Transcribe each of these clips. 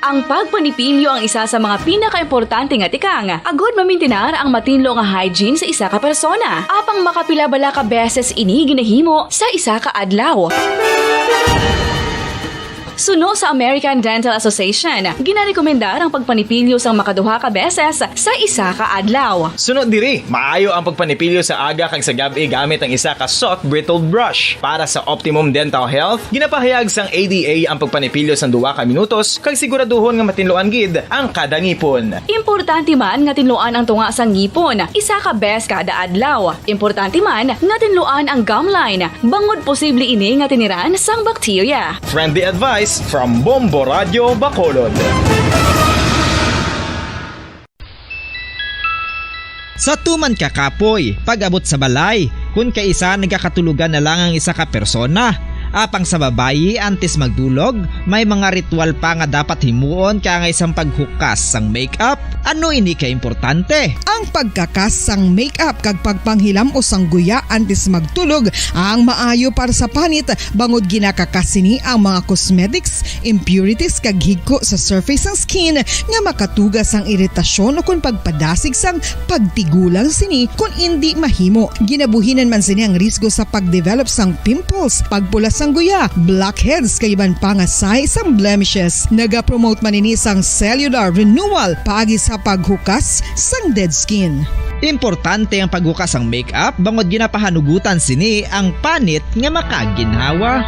Ang pagpanipilyo ang isa sa mga pinaka-importante nga tikang. Agod mamintinar ang matinlo nga hygiene sa isa ka persona. Apang makapilabala ka beses ini ginahimo sa isa ka adlaw. Suno sa American Dental Association, ginarekomendar ang pagpanipilyo sang makaduha ka beses sa isa ka adlaw. Sunod diri, maayo ang pagpanipilyo sa aga kag sa gabi gamit ang isa ka soft brittle brush. Para sa optimum dental health, ginapahayag sang ADA ang pagpanipilyo sang 2 ka minutos kag siguraduhon nga matinloan gid ang kada ngipon. Importante man nga tinluan ang tunga sang ngipon, isa ka bes kada adlaw. Importante man nga tinluan ang gum line, bangod posible ini nga tiniran sang bakterya. Friendly advice from Bombo Radio Bacolod. Sa tuman ka kapoy, pag-abot sa balay, kung kaisa nagkakatulugan na lang ang isa ka persona. Apang sa babayi, antes magdulog, may mga ritual pa nga dapat himuon kaya nga isang paghukas sang makeup. Ano ini ka importante? Ang pagkakas sang makeup kag pagpanghilam o sang guya antes magtulog ang maayo para sa panit bangod ginakakasini ang mga cosmetics, impurities kag higko sa surface sang skin nga makatugas sang iritasyon o kung pagpadasig sang pagtigulang sini kung hindi mahimo. Ginabuhinan man sini ang risgo sa pagdevelop sang pimples, pagpula sang guya, blackheads kay iban pa nga size sang blemishes. Naga-promote man ini sang cellular renewal paagi sa paghukas sang dead skin. Importante ang paghukas ang makeup bangod ginapahanugutan sini ang panit nga makaginhawa.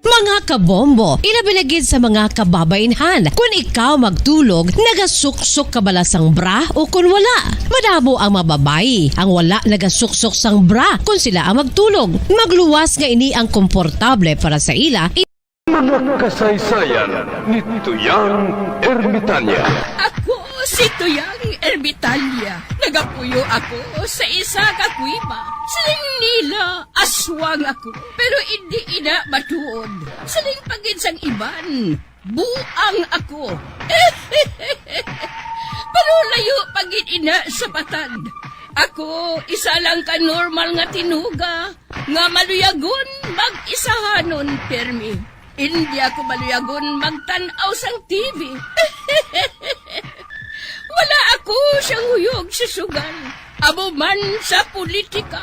Mga kabombo, ilabilagid sa mga kababainhan. Kung ikaw magtulog, nagasuksok ka bala sang bra o kung wala. Madamo ang mababayi, ang wala nagasuksok sang bra kung sila ang magtulog. Magluwas nga ini ang komportable para sa ila. Mga kasaysayan ni Tuyang Ermitanya. Ako si Tuyang Ermitanya. Nagapuyo ako sa isa ka kuiba. Siling nila, aswang ako. Pero hindi ina matuod. Siling pagin sang iban, buang ako. Pero layo pagin ina sa patad. Ako, isa lang ka normal nga tinuga. Nga maluyagon mag-isahanon permi. Hindi ako maluyagon magtanaw sang TV. Wala ako siyang huyog sa sugal. Amo man sa politika.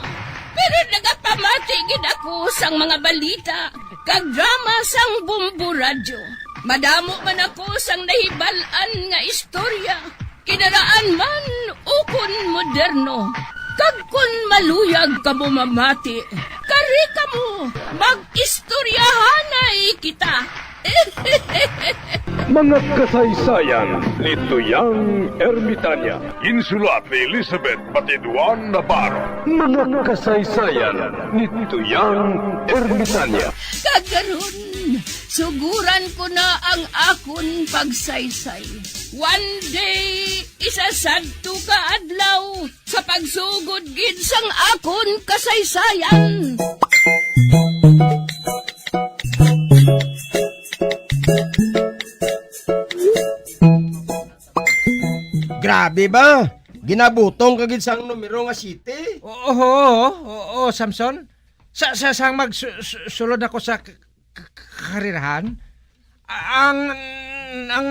Pero nagapamatigid ako sang mga balita kag drama sang Bombo Radio. Madamo man ako sang nahibalan nga istorya. Kinaraan man ukon moderno. Kag kun maluyag ka mo mamati, kari ka mo, mag-istoryahanay kita. Mga kasaysayan ni Tuyang Ermitanya. Insulat ni Elizabeth Batiduan Navarro. Mga kasaysayan ni Tuyang Ermitanya. Kagaron, suguran ko na ang akon pagsaysay. One day, isasadto ka adlaw sa pagsugod gid sang akon kasaysayan. Grabe ba? Ginabutong kagid sang numero nga city? Oo, Samson. Sang magsulod ako sa karirahan. Ang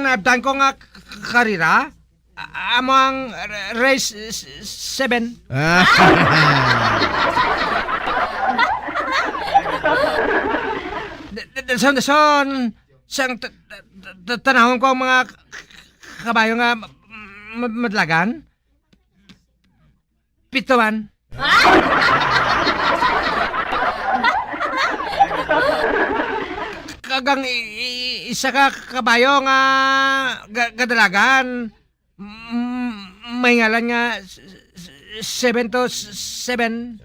nabdan ko nga karira, amang race 7. Sang tanahon ko ang mga kabayo nga madlagan. 7 man. Kagang isa ka kabayo nga gadalagan. May ngalan nga 7 to 7.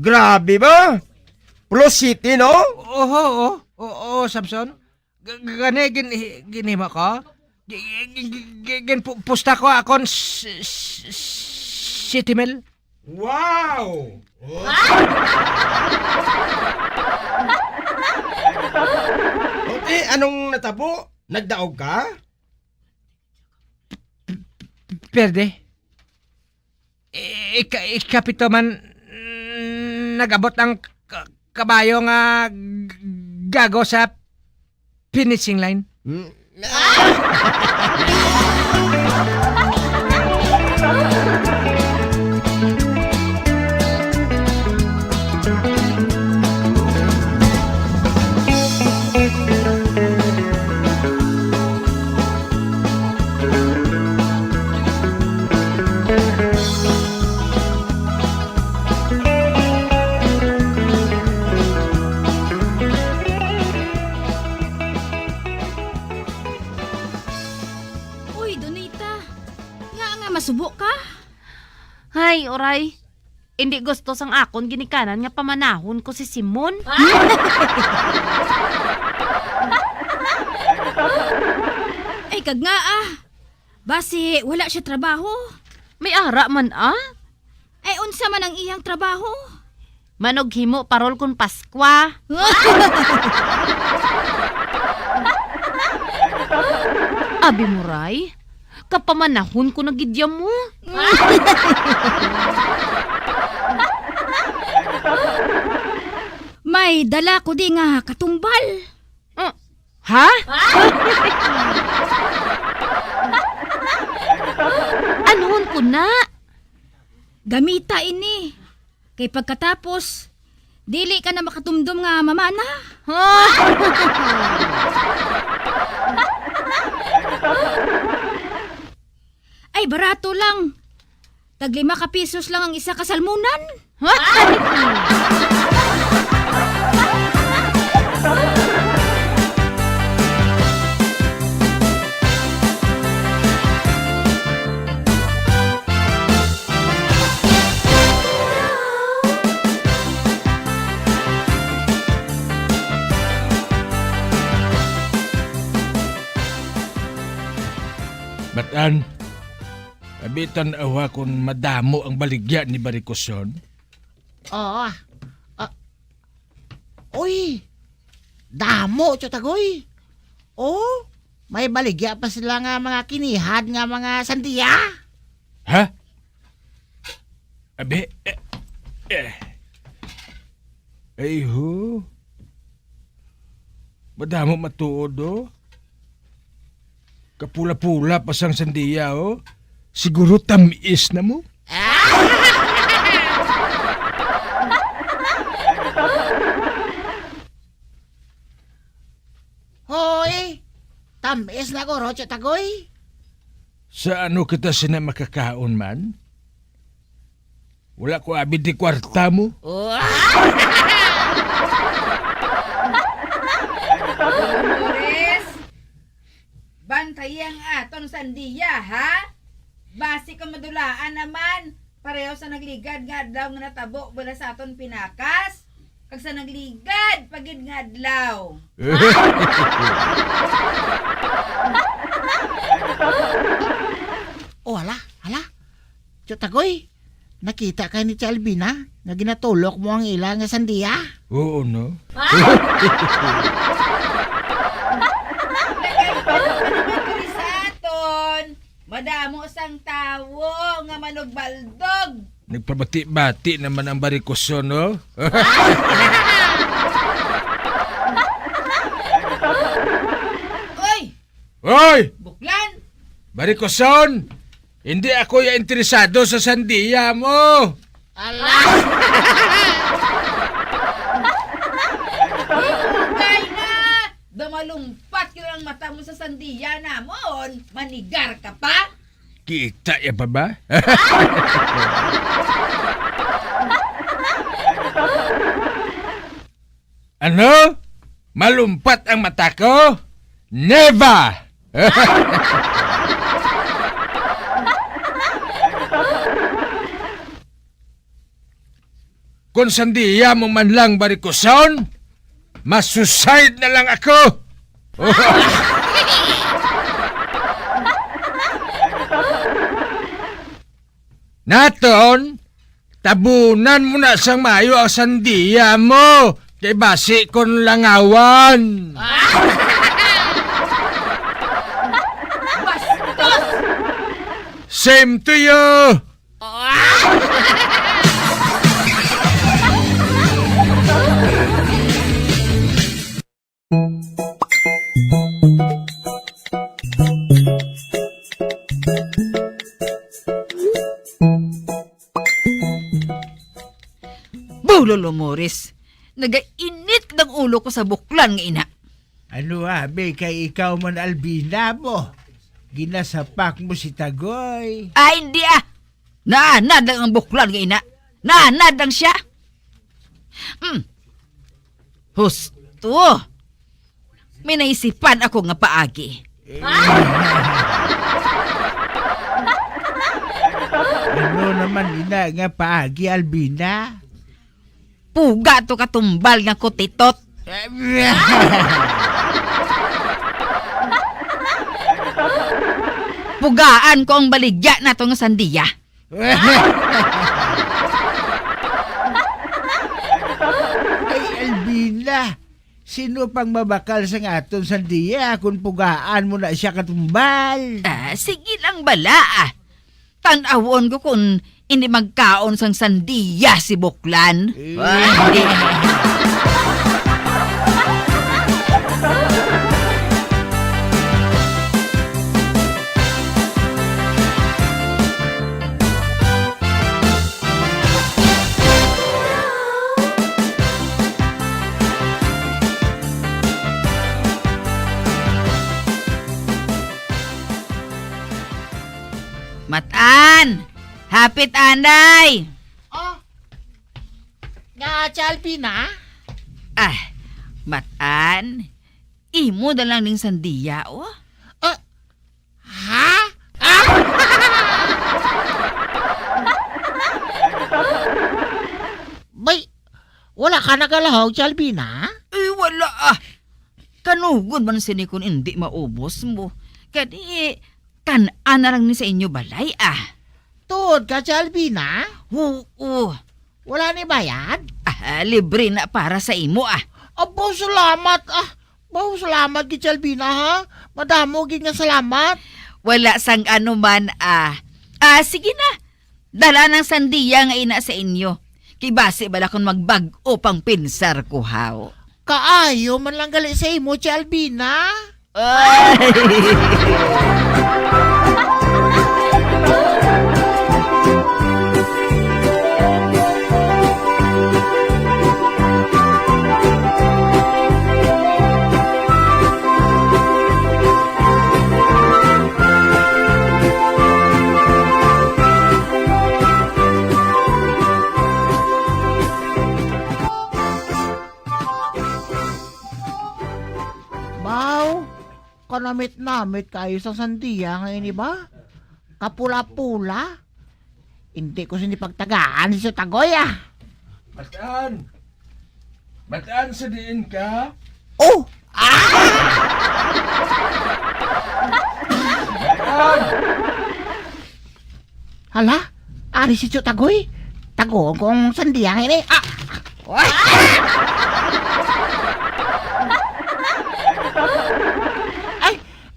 Grabe ba? Plus city, no? Oo, Samson. Gani ginhima ko. Pusta ko akon city mail. Wow! Okay, anong natabo? Nagdaog ka? Perde. ikapito man nagabot ang kabayo nga gago sa finishing line. Uy, Donita. Nga masubok ka? Hay, oray. Hindi gusto sang akon ginikanan nga pamanahon ko si Simon. Ay, kag nga Basi, wala siya trabaho. May ara man Ay, unsa man ang iyang trabaho? Manog himo parol kun Paskwa. Abi mo, Ray. Kapamanahon ko na gidya mo. May dala ko di nga katumbal. Ha? Anuhon ko na? Gamita ini. Kay pagkatapos, dili ka na makatumdum nga mamana. Ay, barato lang. Tag 5 ka pisos lang ang isa kasalmunan. Batan, abitan awa kung madamo ang baligya ni Barikoson. Uy, damo, Chotagoy. Oh, may baligya pa sila nga mga kinihad nga mga sandiya. Ha? Abi, ay ho. Madamo matuod Kapula-pula pa sang sandiya Siguro tamis na mo. Hoy, tamis na ko, Chotagoy. Sa ano kita sina makakaon man? Wala ko abid di kwarta mo. Dolores, bantayang aton sandiya, ha? Basi ka madulaan naman. Pareho sa nagligad nga adlaw nga natabo bala sa aton pinakas. Kag sa nagligad pagid nga adlaw. Hala. Chotagoy, nakita ka ni Chalbina na ginatulok mo ang ilang nga sandiya? Oo, no? Madamo sang tawo nga manogbaldog. Nagpabati-bati naman ang Barikoson, Oy! Buklan! Barikoson! Hindi ako interesado sa sandiya mo! Hingay na! Dumalumpat ka lang mata mo sa sandiya namon. Manigar ka pa? Kita ya pa ba? Ano? Malumpat ang mata ko? Never! Kung sandiya mo man lang, Barikoson, masuicide na lang ako! Naton, tabunan mo na sang mayo ang sandiya mo, kay basi kon langawan. Bastos! Same to you! Lolo Morris, nagainit ng ulo ko sa buklan nga ina. Ano abi kay ikaw man Albina mo? Ginasapak mo si Tagoy. Ay, hindi Naanad lang ang buklan nga ina. Naanad lang siya. Husto. May naisipan ako nga paagi. Ano naman ina nga paagi Albina? Puga to katumbal nga kutitot. Pugaan ko ang baligya na to nga sandiya. Ay Albina, sino pang mabakal sa aton sandiya kung pugaan mo na siya katumbal? Sige lang bala Tanawon ko kung hindi magkaon sang sandiya si Buklan. Matan! Hapit anay! Oh, nga Albina? Matan, imo na lang ning sandiya, Ha? Bay, wala ka nagalahog, Albina? Wala Kanugod man sini kung hindi maubos mo. Kadi, kanaan na lang ni sa inyo balay Tuod ka, Albina? Oo. Wala ni bayad? Libre na para sa imo Abo, salamat Bao, salamat ki Albina ha. Madamo gid nga salamat. Wala sang ano man sige na. Dala ng sandiya nga ina sa inyo. Kibase bala kung magbag-o pang pinsar ko haw. Kaayo man lang gali sa imo, Albina. Kanamit-namit kayo sa sandiya ngayon, ba? Kapula-pula. Hindi ko sinipagtagaan sa Tagoy, Matan! Matan sa diin ka? Oh! Matan! Hala? Ari si Tagoy? Tago kong sandiya ngayon,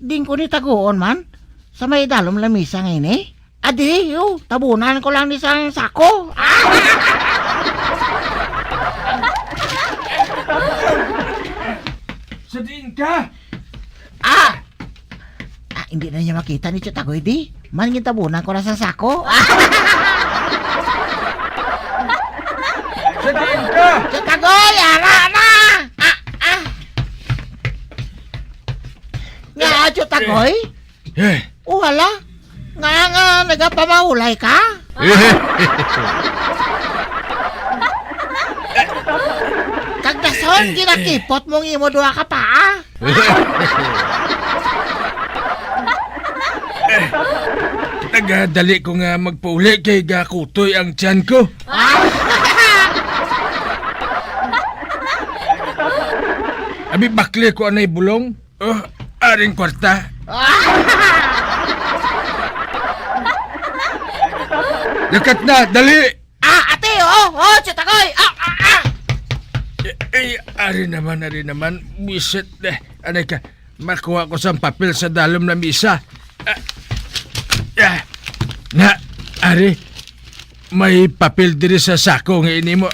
Din ko ni tagoon man. Sa may dalom lamisa ngayon Adi, tabunan ko lang ni sang sako. Sa diin ka? Hindi na niya makita ni Tagoy di. Man tabunan ko lang sang sako. Sa diin ka? Tagoy, ara na! Nga, Tagoy? Wala. Nga, nagapamahulay ka? Kagdason, ginakipot mong imo duha ka pa, Tagadali ko nga magpauli kay gakutoy ang tiyan ko. Abi bakli ko anay bulong. Aring kwarta. Dekat na, dali! Ate, Tagoy! Ari naman. Misit, anay ka, makuha ko sa papel sa dalom na misa. Na, Ari, may papel diri sa sako nga ini mo.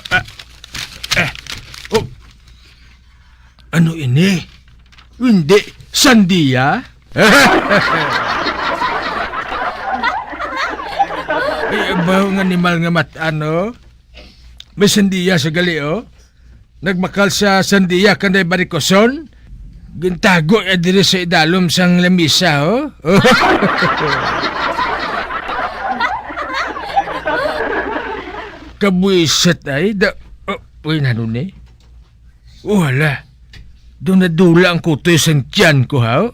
Oh. Ano ini? Hindi, sandiya? Ay, abaw nga animal nga matano? May sandiya sa gali, oh. Nagmakal sa sandiya kanday barikoson? Gintago diri sa idalom sang lamisa, oh. Kabuisit ay, uy, nanon eh? Wala. Doon nadula ang kutoy sang tiyan ko, ha?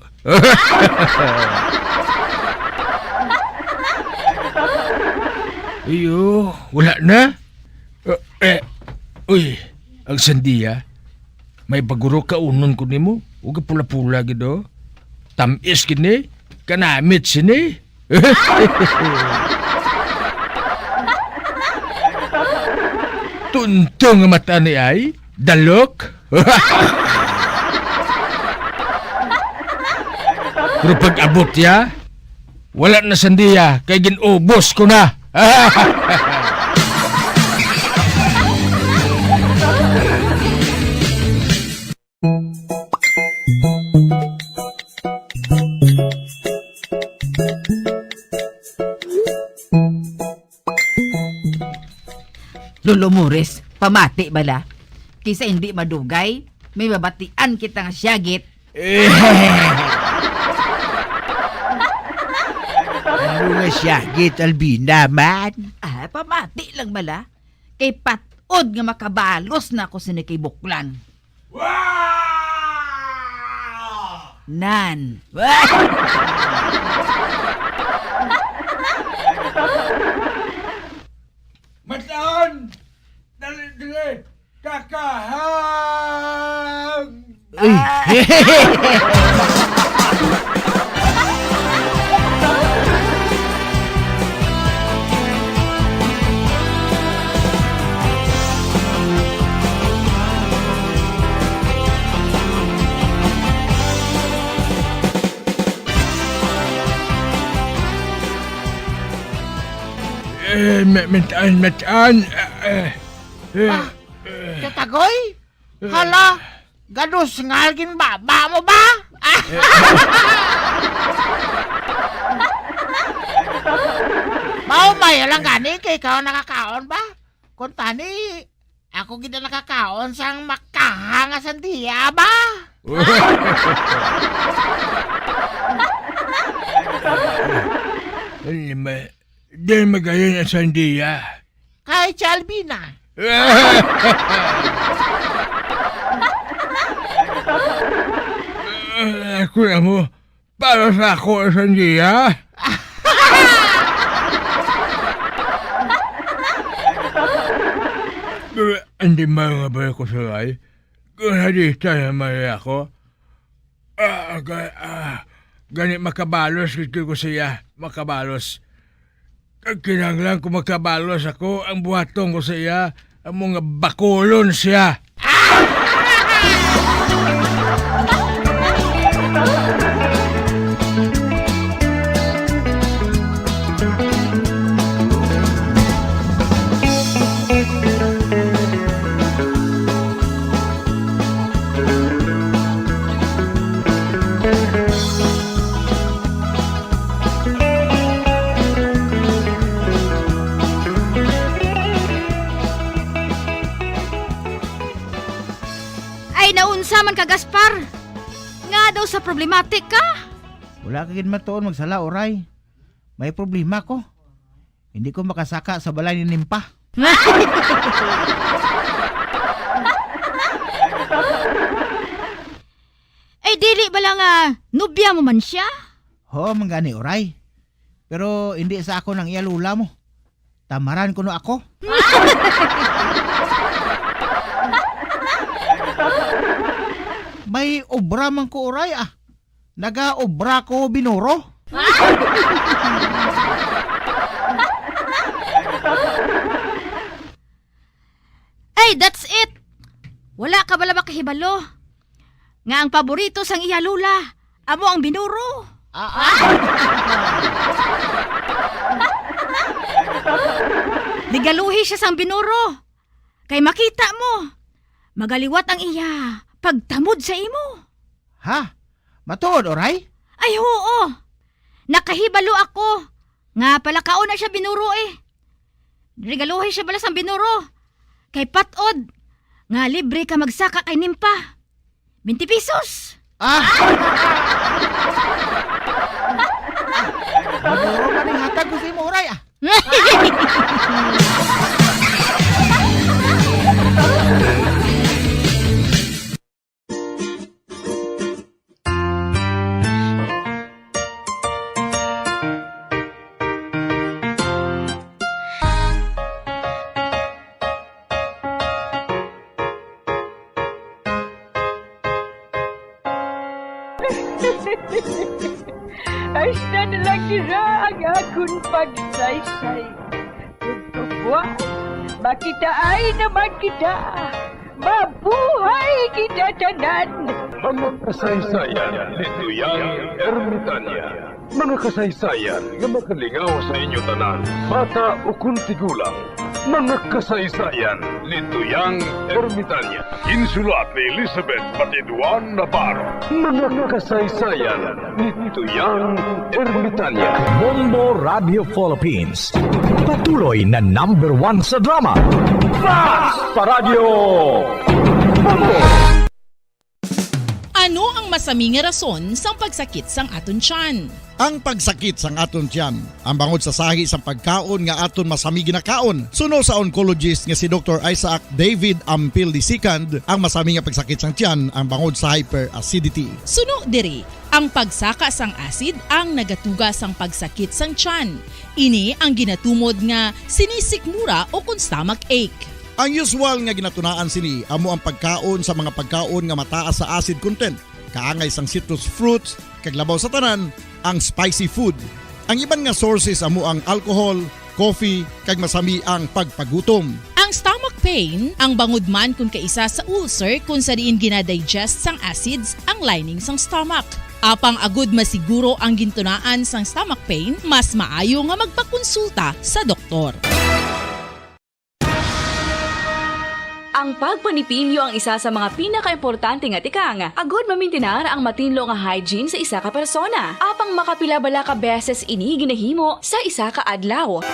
Iyo, wala na? Uy, ang sandiya. May baguro ka unon ko nimo. Huwag pula-pula gido. Tamis gini. Kanamit sini. Tuntong ang mata ni ay. Dalok. Pero pag abot ya, wala na sandiya. Kaya ginubos ko na. Lolo Mures, pamati bala. Kisa hindi madugay, may mabatian kita nga siyagit. Ano nga siyagit, Albina, man? Pamati lang bala. Kay patod nga makabalos na ako sinikay buklan. Nan. Mataan! Dali! Kakahang! Mataan. Tatagoy? Hala, gados ngalgin baba mo ba? May lang gani kay ikaw nakakaon ba? Kung tani, ako gina nakakaon sang makahanga sandiya ba? Di magayon ang sandiya. Kay Chalbina. Ako na mo, para sa ako ang sandiya. Hindi mga ba ko salay? Kung hadita naman ako, ganit makabalos ko siya, makabalos. Kinanglan ko makabalos ako, ang buhatong ko siya, ang mga bakulon siya. Naunsa man ka, Gaspar? Nga daw sa problematic ka? Wala ka matuon magsala, oray. May problema ko. Hindi ko makasaka sa balay ni Nimpa. Ay, dili ba lang nubya mo man siya? Ho, manggani, oray. Pero hindi sa ako nang iyalula mo. Tamaran ko no ako. May obra man ko, oray, Naga-obra ko binuro. Ay, that's it! Wala ka bala makahibalo. Nga ang paborito sang iya lula, amo ang binuro. Ligaluhi siya sang binuro. Kay makita mo, magaliwat ang iya pagtamod sa imo. Ha? Matuod, oray? Ay oo, nakahibalo ako. Nga pala kaon na siya binuro eh. Regaluhin siya bala sang binuro. Kay patod, nga libre ka magsaka kay nimpa. 20 pesos. Ano maning hatag ko sa imo, oray ah. Ay, siya na lang nila ang akong pagsaysay. Kung buwan, makita ay naman kita. Mabuhay kita tanan. Mga kasaysayan ni Tuyang Ermitanya. Mga kasaysayan nga makalingaw sa inyo tanan, bata o kuntigulang. Mga kasaysayan ni Tuyang Ermitanya. Insulat ni Elizabeth Batiduan Navarro. Mga kasaysayan ni Tuyang Ermitanya. Bombo Radio Philippines. Patuloy na #1 sa drama. Fast Paradyo! Bombo! Ano ang masaming rason sang pagsakit sang aton tiyan? Ang pagsakit sang aton tiyan, ang bangod sa sahi sang pagkaon nga aton masami ginakaon. Suno sa oncologist nga si Dr. Isaac David Ampil II, ang masami nga pagsakit sang tiyan ang bangod sa hyperacidity. Suno diri, ang pagsaka sang acid ang nagatuga sang pagsakit sang tiyan. Ini ang ginatumod nga sinisikmura o kung stomach ache. Ang usual nga ginatunaan sini amo ang pagkaon sa mga pagkaon nga mataas sa acid content. Kaangay sang citrus fruits, kaglabaw sa tanan, ang spicy food. Ang iban nga sources amo ang alcohol, coffee, kag masami ang pagpagutom. Ang stomach pain, ang bangod man kung kaisa sa ulcer kung sa diin ginadigest sang acids ang lining sang stomach. Apang agud masiguro ang gintunaan sang stomach pain, mas maayo nga magpakonsulta sa doktor. Ang pagpanipilyo ang isa sa mga pinaka-importante nga tikang. Agud mamintinar ang matinlo nga hygiene sa isa ka persona. Apang makapila-bala ka beses ini ginahimo sa isa ka adlaw.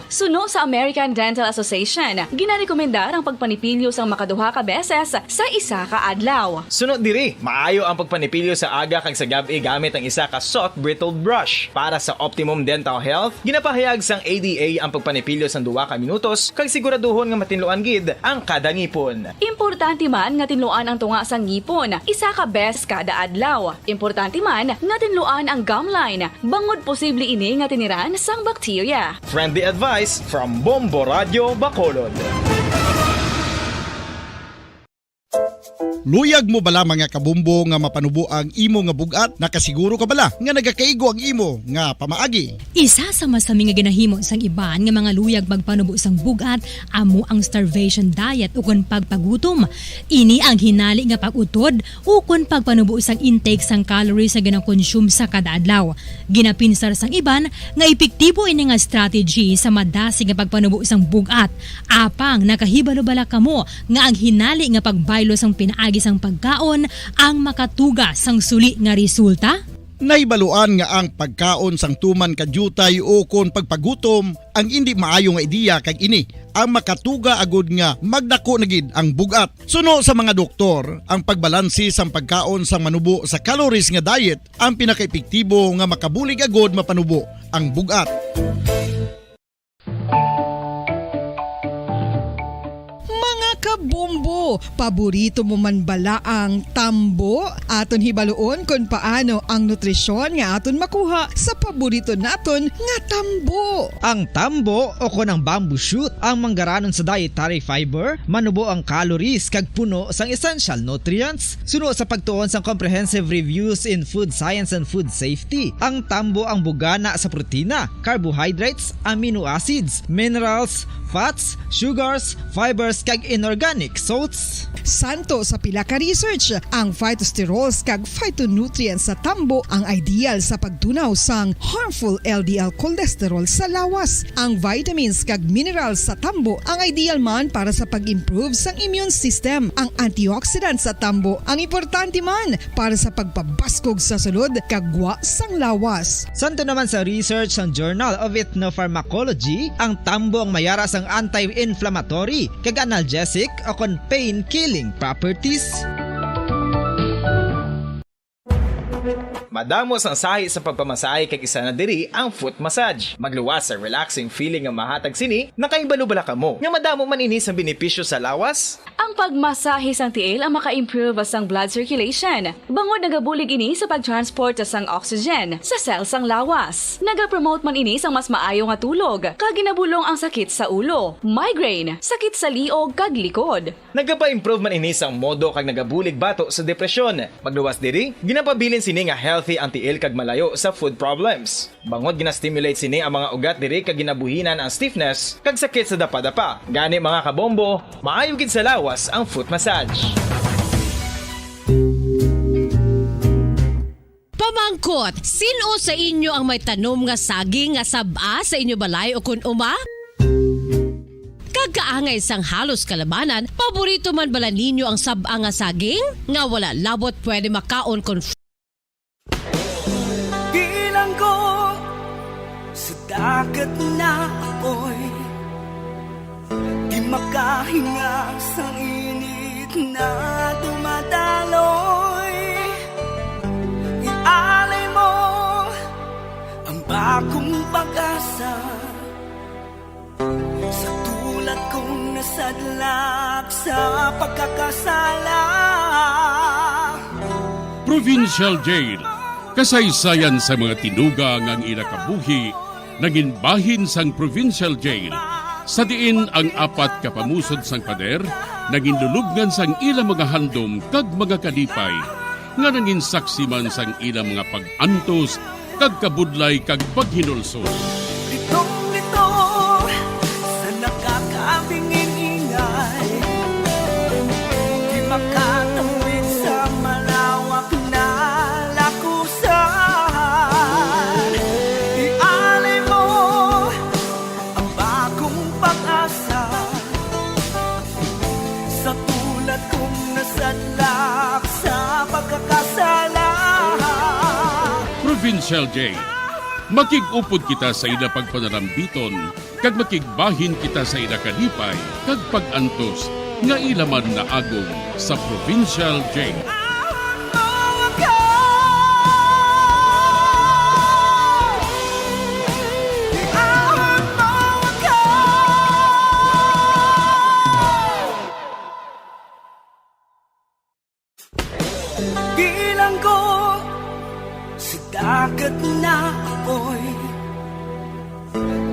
Suno sa American Dental Association, ginarekomendar ang pagpanipilyo sang makaduha ka beses sa isa ka adlaw. Sunod diri, maayo ang pagpanipilyo sa aga kag sa gabi gamit ang isa ka soft brittled brush. Para sa optimum dental health, ginapahayag sang ADA ang pagpanipilyo sang 2 ka minutos kag siguraduhon nga matinluan gid ang kada ngipon. Importante man nga tinluan ang tunga sang ngipon, isa ka beses kada adlaw. Importante man nga tinluan ang gum line, bangod posible ini nga tiniran sang bakterya. Friendly advice from Bombo Radio Bacolod. Luyag mo bala mga kabumbo nga mapanubo ang imo nga bugat? Nakasiguro ka bala nga nagakaigo ang imo nga pamaagi? Isa sa masami nga ginahimo sang iban nga mga luyag magpanubo sang bugat amo ang starvation diet ukon pagpagutom. Ini ang hinali nga pag-utod ukon pagpanubo sang intake sang calories sa ginakonsume sa kada adlaw. Ginapinsar sang iban nga epektibo ini nga strategy sa madasi nga pagpanubo sang bugat. Apang nakahibalo bala kamo nga ang hinali nga pagbaylo sang pinaagi sang pagkaon ang makatuga sang suli nga resulta? Naibaluan nga ang pagkaon sang tuman kadyutay o kon pagpagutom ang hindi maayo nga ideya kag ini ang makatuga agud nga magdako na gid ang bugat. Suno sa mga doktor, ang pagbalansi sang pagkaon sang manubo sa calories nga diet ang pinakaepektibo nga makabulig agud mapanubo ang bugat. Kabombo, paborito mo man bala ang tambo? Aton hibaloon kung paano ang nutrisyon nga aton makuha sa paborito naton nga tambo. Ang tambo o kon ang bamboo shoot ang manggaranon sa dietary fiber, manubo ang calories kag puno sang essential nutrients. Suno sa pagtuon sang comprehensive reviews in food science and food safety, ang tambo ang bugana sa protina, carbohydrates, amino acids, minerals, fats, sugars, fibers kag inorganic organic salts. Santo sa pila ka research, ang phytosterols kag phytonutrients sa tambo ang ideal sa pagtunaw sang harmful LDL cholesterol sa lawas. Ang vitamins kag minerals sa tambo ang ideal man para sa pag-improve sang immune system. Ang antioxidants sa tambo ang importante man para sa pagpabaskog sa sulod kag gwa sang lawas. Santo naman sa research ng Journal of Ethnopharmacology, ang tambo ang mayara sang anti-inflammatory kag analgesic o kon pain-killing properties. Madamos ang sahi sa pagpamasahe kag isa na diri ang foot massage. Magluwas sa relaxing feeling nga mahatag sini, nakaibalo-bala ka mo. Nga madamo man ini sa benepisyo sa lawas. Ang pagmasahe sang tiil ang maka-improve sang blood circulation. Bangod nagabulig ini sa pag-transport sang oxygen sa cells sang lawas. Nagapromote man ini sang mas maayo nga tulog, kag ginabulong ang sakit sa ulo, migraine, sakit sa liog kag likod. Nagapa-improve man ini sang modo kag nagabulig bato sa depresyon. Magluwas diri, ginapabilin sini nga healthy ang tiil kag malayo sa food problems. Bangod gina-stimulate sini ang mga ugat diri kag ginabuhinan ang stiffness kag sakit sa dapa-dapa. Gani mga kabombo, maayo gid sa lawas ang foot massage. Pamangkot, sino sa inyo ang may tanom nga saging nga saba sa inyo balay o kun uma? Kagkaangay sang halos kalabanan, paborito man bala ninyo ang saba nga saging? Nga wala labot pwede makaon kon bilang ko sa dagat na apoy, di makahinga sa init na dumadaloy. Ialay mo ang bagong pag-asa sa tulad kong nasadlak sa pagkakasala. Provincial Jail, kasaysayan sa mga tinuga ngang inakabuhi, naging bahin sang Provincial Jail. Sa diin ang apat kapamusod sang pader, naging lulubngan sang ilang mga handom kag mga kalipay, nga naging saksi man sang ilang mga pag-antos, kag kabudlay kag paghinulsol. Litong-lito sa nakakabingin ingay, di makatawid sa malawak na lakusan. Ialay mo ang bagong pag-asa sa tulad kong nasadlak sa pagkakasala. Provincial Jail, makig-upod kita sa ila pagpanarambiton, kag makigbahin kita sa ila kalipay, kag pag-antos, nga ilaman na agong sa Provincial Jail. Bilang ko sa dagat na apoy,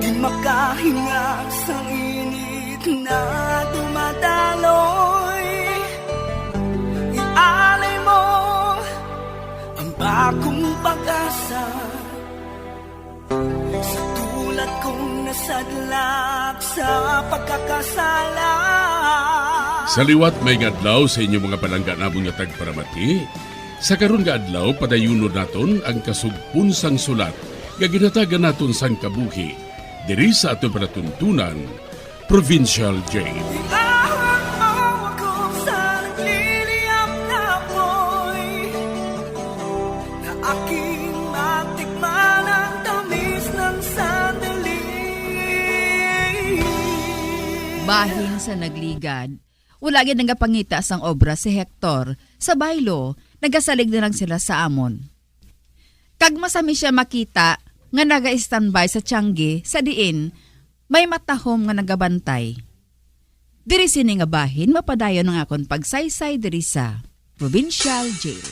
di makahinga sa init na dumadaloy. Ialay mo ang bagong pag-asa sa tulad kong nasadlak sa pagkakasala. Sa liwat may adlaw sa inyong mga palangganabong nga tagparamati. Sa karon nga adlaw padayunon naton ang kasugpon sang sulat nga ginatagan naton sang kabuhi diri sa aton panatuntunan Provincial Jail. Bahin sa nagligad, wala gid nagapangita sang obra si Hector. Sa baylo, nagasalig na lang sila sa amon. Kag masami siya makita nga naga-standby sa Tiangge sa diin, may matahom nga nagabantay. Diri sini nga bahin, mapadayon ng akon pagsaysay diri sa Provincial Jail.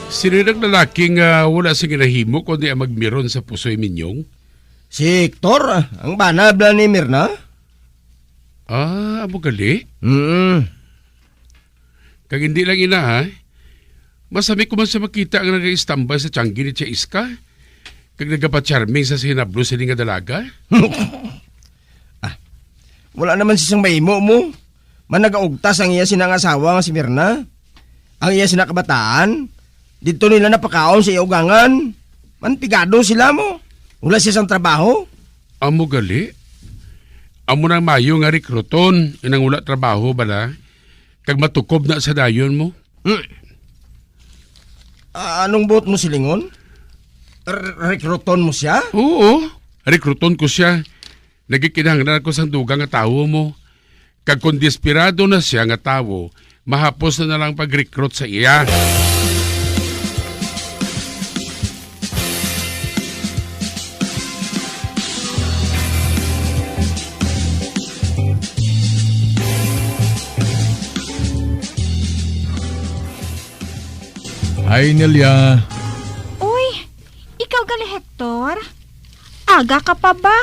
Sinirang lalaking wala sa ginahimo kundi ang magmiron sa pusoy minyong? Si Hector, ang banabla ni Mirna. Amo gali? Kag hindi lang ina ha, masami ko man sa makita ang nag-istambay sa Tiangge ni Tia Iska, kag nagapa-charming sa sinablo sa nga dalaga. Wala naman siyang mahimo mo. Managaugtas ang iya sinang asawa nga si Mirna. Ang iya sinakabataan. Dito nila napakaon sa iugangan. Manpigado sila mo. Wala siya sang trabaho. Amo gali? Amo nang mayo nga rekruton, inang wala trabaho bala? Kag matukob na sa dayon mo? Anong buot mo silingon? Rekruton mo siya? Oo, rekruton ko siya. Nagikinahanglan ako sa dugang nga tawo mo. Kag kung desperado na siya nga tawo, mahapos na lang pag-recruit sa iya. Hi, Nelia. Uy, ikaw gali Hector? Aga ka pa ba?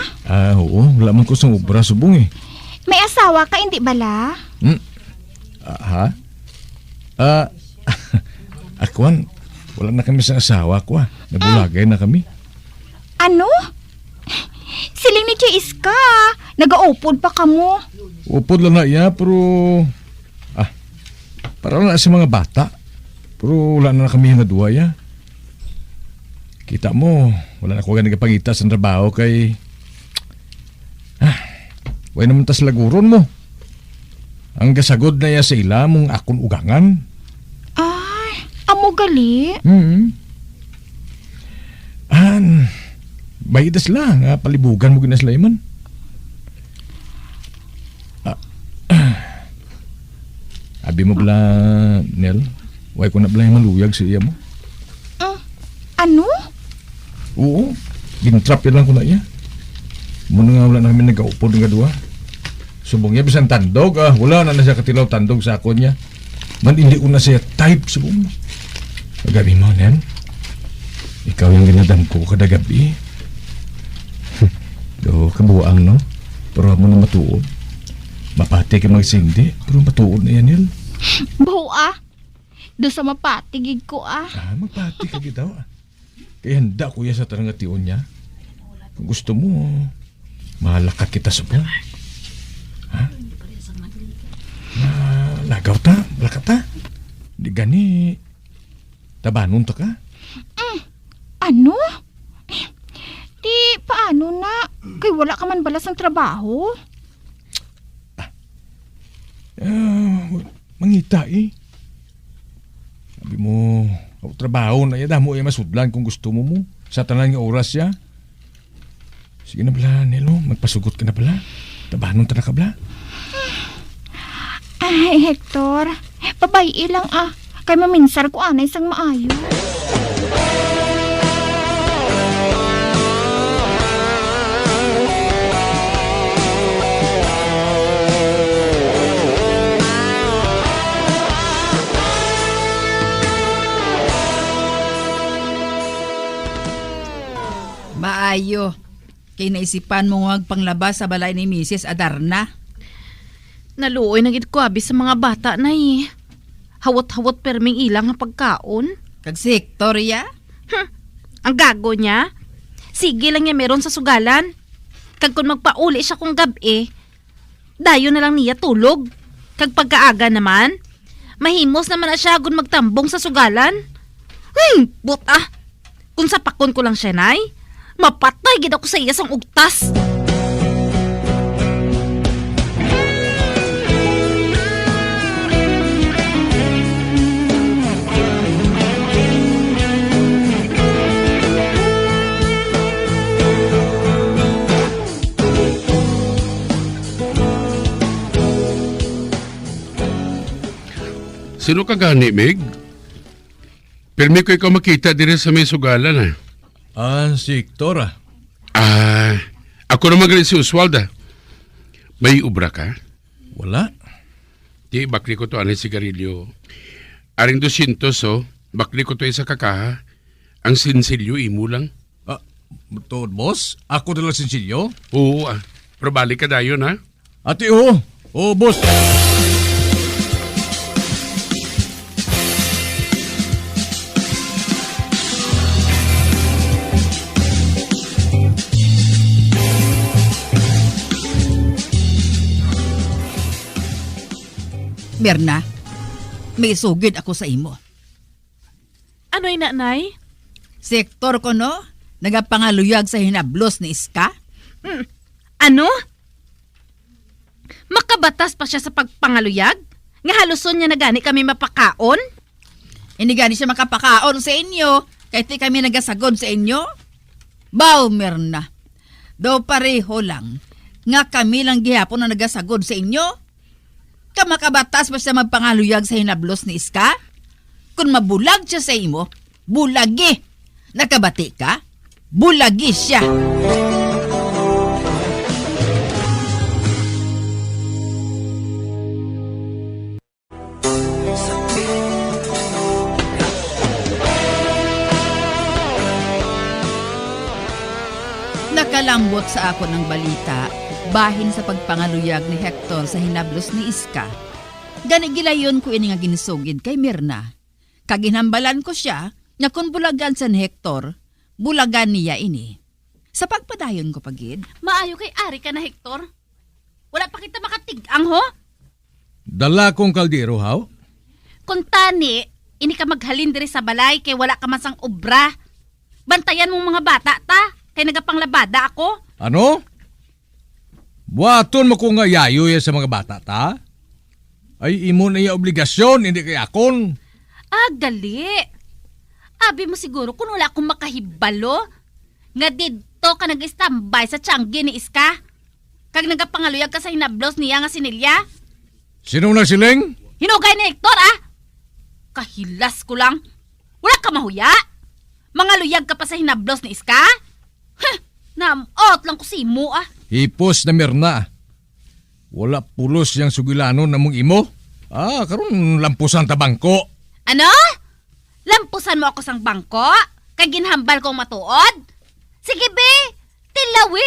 Oo. Wala man ko sa obra subong eh. May asawa ka, hindi bala? Ha? Akuan, wala na kami sa asawa ko Nabulagay na kami. Ano? Siling ni Jais ka. Nagaupod pa ka mo. Upod lang na iya, pero... para na sa mga bata. Pero wala na kami nga duwa ya. Kita mo, wala na ko nga nagapangita sa trabaho kay... Way naman tas laguron mo. Ang gasagod na ya sa ila mong akong ugangan. Ay, amo gali? Bayidas lang, palibugan mo ginaslayman. Abi mo bala, Nel? Way ko na bala yung maluyag sa iya mo. Ano? Oo, gintrap yan lang ko na iya. Muna nga wala na kami nag-aupod nga duwa. Subong niya, bisan tandog, wala na siya katilaw tandog sa ako niya. Man, hindi ko na siya type subong. Kagabi mo, Nel. Ikaw yung ginadam ko kada gabi. Do, kabuang, no? Pero mo na matuod. Mapati ka magsindi, pero matuod na yan, Nel. Baho do sa mapatigig ko Magpati ka gitaw Kaya handa kuya sa tarangation niya. Kung gusto mo, mahalakat kita sa buwan. Lagaw ta, malakat ta. Di gani, tabanon ta ka. Ano? Di, paano na? Kay wala ka man balas ng trabaho? Mangita Sabi mo, trabaho na yada mo masudlan kung gusto mo sa tanan nga oras ya. Sige na bala, Nelo, magpasugot ka na bala. Tabanon ta na ka bala. Ay, Hector, babayi lang kay maminsar ko anay sang maayo. Maayo. Kay naisipan mo nga panglabas sa balay ni Mrs. Adarna. Naluoy nagit ko abi sa mga bata na Hawat-hawat perming ilang nga pagkaon. Kag si Hector ya? Ang gago niya. Sige lang niya meron sa sugalan. Kag kung magpauli siya kung gabi, dayo na lang niya tulog. Kag pagkaaga naman, mahimos naman na siya kung magtambong sa sugalan. Buta. Kung sapakon ko lang siya, nay, mapatay gid ako sa iya sang ugtas. Sino ka gani, Meg? Pirmi ko ikaw makita dire sa may sugalan si Hector ako naman galing si Oswalda. May ubra ka? Wala. Di, bakli ko to anay sigarilyo. Aring 200 bakli ko to isa kakaha. Ang sinsilyo imo lang. Tod, boss? Ako na lang sinsilyo? Oo, pero balik ka dayon, Ate, boss. Mirna, may sugid ako sa imo. Ano'y nanay? Si Hector ko no, nagapangaluyag sa hinablos ni Iska. Ano? Makabatas pa siya sa pagpangaluyag? Nga haluson niya na gani kami mapakaon? Hindi gani siya makapakaon sa inyo, kahit di kami nagasagod sa inyo. Baw, Mirna, daw pareho lang, nga kami lang gihapon na nagasagod sa inyo. Kamakabatas pa siya magpangaluyag sa hinablos ni Iska? Kung mabulag siya sa imo, bulagi. Nakabati ka? Bulagi siya. Nakalambot sa ako ng balita bahin sa pagpangaluyag ni Hector sa hinablos ni Iska. Ganigilayon ko ini nga ginisugid kay Mirna. Kaginhambalan ko siya na kung bulagan sa ni Hector, bulagan niya ini. Sa pagpadayon ko pagid. Maayo kay Ari ka na, Hector. Wala pa kita makatigang, ho? Dala kong kaldero, haw? Kung tani, ini ka maghalin diri sa balay kay wala ka masang obra. Bantayan mong mga bata ta, kay nagapanglabada ako. Ano? Buhaton mo ko nga yayo sa mga bata ta? Ay imo na yung obligasyon, hindi kay akon. Gali. Abi mo siguro kung wala akong makahibalo, nga dito ka nag-istambay sa tiyanggi ni Iska. Kag nagapangaluyag ka sa hinablos niya nga sinilya. Sinong nagsiling? Hinugay ni Hector, Kahilas ko lang. Wala ka mahuya. Mangaluyag ka pa sa hinablos ni Iska. Namot lang ko si imo, Hipos na Mirna. Wala pulos yang sugilanon namong imo. Karon lampusan ta bangko. Ano? Lampusan mo ako sang bangko? Kay ginhambal kong matuod? Sige be, tilawi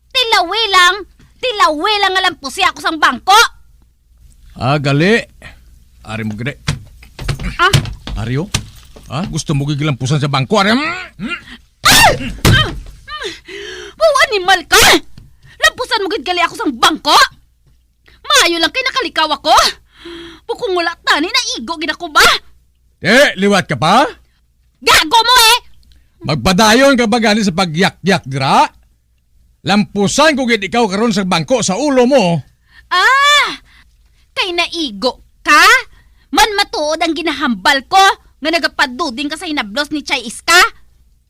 Tilawi lang. Tilawi lang nga lampusi ako sang bangko. Gali. Ari mo gede. Aryo? Gusto mo gigilampusan sa bangko? Ari? Animal ka! Lampusan mo gid gali ako sang bangko? Maayo lang kay nakalikaw ako. Bukong wala tani, naigo gid ako ba? Liwat ka pa? Gago mo Magpadayon ka ba gani sa pagyak-yak dira? Lampusan ko gid ikaw karon sa bangko sa ulo mo. Kay naigo ka? Man matuod ang ginahambal ko nga nagapaduding ka sa hinablos ni Chay Iska?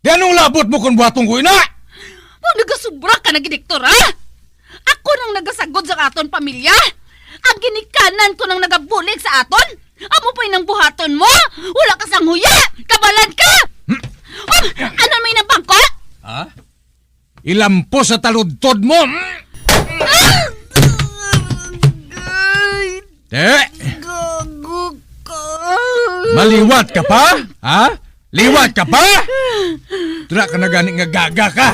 Ganong labot mo kung buhatong ko ina? Huwag nagasubra ka na gidiktor, Ako nang nagasagod sa aton pamilya. Ang ginikanan ko nang nagabulig sa aton. Amo pa'y nang buhaton mo. Wala ka sang huya. Kabalan ka. Ano may nang bangko? Ilampos sa taludtod mo. Gago ka. Maliwat ka pa? Liwat ka pa? Tira ka na gani nga gaga ka.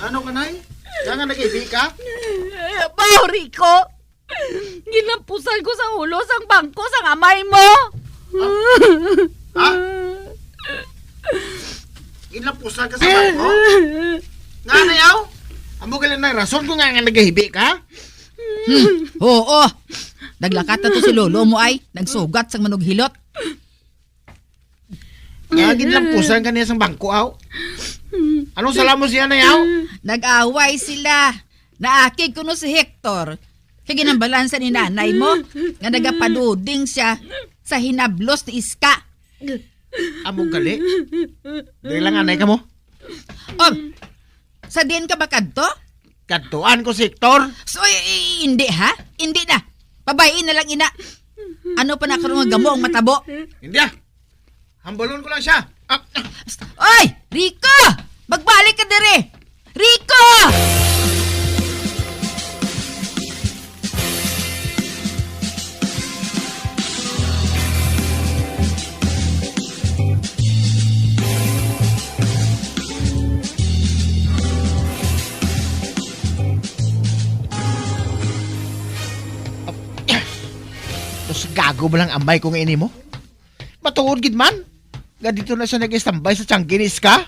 Ano ka, Nay? Kaya nga nag-ibig ka? Bao, Rico! Gilampusan ko sa ulo sang bangko sang amay mo! Gilampusan ka sa bangko? Nga na yaw? Amo galing na rason ko nga nag-ibig ka? Oo. Naglakat na to si lolo mo ay. Nagsugat sang manughilot. Nga gilampusan ka niya sang bangko, aw? Anong sala mo siya na yaw? Nag-away sila. Naakig ko no si Hector. Kaya ginambalansa ni nanay mo nga nagapaduding siya sa hinablos ni Iska. Amo gali? Dili lang anay ka mo? Sa din ka ba kadto? Kadtuan ko si Hector. So, hindi ha? Hindi na. Pabayin na lang ina. Ano pa na karong gamo ang matabo? Hindi Hambalon ko lang siya. Oy! Rico! Magbalik ka dire! Rico! Tapos gago ba lang ambay kung ini mo? Matuod gid man. Nga dito na siya nag-istambay sa Tiangginis ka.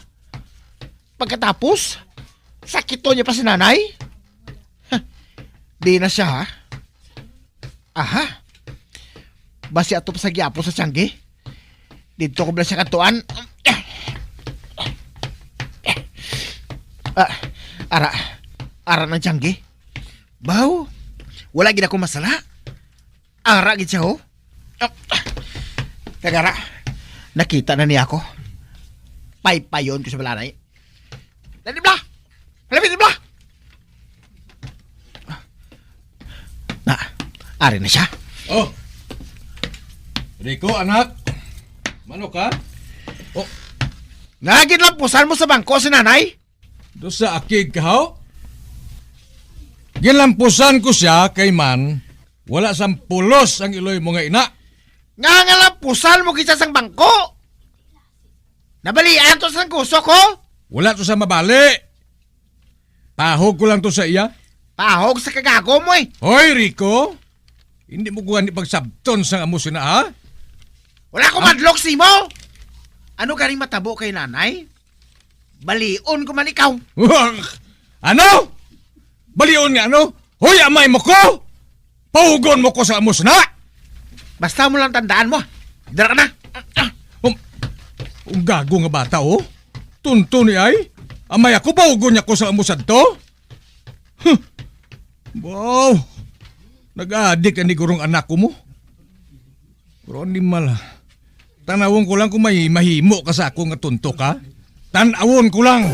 Pagkatapos, sakito niya pa si nanay. Di na siya ha. Aha. Basi ato pa sa Giapo sa Tianggi. Dito ko ba siya katuan? Ara ng Tianggi. Baw, wala gid ako masala. Ara gid siya ho. Tagara, nakita na niya ako. Paypayon ko sa balanay. Lalibla! Lalibla! Ari na siya. Oh! Rico, anak! Mano ka? Oh! Naginlampusan mo sa bangko si nanay? Do sa akig ka, ho? Gilampusan ko siya kay man, wala sang pulos ang iloy mo nga ina. Nga lampusan mo kita sang bangko? Nabalian to sang kuso ko? Wala to sa mabali. Pahog ko lang to sa iya. Pahog sa kagago mo eh. Hoy, Rico! Hindi mo kuha ni pagsabton sang amo sina, ha? Wala ko madlok si mo! Ano galing matabo kay nanay? Balion ko man ikaw. Ano? Balion nga ano? Hoy, amay mo ko! Pahugon mo ko sa amos na! Basta mo lang tandaan mo. Dara ka na. Ang gago nga bata, oh. Tunto ni ay. Amay ako, pahugon niya ko sa amusan to. Wow. Nag-aadik ni gurong anak ko mo. Pero hindi mala. Tanawon ko lang kung may mahimo ka sa ako nga tunto ka. Tanawon ko lang.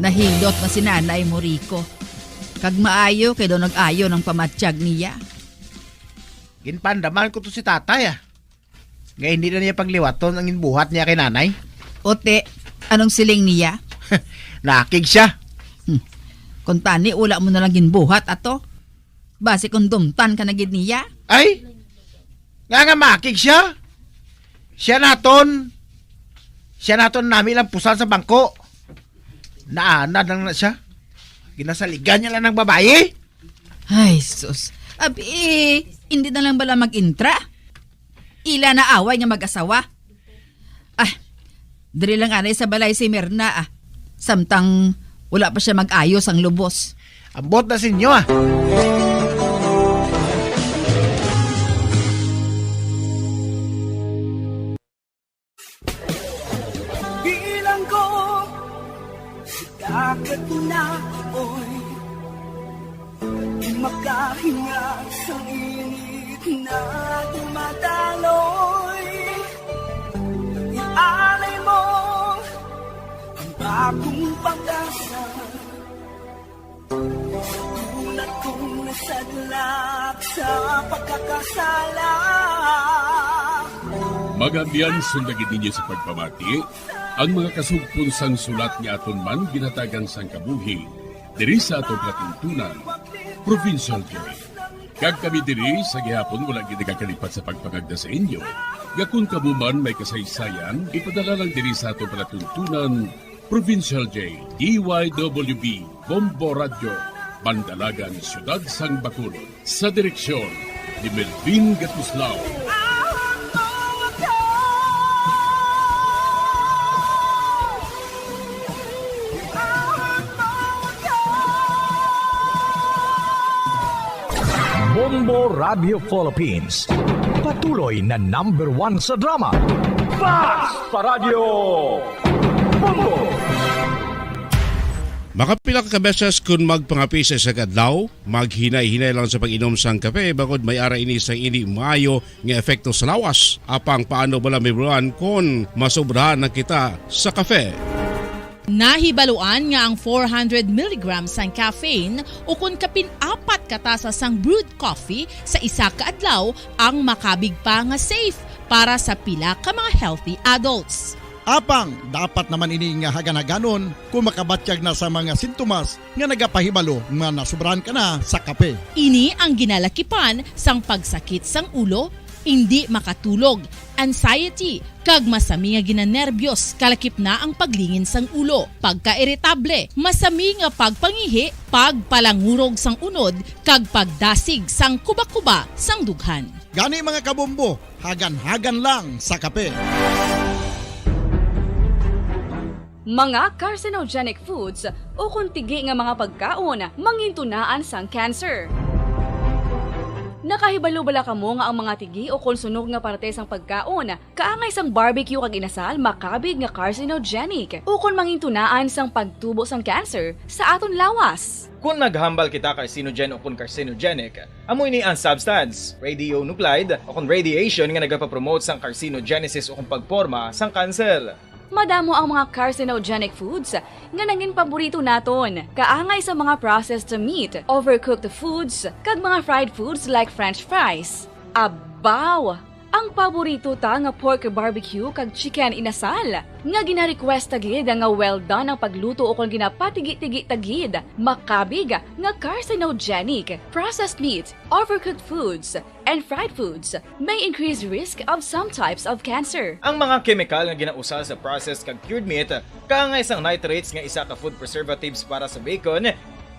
Nahindot na si nanay mo, Rico. Kag maayo kay daw nag-ayo ng pamatsyag niya. Ginpandaman ko to si tatay ah. Nga hindi na niya pagliwaton ang inbuhat niya kay nanay. Ote, anong siling niya? Nakig siya. Kung tani, ula mo na lang ginbuhat ato. Base kung dumtan ka na gid niya. Ay! Nga makig siya. Siya naton namin lang pusan sa bangko. Naanad lang na siya. Ginasaligan niya lang ng babae. Ay, sus. Abi, hindi na lang bala mag-intra? Ila na away nga mag-asawa? Diri lang anay sa balay si Mirna Samtang wala pa siya mag-ayos ang lubos. Ambot na sinyo Bilang ko dagat na apoy, di makahinga sa init na dumadaloy. Ialay mo ang bagong pag-asa, tulad kong nasadlak sa pagkakasala. Magandang sundagin ninyo sa pagpamati ang mga kasugpon sang sulat ni aton man ginatagan sang kabuhi diri sa atong katuntunan, Provincial Joy. Kag kami diri sa gihapon wala gid nagakalipat sa pagpangagda sa inyo. Gakun kamo man may kasaysayan, ipadala lang diri sa atong palatuntunan, Provincial J, DYWB, Bombo Radio, Bandalagan, Siyudad Sang Bacolod, sa direksyon ni Melvin Gatuslao. Bombo Radio Philippines. Patuloy na #1 sa drama. Fast Paradyo Bombo! Makapila ka beses kung magpangapi sa adlaw, maghinay-hinay lang sa pag-inom sang kape bagod may ara ini sang ini maayo nga epekto sa lawas. Apang paano bala mibuan kung masobrahan na kita sa kape. Nahibaluan nga ang 400 mg sang caffeine o kung kapin-apat katasa sang brewed coffee sa isa ka adlaw ang makabig pa nga safe para sa pila ka mga healthy adults. Apang dapat naman ini nga hagan-haganon kung makabatyag na sa mga sintomas nga nagapahibalo nga nasubrahan ka na sa kape. Ini ang ginalakipan sang pagsakit sang ulo, hindi makatulog, anxiety, kag masami nga ginanerbyos, kalakip na ang paglingin sang ulo, pagka-iritable, masami nga pagpangihi, pagpalangurog sang unod, kag pagdasig sang kuba-kuba sang dughan. Gani mga kabombo, hagan-hagan lang sa kape. Mga carcinogenic foods o kuntigi nga mga pagkaon mangintunaan sang cancer. Nakahibalo bala kamo nga ang mga tigi o konsunog nga parte sang pagkaon kaangay sang barbecue kag inasal makabig nga carcinogenic o kon mangintunaan sang pagtubo sang cancer sa aton lawas. Kung naghambal kita carcinogen o kung carcinogenic, amoy ni ang substance, radionuclide o kung radiation nga nagapapromote sang carcinogenesis o kung pagporma sang cancer. Madamo ang mga carcinogenic foods nga naging paborito naton. Kaangay sa mga processed meat, overcooked foods, kag mga fried foods like french fries. Abaw! Ang paborito ta nga pork barbecue kag chicken inasal. Nga gina-request tagid nga well done ang pagluto o kung ginapatigi-tigi tagid. Makabig nga carcinogenic, processed meat, overcooked foods, and fried foods may increase risk of some types of cancer. Ang mga chemical nga ginausal sa processed kag cured meat, kaangay sang nitrates nga isa ka food preservatives para sa bacon,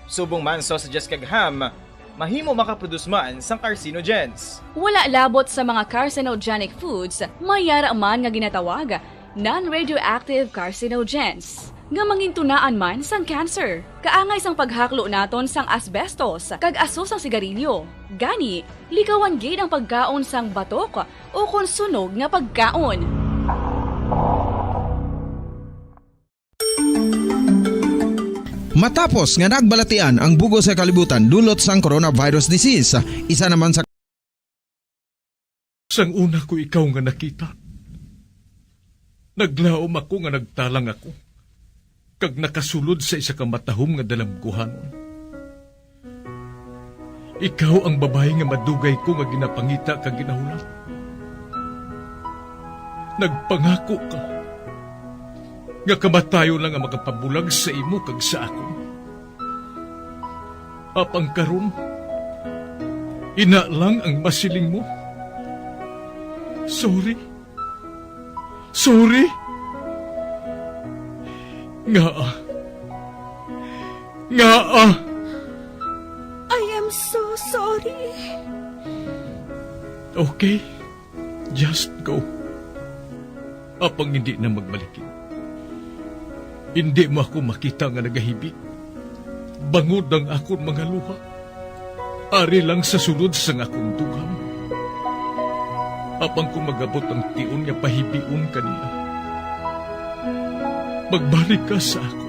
subong man sausages kag ham, mahimo makaproduce man sang carcinogens. Wala labot sa mga carcinogenic foods, mayara man nga ginatawag non-radioactive carcinogens nga mangintunaan man sang cancer. Kaangay sang paghaklo naton sang asbestos kag aso sang sigarilyo. Gani, likawan gid ang pagkaon sang batok o kon sunog nga pagkaon. Matapos nga nagbalatian ang bugo sa kalibutan dulot sang coronavirus disease, isa naman sa Sang una ko ikaw nga nakita, naglaom ako nga nagtalang ako, kag nakasulod sa isa ka matahom nga dalamguhanon. Ikaw ang babae nga madugay ko nga ginapangita kag ginahulat. Nagpangako ka nga kamatayo lang ang makapabulag sa imo kag sa ako. Apang karon, ina lang ang masiling mo. Sorry. Sorry. Nga. I am so sorry. Okay, just go. Apang hindi na magbalikin. Hindi mo ako makita nga nagahibik. Bangod ang akong mga luha. Ari lang sa sulod sang akong dugang. Apang kung magabot ang tiun nga pahibiun kanila. Magbalik ka sa ako.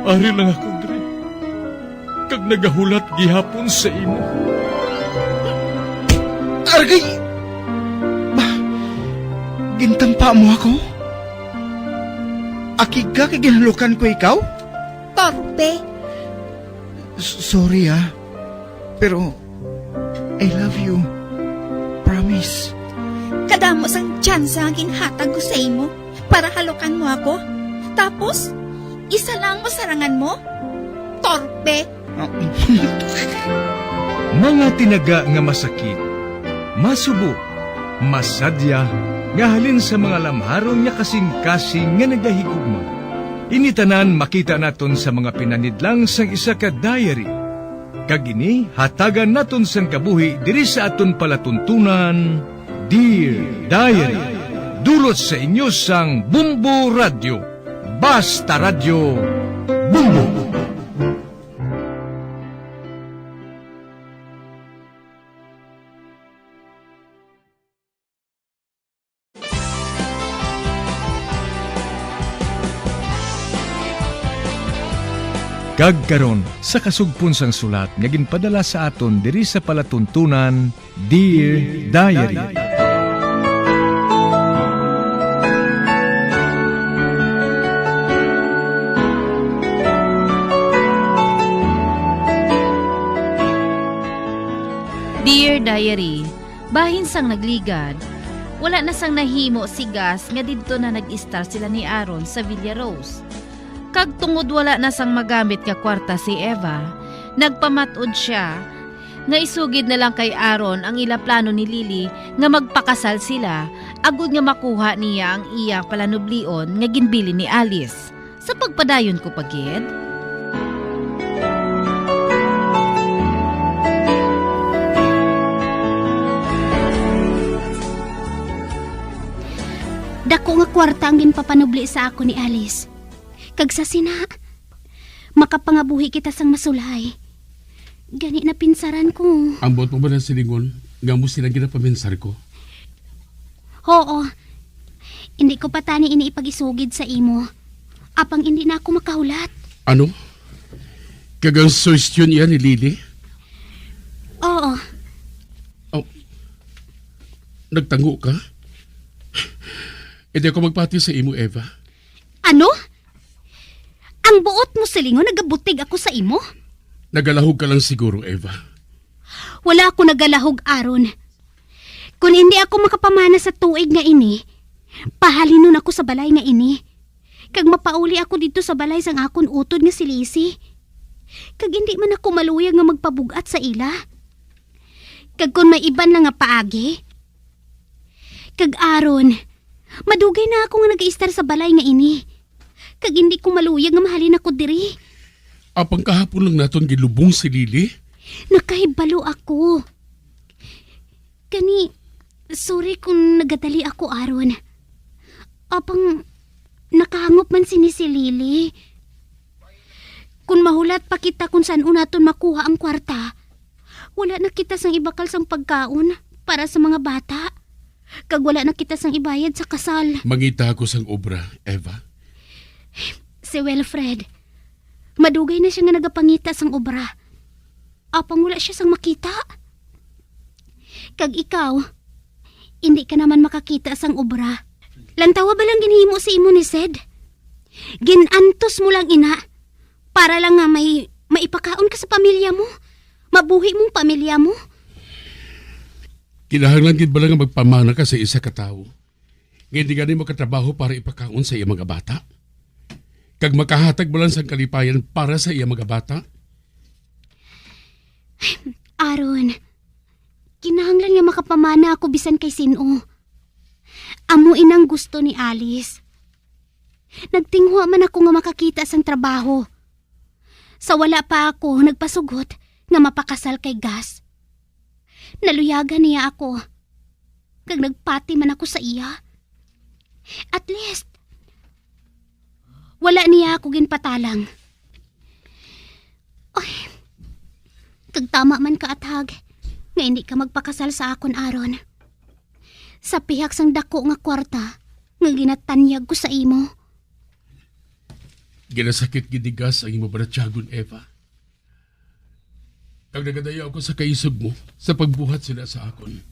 Ari lang ako, Dre. Kag nagahulat gihapon sa imo. Argay! Gintampa mo ako? Akig ka kay ginalukan ko ikaw? Torpe! Sorry pero I love you. Promise. Kadamo sang tsansa ang ginhatag ko sa imo para halukan mo ako. Tapos, isa lang masarangan mo? Torpe! Mga tinaga nga masakit, masubo, masadya, nga halin sa mga lamharon nga kasing-kasing nga nagahigugma. Initanan makita naton sa mga pinanidlang sang isa ka diary. Kagini, hatagan naton sang kabuhi diri sa aton palatuntunan, Dear Diary. Dulot sa inyo sang Bumbo Radio. Basta Radio Bumbo. Kagkaron sa kasugpon sang sulat nga ginpadala sa aton diri sa palatuntunan, Dear Diary. Dear Diary, bahin sang nagligad, wala na sang nahimo si Gas nga didto na nag-star sila ni Aaron sa Villa Rose. Kag tungod wala na sang magamit nga kwarta si Eva, nagpamatod siya nga isugid na lang kay Aaron ang ila plano ni Lily nga magpakasal sila agud nga makuha niya ang iya palanublion nga ginbili ni Alice. Sa pagpadayon ko pagid, dako nga kwarta ang ginpapanubli sa ako ni Alice. Kag sa sina, makapangabuhi kita sang masulay. Gani na pinsaran ko. Ambot mo ba na silingon? Nga mo silang ginapaminsar ko? Oo. Hindi ko pa tani iniipagisugid sa imo. Apang hindi na ako makahulat. Ano? Kagang suwestyon yan ni Lily? Oo. Oh. Nagtango ka? Hindi ako magpati sa imo, Eva. Ano? Ang buot mo silingon, nagabutig ako sa imo? Nagalahog ka lang siguro, Eva. Wala ako nagalahog, Aaron. Kung hindi ako makapamana sa tuig nga ini, pahalinon ako sa balay nga ini. Kag mapauli ako dito sa balay sang akon utod nga si Lizzie. Kag hindi man ako maluyag nga magpabugat sa ila. Kag kung may iban lang nga paagi. Kag Aaron, madugay na ako nga nag-i-star sa balay nga ini. Kag hindi ko maluyag nga mahalin ako diri. Apang kahapon lang naton gilubong si Lily? Nakahibalo ako. Kani, sorry kung nagadali ako, Aaron. Apang nakahangop man si Lily. Kung mahulat pa kita kung saan unaton makuha ang kwarta, wala na kita sang ibakal sang pagkaon para sa mga bata. Kag wala na kita sang ibayad sa kasal. Mangita ako sang obra, Eva. Si Wilfred, madugay na siya nga nagapangita sang obra. Apang wala siya sang makita. Kag ikaw, hindi ka naman makakita sang obra. Lantawa ba lang ginhimo si imo ni Sed? Ginantos mo lang ina, para lang nga maipakaon ka sa pamilya mo. Mabuhi mong pamilya mo. Kinahanglan gid ba lang nga magpamana ka sa isa ka tawo? Hindi gani makatrabaho para ipakaon sa iya mga bata? Kag makahatag ba lang sang kalipayan para sa iya mga bata? Aaron, kinahanglan nga makapamana ako bisan kay sino. Amo inang gusto ni Alice. Nagtinghwa man ako nga makakita sang trabaho. Sa wala pa ako nagpasugot nga mapakasal kay Gas. Naluyagan niya ako. Kag nagpati man ako sa iya. At least, wala niya ako ginpatalang. Ay, kag tama man ka athag, nga hindi ka magpakasal sa akon, Aaron. Sa pihak sang dako nga kwarta, nga ginatanyag ko sa imo. Ginasakit gidigas ang imo baratyagon, Eva. Kag nagadaya ako sa kaisog mo, sa pagbuhat sila sa akon.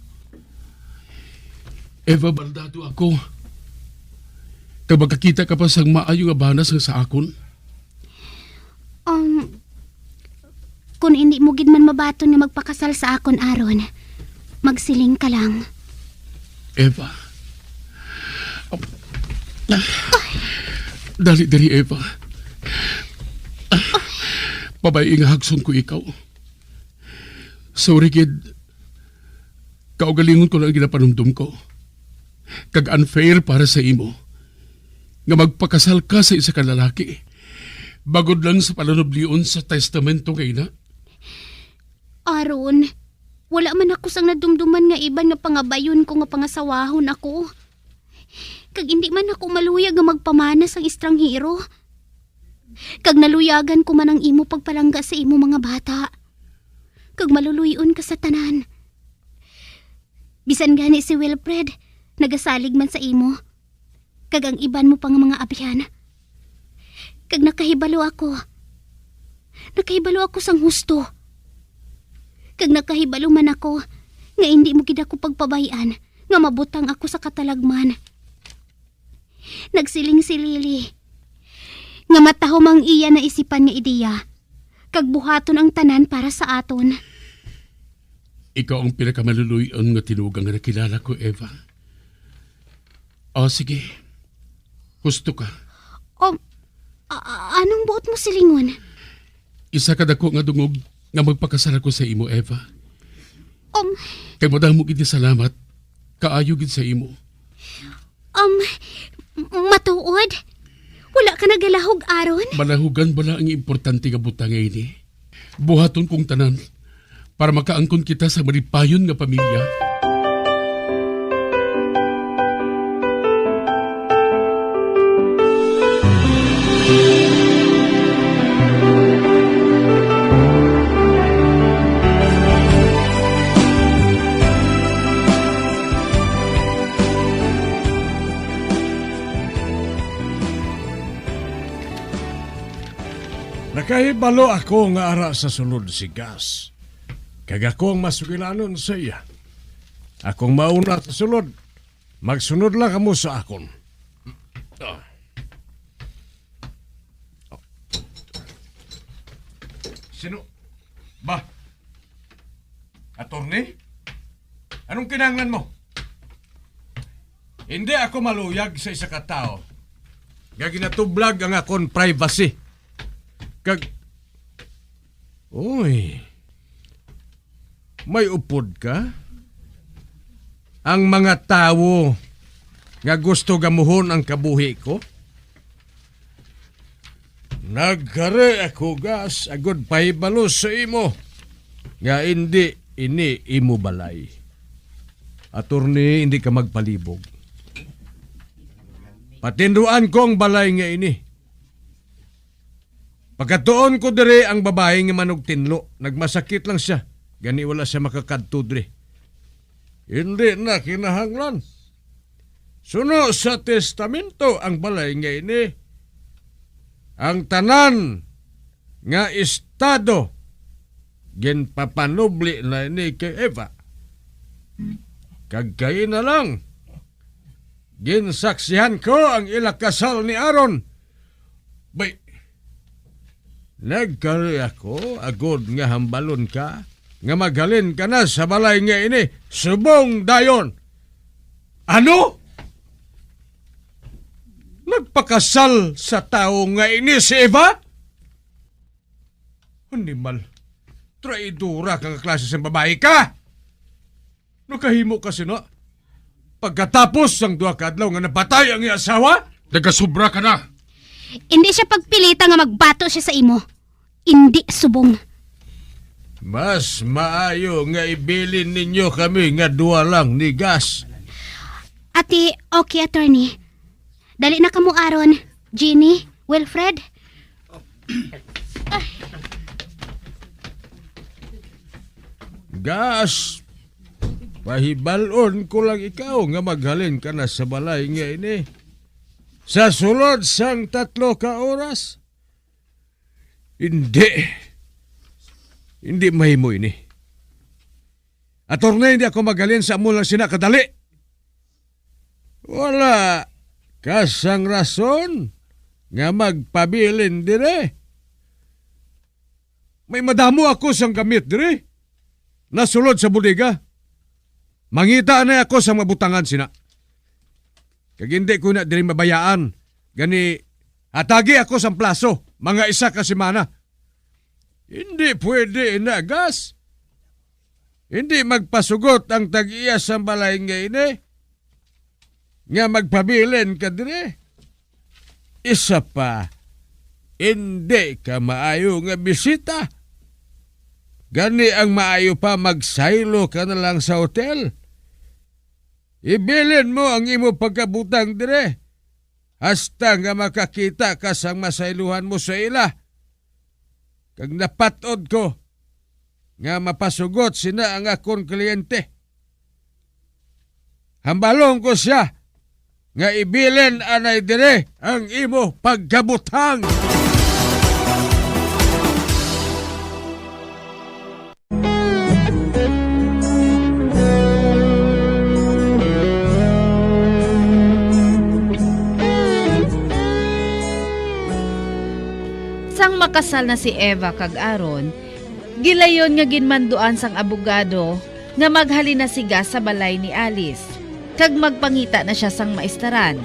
Eva, baldado ako. Kag magkakita ka pa sang maayo nga banas nga sa akon. Kung hindi mo gid man mabaton nga magpakasal sa akon, Aaron, magsiling ka lang. Eva. Dali, Eva. Pabaying hagson ko ikaw. Sorry, kid. Kaugalingon ko lang ginapanumdum ko. Kag unfair para sa imo. Nga magpakasal ka sa isa ka lalaki. Bagod lang sa palanublion sa testamento kay na. Aaron, wala man ako sang nadumduman nga iban nga pangabayon ko nga pangasawahon ako. Kag hindi man ako maluyag nga magpamana sang estranghero. Kag naluyagan ko man ang imo pagpalangga sa imo mga bata. Kag maluluyon ka sa tanan. Bisan gani si Wilfred, nagasalig man sa imo. Kag ang iban mo pang mga abyan. Kag nakahibalo ako. Nakahibalo ako sang husto. Kag nakahibalo man ako nga hindi mo gid ako pagpabayan nga mabutang ako sa katalagman. Nagsiling si Lily nga matahom ang iya na isipan nga ideya kag buhaton ang tanan para sa aton. Ikaw ang pinakamaluluyon nga tinugang nga nakilala ko, Eva. Sige. Gusto ka. Anong buot mo silingon? Isa ka dako nga dungog nga magpakasal ako sa imo, Eva. Um, Kay mo dahil mo gid salamat. Kaayo gid sa imo. Matuod? Wala ka nagalahog aron? Malahugan bala ang importante nga butang ngayon eh. Buhaton kong tanan para makaangkon kita sa maripayon nga pamilya. Nakahibalo ako nga ara sa sulod si Gas. Kag ako ang masugilanon sa iya. Akong mauna sa sulod. Magsunod lang kamo sa akon. Sino? Ba? Attorney? Anong kinahanglan mo? Hindi ako maluyag sa isa ka tao. Nga ginatublag ang akon privacy. Uy, may upod ka? Ang mga tao nga gusto gamuhon ang kabuhi ko? Nagkare ako, Gas, agod pahibalo sa imo. Nga hindi ini imo balay. Attorney, hindi ka magpalibog. Patinduan ko ang balay nga ini. Pagkatuon ko dire ang babae nga manog tinlo, nagmasakit lang siya. Gani wala siya makakadto dire. Hindi na kinahanglan. Suno sa testamento ang balay nga ini. Ang tanan nga estado ginpapanubli na ini kay Eva. Kagkay na lang. Ginsaksihan ko ang ilakasal ni Aaron. Bay, nagkari ako, agod nga hambalon ka, nga maghalin ka na sa balay nga ini, subong dayon. Ano? Nagpakasal sa tao nga ini si Eva? Animal, traidura kang klase sa babae ka. Nakahimo kasi na, pagkatapos ang duha ka adlaw nga napatay ang iyang asawa? Nagasubra ka na. Hindi siya pagpilita nga magbato siya sa imo. Hindi subong. Mas maayo nga ibilin ninyo kami nga duwa lang ni Gas. Ati, okay, attorney. Dali na kamo aron. Jeannie, Wilfred. Gas, pahibalon ko lang ikaw nga maghalin ka na sa balay nga ini. Sa sulod sang 3 ka oras? Hindi mahimo ini. Attorney, hindi ako maghalin sa amo lang sinakadali. Wala kasang rason nga magpabilin dire. May madamo ako sang gamit dire. Nasulod sa bodega. Mangita na ako sa mabutangan sina. Kag hindi ko na diri mabayaan. Gani, atagi ako sa plaso, mga 1 ka semana. Hindi pwede na, Gas. Hindi magpasugot ang tag-iya sa balay nga ini. Nga magpabilin ka diri. Isa pa, hindi ka maayo nga bisita. Gani ang maayo pa magsaylo ka na lang sa hotel. Ibilin mo ang imo pagkabutang dire. Hasta nga makakita ka sang masayluhan mo sa ila. Kag napatod ko nga mapasugot sina ang akong kliyente. Hambalong ko siya nga ibilin anay dire ang imo pagkabutang. Sang makasal na si Eva kag Aaron, gilayon nga ginmanduan sang abogado nga maghalin na si Gas sa balay ni Alice. kag magpangita na siya sang maistaran.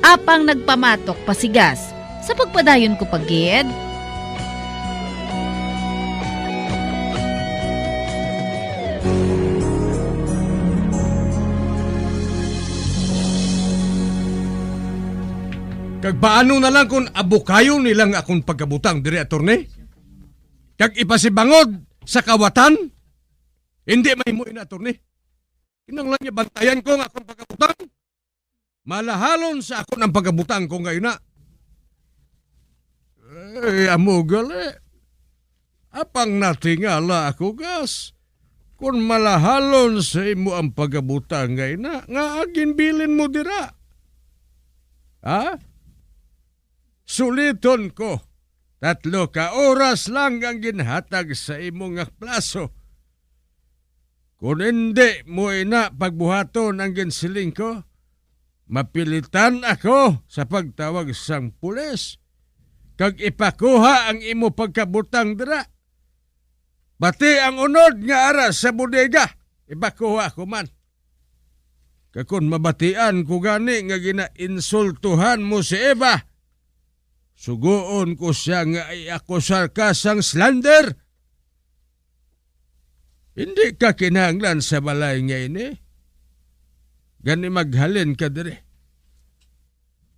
Apang nagpamatok pasigas sa pagpadayon ko pagid. Kag paano na lang kung abukayo nilang akong pagkabutang dire attorney? Kag ipasibangod sa kawatan? Hindi mahimuin na attorney. Kinanglan niya bantayan ko nga akong pagkabutang. Malahalon sa ako ng pagkabutang ko ngayon na. Amo gali. Apang natingala ako gas. Kung malahalon sa imo ang pagkabutang ngayon na, nga agin bilin mo dira. Ha? Suliton ko. 3 ka oras lang ang ginhatag sa imong plaso. Kung hindi mo ina pagbuhaton ang ginsiling ko, mapilitan ako sa pagtawag sang pulis. Kag ipakuha ang imo pagkabutang dira. Pati ang unod nga ara sa bodega, ipakuha ko man. Kag kung mabatian ko gani nga ginainsultuhan mo si Eva, sugoon ko siya nga iakusar ka sang slander. Hindi ka kinahanglan sa balay ngayon Gani maghalin ka dire.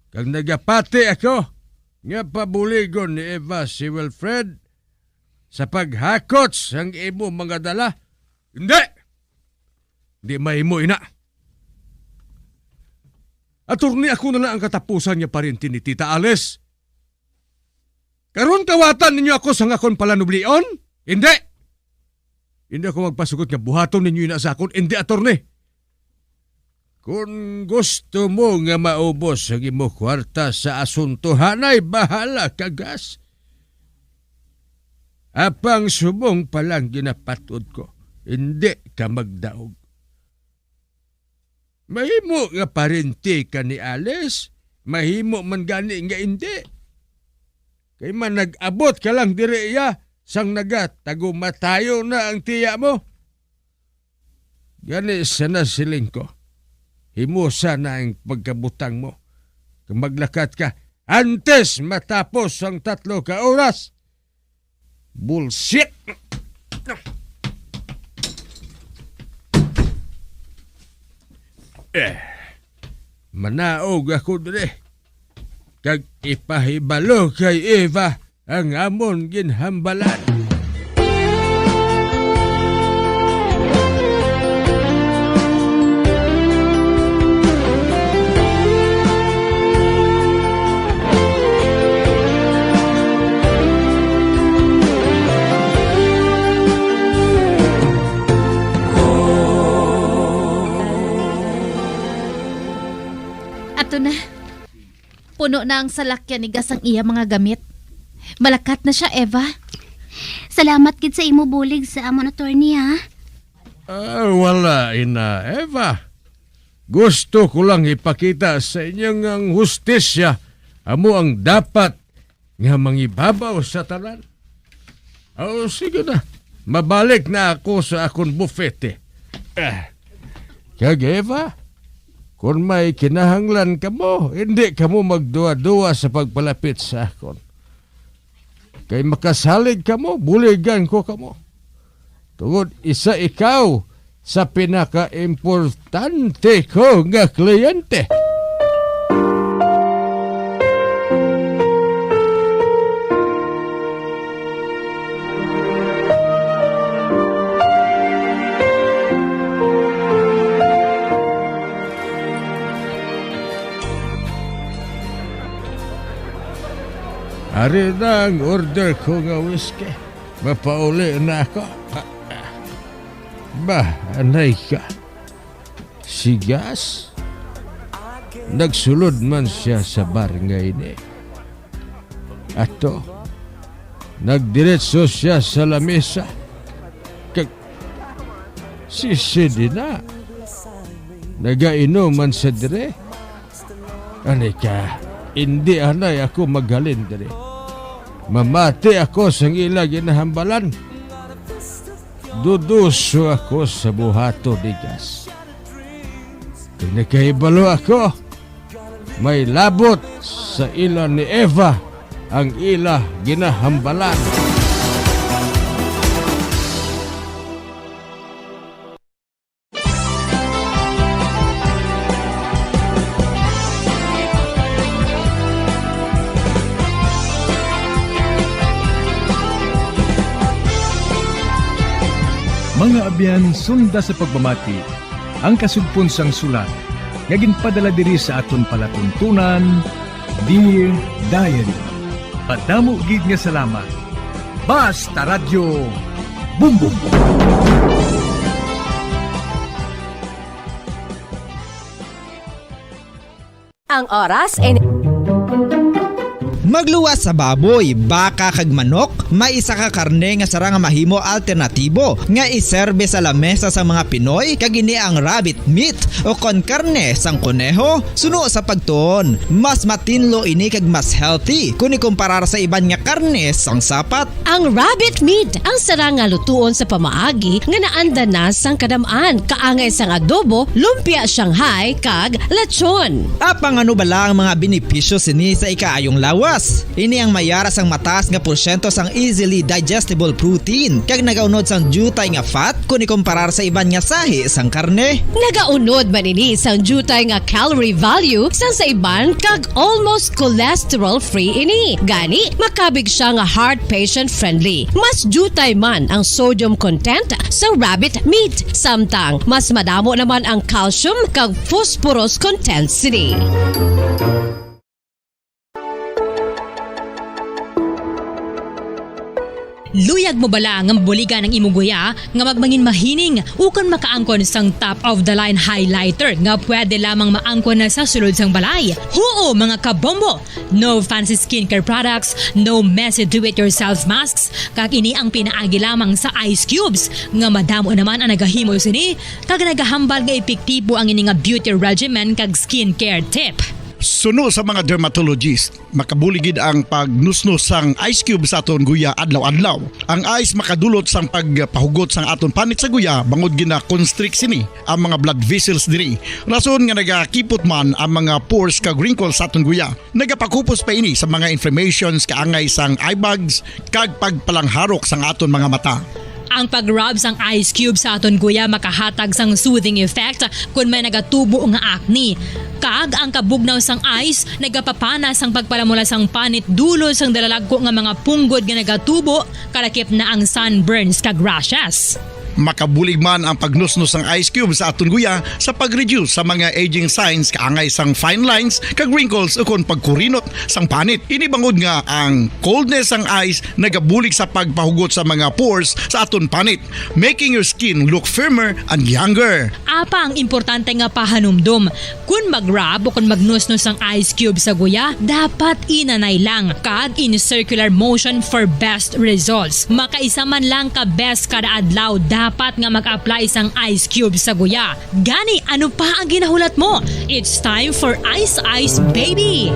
Kag nagapati ako, nga pabuligon ni Eva si Wilfred sa paghakot sang imo mga dala. Hindi! Hindi mahimo ina. Attorney, ako na lang ang katapusan niya pa rin ni Tita Alice. Karon kawatan ninyo ako sa ngakon palanublion? Hindi! Hindi ako magpasugot nga buhaton ninyo ina sa akon. Hindi, attorney. Kung gusto mo nga maubos ang imo kwarta sa asuntuhan ay bahala ka gas. Apang subong palang ginapatod ko. Hindi ka magdaog. Mahimo nga parente ka ni Alice. Mahimo man gani nga hindi. Kay man nag-abot ka lang dire iya, sang tago-matayo na ang tiya mo. Gani sana siling ko. Himusa na ang pagkabutang mo. Kung maglakat ka, antes matapos ang 3 ka oras. Bullshit! Manaog ako dire. Kag ipahibalo kay Eva ang amon ginhambalan. Ato na. Puno na ang salakyan ni Gas ang iya mga gamit. Malakat na siya, Eva. Salamat gid sa imo bulig sa amon attorney ha. Wala ina, Eva. Gusto ko lang ipakita sa inyong ang hustisya. Amo ang dapat nga mangibabaw sa tanan. Sige na. Mabalik na ako sa akong bufete. Kag Eva, kung may kinahanglan ka mo, hindi ka mo magduwa-duwa sa pagpalapit sa akon. Kay makasalig ka mo, buligan ko ka mo. Tungod isa ikaw sa pinaka-importante ko nga kliyente. Ari na ang order ko nga whiskey. Mapauli na ako. Anay ka. Si Gas? Nagsulod man siya sa bar ngayon Ato, nagdiretso siya sa lamesa. Si Sidi na. Nagainom man sa dire. Anay ka, hindi anay ako maghalin dire. Mamati ako sa ila ginahambalan. Duduso ako sa buhato ni Gas. Pinakahibalo ako. May labot sa ila ni Eva ang ila ginahambalan. Mga abyan, sunda sa pagmamati, ang kasugpon sang sulat, nga ginpadala diri sa aton palatuntunan, Dear Diary. Padamo gid nga salamat. Basta Radio Bumbum. Ang oras ay... Magluwas sa baboy, baka kag manok, may isa ka karne nga sarang mahimo alternatibo nga iserbe sa lamesa sa mga Pinoy kag ini ang rabbit meat o kon karne sang kuneho. Suno sa pagtuon, mas matinlo ini kag mas healthy kung ikumparar sa iban nga karne sang sapat. Ang rabbit meat ang sarang nga lutuon sa pamaagi nga naanda na sang kadamaan, kaangay sang adobo, lumpia Shanghai kag lechon. Apang ano bala ang mga benepisyo sini sa ikaayong lawas? Ini ang mayaras ang mataas nga porsyento sang easily digestible protein kag nagaunod sang jutay nga fat kung ikumparar sa iban nga sahi sang karne. Nagaunod man ini sang jutay nga calorie value sang sa iban kag almost cholesterol free ini. Gani makabig siya nga heart patient friendly. Mas jutay man ang sodium content sa rabbit meat, samtang mas madamo naman ang calcium kag phosphorus content sini. Luyag mo bala nga mabuligan ng imong guya nga magmangin mahining ukon makaangkon sang top of the line highlighter nga pwede lamang maangkon na sa sulod sang balay. Huo mga kabombo! No fancy skincare products, no messy do-it-yourself masks, kag ini ang pinaagi lamang sa ice cubes nga madamo naman ang nagahimo sini kag nagahambal nga epektibo ang ini nga beauty regimen kag skincare tip. Suno sa mga dermatologist, makabuligid ang pagnusnos sang ice cube sa aton guya adlaw-adlaw. Ang ice makadulot sang pagpahugot sang aton panit sa guya bangod gina-constrict sini ang mga blood vessels diri. Rason nga nagakipot man ang mga pores kag wrinkles sa aton guya. Nagapakupos pa ini sa mga inflammations kaangay sang eye bags kag pagpalangharok sang aton mga mata. Ang pag-rub sang ice cube sa aton guya makahatag sang soothing effect kung may nagatubo nga acne. Kag ang kabugnaw sang ice nagapapana sang pagpalamula sang panit dulo sang dalalagko nga mga punggod nga nagatubo kalakip na ang sunburns kag rashes. Makabulig man ang pagnusnos ng ice cube sa aton guya sa pag-reduce sa mga aging signs kaangay sang fine lines kag wrinkles ukon pagkurinot sang panit. Ini bangod nga ang coldness sang ice nagabulig sa pagpahugot sa mga pores sa aton panit, making your skin look firmer and younger. Apa ang importante nga pahanumdum, kung mag-rub o kung magnusnos ang ice cube sa guya, dapat inanay lang kag in circular motion for best results. Makaisa man lang ka best kada adlaw dapat nga mag-apply sang ice cube sa guya. Gani, ano pa ang ginahulat mo? It's time for Ice Ice Baby!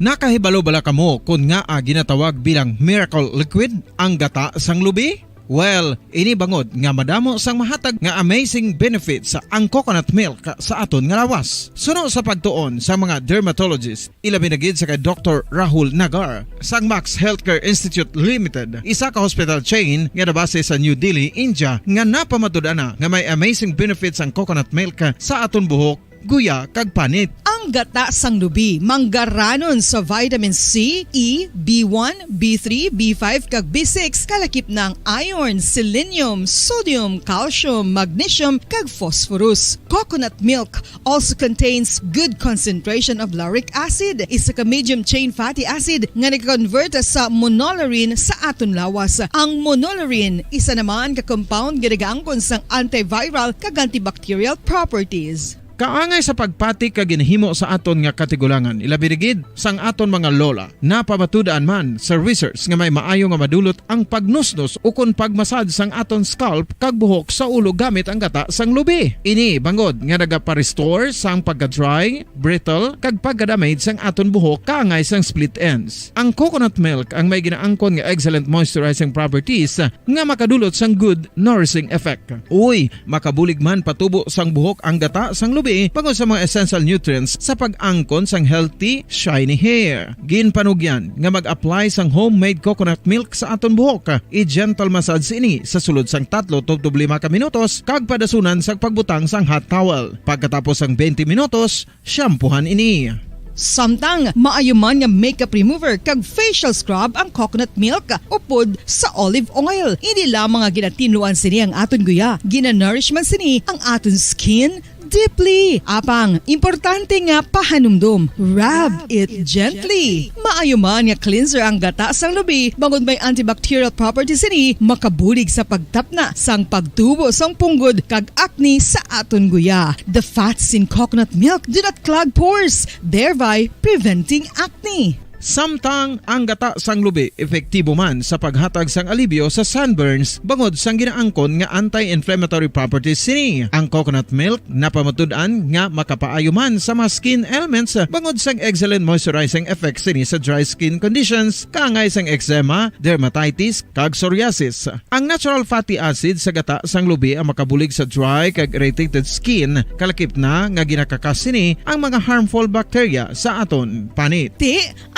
Nakahibalo bala kamo kung nga ginatawag bilang miracle liquid ang gata sang lubi? Well, ini bangod nga madamo sang mahatag nga amazing benefit sa ang coconut milk sa aton nga lawas. Suno sa pagtuon sa mga dermatologist, ilabi na gid sa kay Dr. Rahul Nagar sang Max Healthcare Institute Limited, isa ka hospital chain nga nabase sa New Delhi, India, nga napamatud-ana nga may amazing benefits ang coconut milk sa aton buhok, guya kag panit. Ang gata sang lubi manggaranon sa vitamin C, E, B1, B3, B5 kag B6 kalakip ng iron, selenium, sodium, calcium, magnesium kag phosphorus. Coconut milk also contains good concentration of lauric acid, isa ka medium chain fatty acid nga nag-convert sa monolarin sa aton lawas. Ang monolarin isa naman ka compound nga nagaangkon sang antiviral kag antibacterial properties. Kaangay sa pagpati ka ginhimo sa aton nga katigulangan, ilabirigid sang aton mga lola na pamatudaan man sa research nga may maayo nga madulot ang pagnusnos ukon pagmasad sang aton scalp kag buhok sa ulo gamit ang gata sang lubi. Ini bangod nga nagapa-restore sang pagka-dry, brittle kag pagka-damage sang aton buhok kaangay sang split ends. Ang coconut milk ang may ginaangkon nga excellent moisturizing properties nga makadulot sang good nourishing effect. Uy, makabulig man patubo sang buhok ang gata sang lubi bangod sa mga essential nutrients sa pag-angkon sang healthy, shiny hair. Ginpanugyan nga mag-apply sang homemade coconut milk sa aton buhok. I-gentle massage ini sa sulod sang 3 to 5 ka minutos kag padasunan sang pagbutang sang hot towel. Pagkatapos sang 20 minutos, shampoohan ini. Samtang maayo man nga makeup remover kag facial scrub ang coconut milk upod sa olive oil. Hindi lamang nga ginatinluan sini ang aton guya, gina-nourishment sini ang aton skin deeply. Apang, importante nga pahanumdum. Rub it gently. Maayo man nga cleanser ang gata sang lubi bangod may antibacterial properties ini makabulig sa pagtapna sang pagtubo sang punggod kag acne sa aton guya. The fats in coconut milk do not clog pores, thereby preventing acne. Samtang ang gata sang lubi epektibo man sa paghatag sang alibyo sa sunburns bangod sang ginaangkon nga anti-inflammatory properties sini. Ang coconut milk napamatud-an nga makapaayo man sa mga skin ailments bangod sang excellent moisturizing effects sini sa dry skin conditions kaangay sang eczema, dermatitis kag psoriasis. Ang natural fatty acid sa gata sang lubi ang makabulig sa dry kag irritated skin kalakip na nga ginakakas sini ang mga harmful bacteria sa aton panit.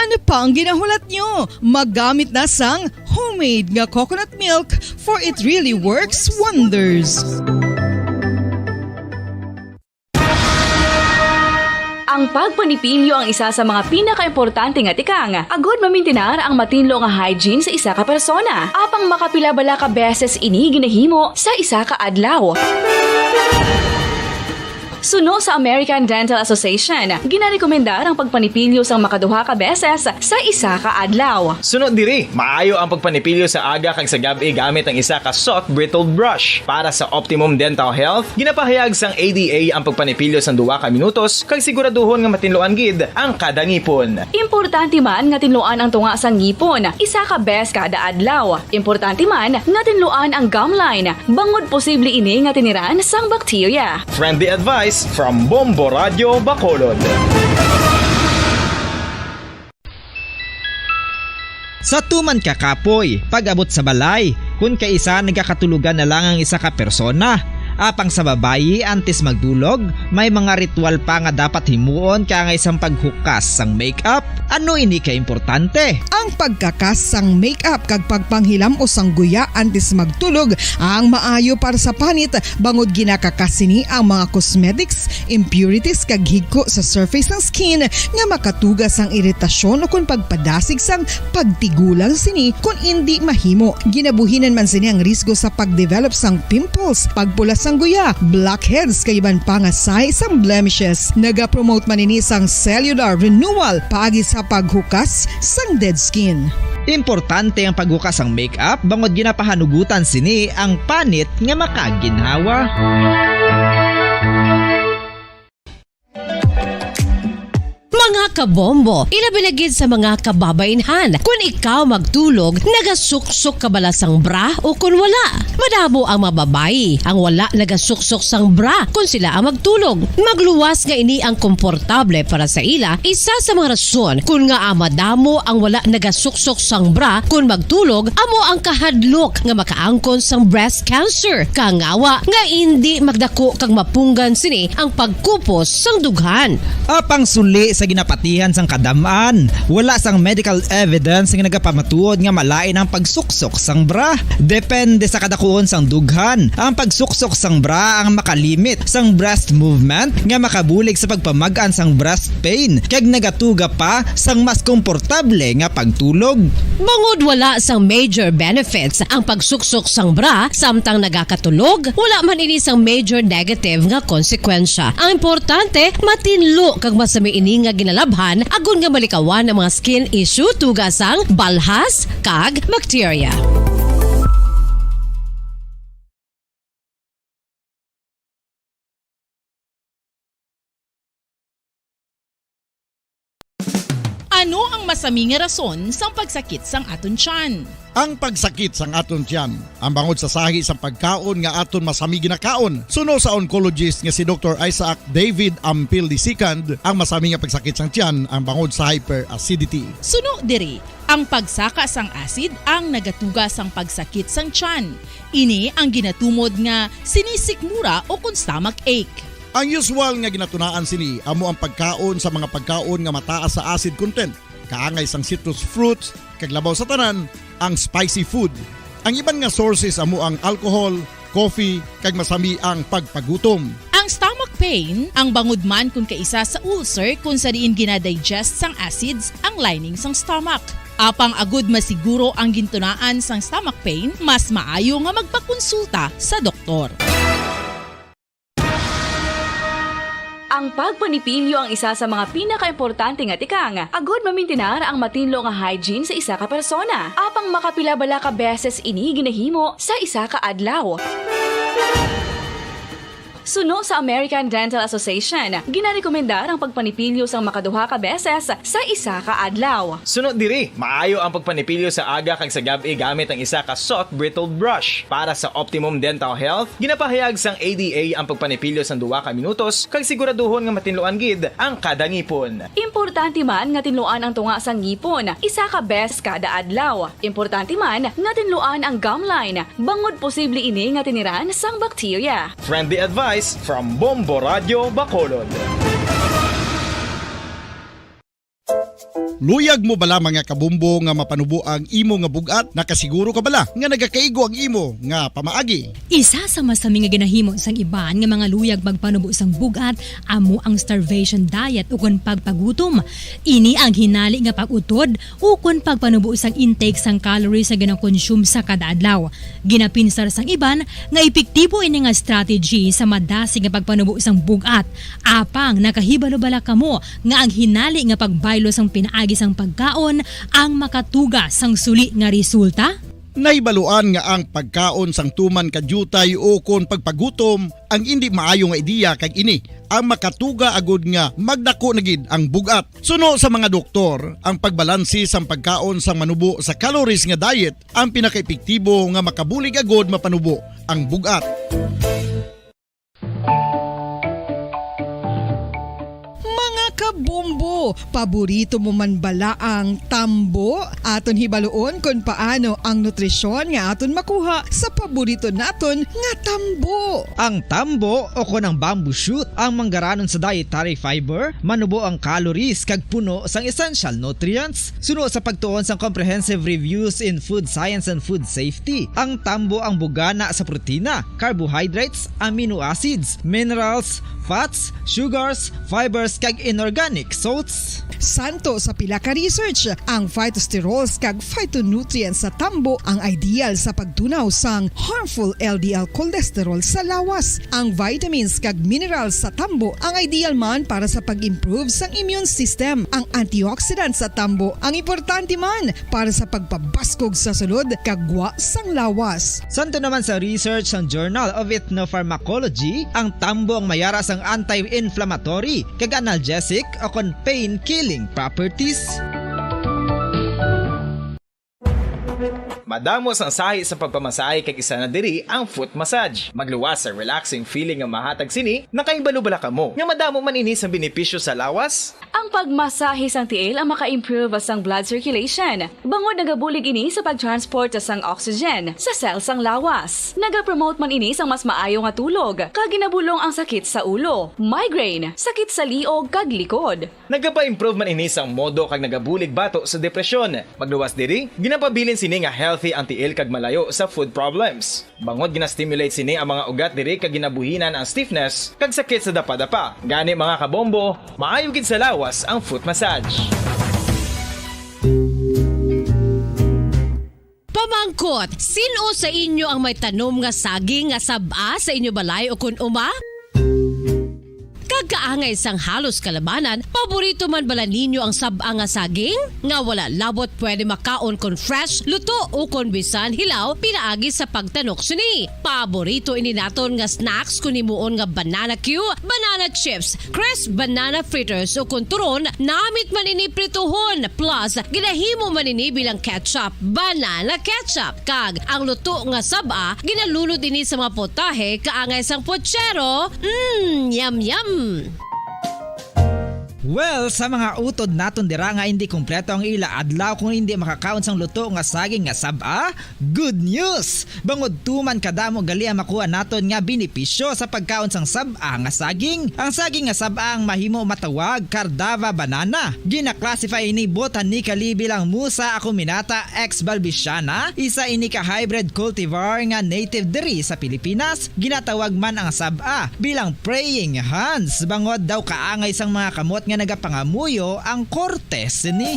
Ano pa ang ginahulat nyo? Magamit na sang homemade nga coconut milk for it really works wonders. Ang pagpanipilyo ang isa sa mga pinaka-importante nga tikang. Agod mamintinar ang matinlo nga hygiene sa isa ka persona. Apang makapilabala ka beses ini ginahimo sa isa ka adlaw. Suno sa American Dental Association, ginarekomendar ang pagpanipilyo sang makaduha ka beses sa isa ka adlaw. Sunod diri, maayo ang pagpanipilyo sa aga kag sa gabi gamit ang isa ka soft brittled brush. Para sa optimum dental health, ginapahayag sang ADA ang pagpanipilyo sang 2 ka minutos kag siguraduhon nga matinluan gid ang kada ngipon. Importante man nga tinluan ang tunga sang ngipon, isa ka bes kada adlaw. Importante man nga tinluan ang gum line, bangod posible ini nga tiniran sang bakterya. Friendly advice from Bombo Radio Bacolod. Sa tuman ka kapoy, pag-abot sa balay, kung kaisa nagkakatulugan na lang ang isa ka persona. Apang sa babayi antes magdulog, may mga ritual pa nga dapat himuon kaya isang paghukas sang makeup. Ano ini ka importante? Ang pagkakas sang makeup kag pagpanghilam o sang guya antes magtulog ang maayo para sa panit bangod ginakakas sini ang mga cosmetics, impurities kag higko sa surface ng skin nga makatugas sang iritasyon o kung pagpadasig sang pagtigulang sini kung hindi mahimo. Ginabuhinan man sini ang risgo sa pagdevelop sang pimples, pagpula sang guya, blackheads kay iban pa nga size sang blemishes. Naga-promote man ini sang cellular renewal paagi sa paghukas sang dead skin. Importante ang paghukas sang makeup bangod ginapahanugutan sini ang panit nga makaginhawa. Mga kabombo, ilabilagid sa mga kababainhan. Kung ikaw magtulog, nagasuksok ka bala sang bra o kung wala. Madamo ang mababayi ang wala nagasuksok sang bra kung sila ang magtulog. Magluwas nga ini ang komportable para sa ila. Isa sa mga rason kung nga madamo ang wala nagasuksok sang bra kung magtulog, amo ang kahadlok nga makaangkon sang breast cancer. Kangawa nga hindi magdako kag mapunggan sini ang pagkupos sang dughan. Apang suli sa ginapatihan sang kadamaan, wala sang medical evidence nga nagapamatuod nga malain ang pagsuksok sang bra. Depende sa kadakuon sang dughan. Ang pagsuksok sang bra ang makalimit sang breast movement nga makabulig sa pagpamagaan sang breast pain kag nagatuga pa sang mas komportable nga pagtulog. Bangod wala sang major benefits ang pagsuksok sang bra samtang nagakatulog, wala man ini sang major negative nga konsekwensya. Ang importante, matinlo kag masami ini nga ginalabhan agon nga malikawan ang mga skin issue tugasang balhas kag bacteria. masami nga rason sang pagsakit sang aton tiyan. Ang pagsakit sang aton tiyan, ang bangod sa sahi sang pagkaon nga aton masami ginakaon. Suno sa oncologist nga si Dr. Isaac David Ampil II, ang masami nga pagsakit sang tiyan ang bangod sa hyperacidity. Suno diri, ang pagsaka sang acid ang nagatuga sang pagsakit sang tiyan. Ini ang ginatumod nga sinisikmura o kung stomach ache. Ang usual nga ginatunaan sini amo ang pagkaon sa mga pagkaon nga mataas sa acid content, kaangay sang citrus fruits, kag labaw sa tanan ang spicy food. Ang iban nga sources amo ang alcohol, coffee, kag masami ang pagpagutom. Ang stomach pain, ang bangod man kung kaisa sa ulcer kung sa diin ginadigest sang acids ang lining sang stomach. Apang agud masiguro ang gintunaan sang stomach pain, mas maayo nga magpakonsulta sa doktor. Ang pagpanipilyo ang isa sa mga pinaka-importante nga tikang. Agud mamintinar ang matinlo nga hygiene sa isa ka persona. Apang makapila-bala ka beses ini ginahimo sa isa ka adlaw. Suno sa American Dental Association, ginarekomendar ang pagpanipilyo sang makaduha ka beses sa isa ka adlaw. Sunod diri, maayo ang pagpanipilyo sa aga kag sa gabi gamit ang isa ka soft brittled brush. Para sa optimum dental health, ginapahayag sang ADA ang pagpanipilyo sang 2 ka minutos kag siguraduhon nga matinluan gid ang kada ngipon. Importante man nga tinluan ang tunga sang ngipon, isa ka beses kada adlaw. Importante man nga tinluan ang gum line, bangod posible ini nga tiniran sang bakterya. Friendly advice from Bombo Radio Bacolod. Luyag mo bala mga kabumbo nga mapanubo ang imo nga bugat? Nakasiguro ka bala nga nagakaigo ang imo nga pamaagi? Isa sa masami nga ginahimo sang iban nga mga luyag magpanubo sang bugat amo ang starvation diet ukon pagpagutom. Ini ang hinali nga pag-utod ukon pagpanubo sang intake sang calories sa gina-consume sa kada adlaw. Ginapinsar sang iban nga epektibo ini nga strategy sa madasi nga pagpanubo sang bugat. Apang nakahibalo bala kamo nga ang hinali nga pagbaylo sang pinaagi sang pagkaon ang makatuga sang suli nga resulta? Naibaluan nga ang pagkaon sang tuman kadyutay o kon pagpagutom ang hindi maayo nga ideya kag ini ang makatuga agud nga magdako na gid ang bugat. Suno sa mga doktor, ang pagbalansi sang pagkaon sang manubo sa calories nga diet ang pinakaepektibo nga makabulig agud mapanubo ang bugat. Kabombo, paborito mo man bala ang tambo? Aton hibaloon kung paano ang nutrisyon nga aton makuha sa paborito naton nga tambo. Ang tambo o kon ang bamboo shoot ang manggaranon sa dietary fiber, manubo ang calories kag puno sang essential nutrients. Suno sa pagtuon sang comprehensive reviews in food science and food safety, ang tambo ang bugana sa protina, carbohydrates, amino acids, minerals, fats, sugars, fibers kag inorganic salts. Santo sa pila ka research, ang phytosterols kag phytonutrients sa tambo ang ideal sa pagtunaw sang harmful LDL cholesterol sa lawas. Ang vitamins kag minerals sa tambo ang ideal man para sa pag-improve sang immune system. Ang antioxidants sa tambo ang importante man para sa pagpabaskog sa sulod kag gwa sang lawas. Santo naman sa research ng Journal of Ethnopharmacology, ang tambo ang mayara sang anti-inflammatory kag analgesic o kon pain-killing properties. Madamos ang sahi sa pagpamasahe kag isa na diri ang foot massage. Magluwas sa relaxing feeling nga mahatag sini, nakaibalo bala kamo. Nga madamo man ini sa benepisyo sa lawas. Ang pagmasahe sang tiil ang maka-improve sang blood circulation. Bangod nagabulig ini sa pag-transport sang oxygen sa cells sang lawas. Nagapromote man ini sang mas maayo nga tulog, kag ginabulong ang sakit sa ulo, migraine, sakit sa liog kag likod. Nagapa-improve man ini sang modo kag nagabulig bato sa depresyon. Magluwas diri, ginapabilin sini nga healthy ang tiil kag malayo sa food problems. Bangod gina-stimulate sini ang mga ugat diri kag ginabuhinan ang stiffness kag sakit sa dapa-dapa. Gani mga kabombo, maayo gid sa lawas ang foot massage. Pamangkot, sino sa inyo ang may tanom nga saging nga saba sa inyo balay o kun uma? Pagkaangay sang halos kalabanan, paborito man bala ninyo ang sab-a nga saging? Nga wala labot pwede makaon kon fresh, luto o kon bisan hilaw, pinaagi sa pagtanok sini. Paborito ini naton nga snacks kun himuon nga banana Q, banana chips, crisp banana fritters o kun turon, namit man ini prituhon, plus ginahimo man ini bilang ketchup, banana ketchup. Kag ang luto nga sab-a, ginalunod ini sa mga potahe kaangay sang pochero. Yum yum! Well, sa mga utod naton dira nga hindi kumpleto ang ila adlaw kung hindi makakaon sang luto nga saging nga sab-a, good news! Bangod tuman kadamo gali ang makuha naton nga benepisyo sa pagkaon sang sab-a nga saging. Ang saging nga sab-a ang mahimo matawag Cardava banana. Gina-classify ini botanically bilang Musa acuminata ex balbisiana, isa ini ka hybrid cultivar nga native diri sa Pilipinas. Ginatawag man ang sab-a bilang praying hands, bangod daw kaangay sang mga kamot nga nagapangamuyo ang kortes ni.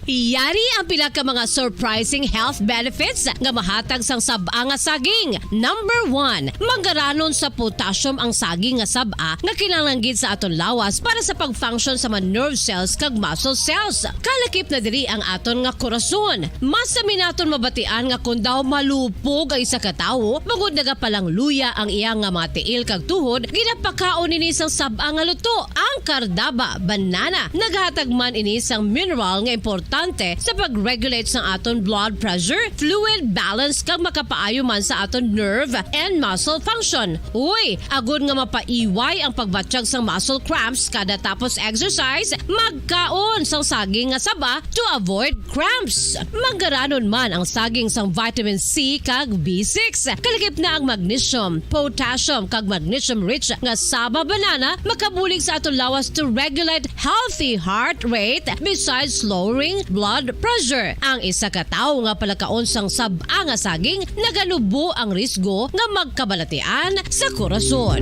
Yari ang pila ka mga surprising health benefits nga mahatag sang sab-a nga saging. Number 1, manggaranon sa potassium ang saging nga sab-a nga kinahanglan gid sa aton lawas para sa pag-function sa mga nerve cells kag muscle cells. Kalakip na diri ang aton nga korason. Mas sa minaton mabatian nga kun daw malupog ang isa ka tawo, bangod nagapalang luya ang iyang nga mga tiil kag tuhod, ginapakaon ini sang sab-a nga luto. Ang Cardava banana naghatag man ini sang mineral nga importante sa pag-regulate sa aton blood pressure, fluid balance kag makapaayo man sa aton nerve and muscle function. Uy, agud nga mapaiway ang pagbatsyag sang muscle cramps kada tapos exercise, magkaon sang saging nga saba to avoid cramps. Manggaranon man ang saging sang vitamin C kag B6. Kalakip na ang magnesium, potassium kag magnesium rich nga saba banana makabulig sa aton lawas to regulate healthy heart rate besides lowering blood pressure. Ang isa ka tawo nga palakaon sang sab-a nga saging naganubo ang risgo nga magkabalatian sa korason.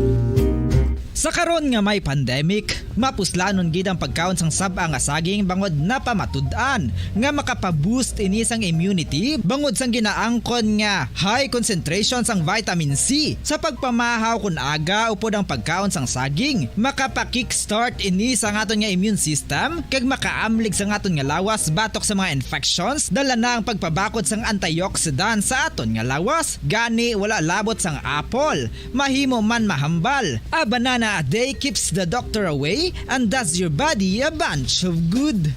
Sa karon nga may pandemic, mapuslanon gid ang pagkaon sang sab-a nga saging bangod napamatud-an nga makapaboost ini sang immunity bangod sang ginaangkon nga high concentration sang vitamin C. Sa pagpamahaw kun aga upod ang pagkaon sang saging, makapa-kickstart ini sang aton nga immune system kag makaamlig sang aton nga lawas batok sa mga infections. Dala na ang pagpabakod sang antioxidant sa aton nga lawas. Gani wala labot sang apple, mahimo man mahambal. A banana a day keeps the doctor away and does your body a bunch of good.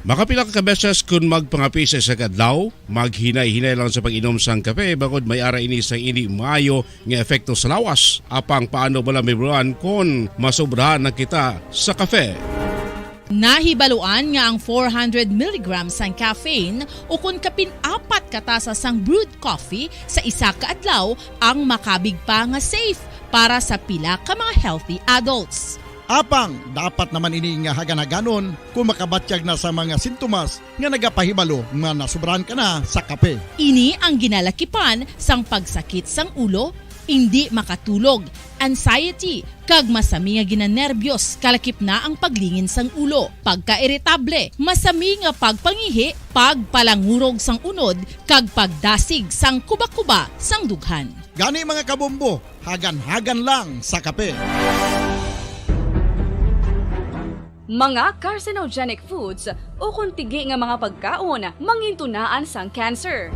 Makapila ka beses kung magpangapisa sa kadlaw, maghinay-hinay lang sa pag-inom sang kape bagod may ara ini sang hindi maayo nga epekto sa lawas. Apang paano bala may buruan kung masobrahan na kita sa kape. Nahibaluan nga ang 400 mg sang caffeine o kung kapin-apat katasa sang brewed coffee sa isa ka adlaw ang makabig pa nga safe para sa pila ka mga healthy adults. Apang dapat naman ini nga haganaganon kung makabatsyag na sa mga sintomas nga nagapahibalo nga nasubrahan ka na sa kape. Ini ang ginalakipan sang pagsakit sang ulo, hindi makatulog, anxiety, kag masami nga ginanerbiyos, kalakip na ang paglingin sang ulo, pagka-irritable, masami nga pagpangihi, pagpalangurog sang unod, kag pagdasig sang kuba-kuba sang dughan. Gani mga kabombo, hagan-hagan lang sa kape. Mga carcinogenic foods o kuntigi nga mga pagkaon mangintunaan sang cancer.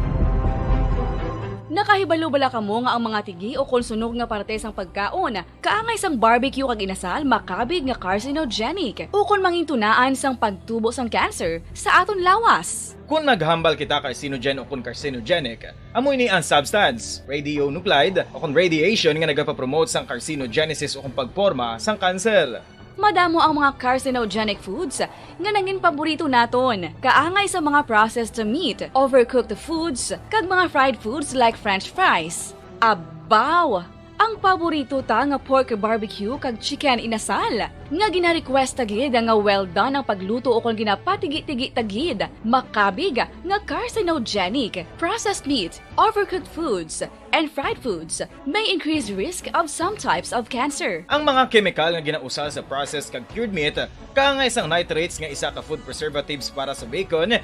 Nakahibalo bala kamo nga ang mga tigi o konsunog nga parte sang pagkaon kaangay sang barbecue kag inasal makabig nga carcinogenic o kon mangintunaan sang pagtubo sang cancer sa aton lawas. Kung naghambal kita carcinogen o kung carcinogenic, amoy ni ang substance, radionuclide o kung radiation nga nagapapromote sang carcinogenesis o kung pagporma sang cancer. Madamo ang mga carcinogenic foods nga nangin paborito naton. Kaangay sa mga processed meat, overcooked foods, kag mga fried foods like french fries. Abaw! Ang paborito ta nga pork barbecue kag chicken inasal. Nga gina-request tagid nga well done ang pagluto o kung ginapatigi-tigi tagid. Makabig nga carcinogenic, processed meat, overcooked foods, and fried foods may increase risk of some types of cancer. Ang mga chemical nga ginausal sa processed kag cured meat, kaangay sang nitrates nga isa ka food preservatives para sa bacon,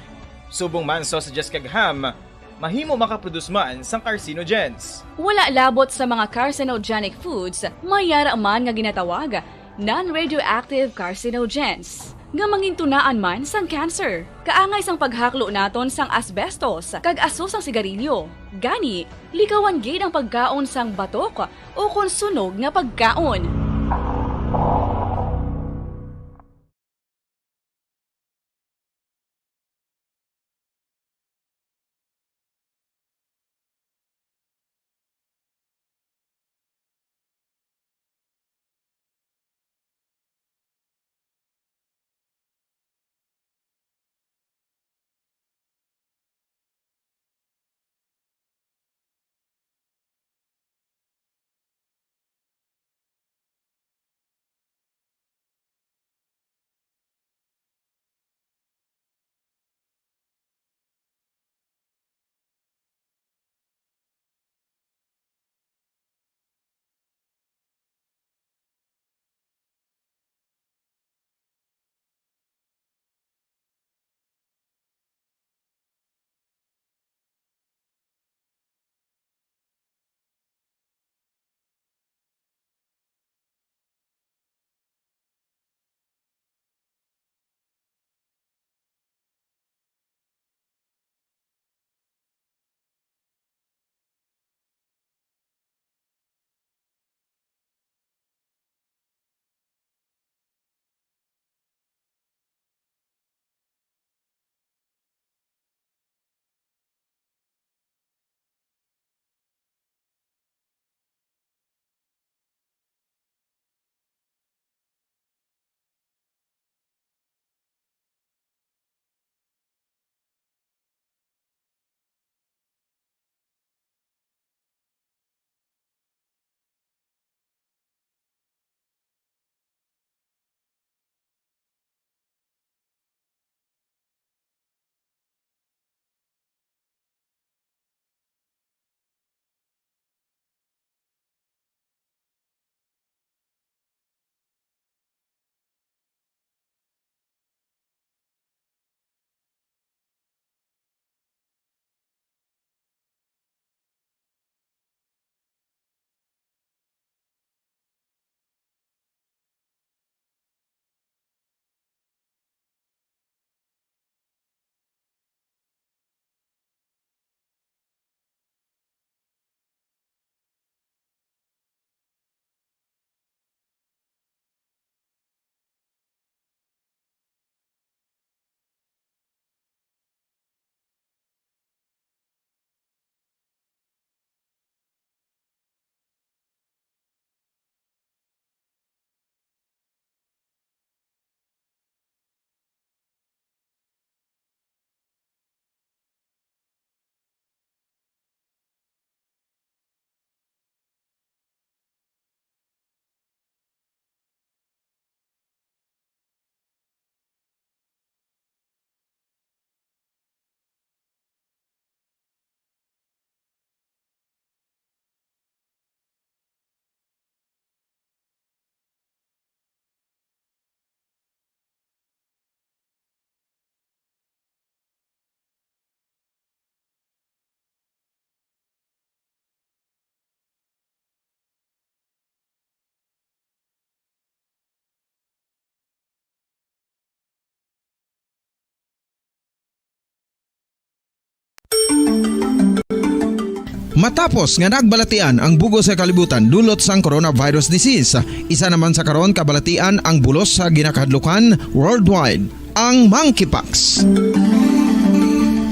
subong man sausages kag ham, mahimo makaproduce man sang carcinogens. Wala labot sa mga carcinogenic foods, mayara man nga ginatawag non-radioactive carcinogens nga mangintunaan man sang cancer. Kaangay sang paghaklo naton sang asbestos kag aso sang sigarilyo. Gani, likawan gid ang pagkaon sang batok o kon sunog nga pagkaon. Matapos nga nagbalatian ang bugos sa kalibutan dulot sang coronavirus disease, isa naman sa karon kabalatian ang bulos sa ginakadlukan worldwide, ang monkeypox.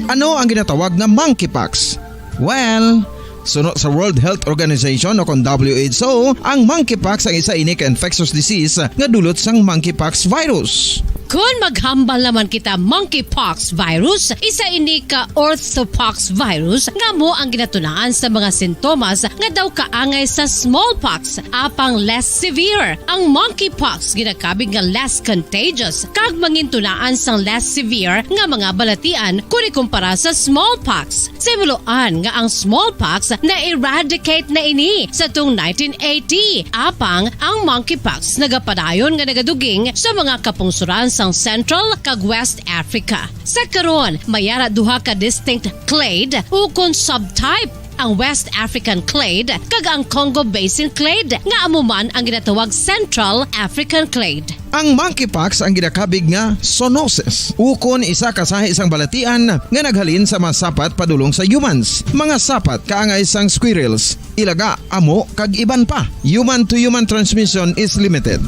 Ano ang ginatawag na monkeypox? Well, sunod sa World Health Organization o kung WHO, ang monkeypox ang isa ini ka infectious disease nga dulot sang monkeypox virus. Kung maghambal naman kita monkeypox virus, isa ini ka orthopox virus nga mo ang ginatunaan sa mga sintomas nga daw kaangay sa smallpox, apang less severe. Ang monkeypox ginakabig nga less contagious kag mangintunaan sang less severe nga mga balatian kung ikumpara sa smallpox. Simuloan nga ang smallpox na-eradicate na ini sa tung 1980, apang ang monkeypox nagapadayon nga nagaduging sa mga kapungsuran sang Central kag West Africa. Sa karon, mayara duha ka distinct clade ukon subtype, ang West African clade kag ang Congo Basin clade nga amuman ang ginatawag Central African clade. Ang monkeypox ang ginakabig nga zoonosis. Ukon isa kasahi isang balatian nga naghalin sa mga sapat padulong sa humans. Mga sapat kaangay sang squirrels, ilaga, amo kag iban pa. Human to human transmission is limited.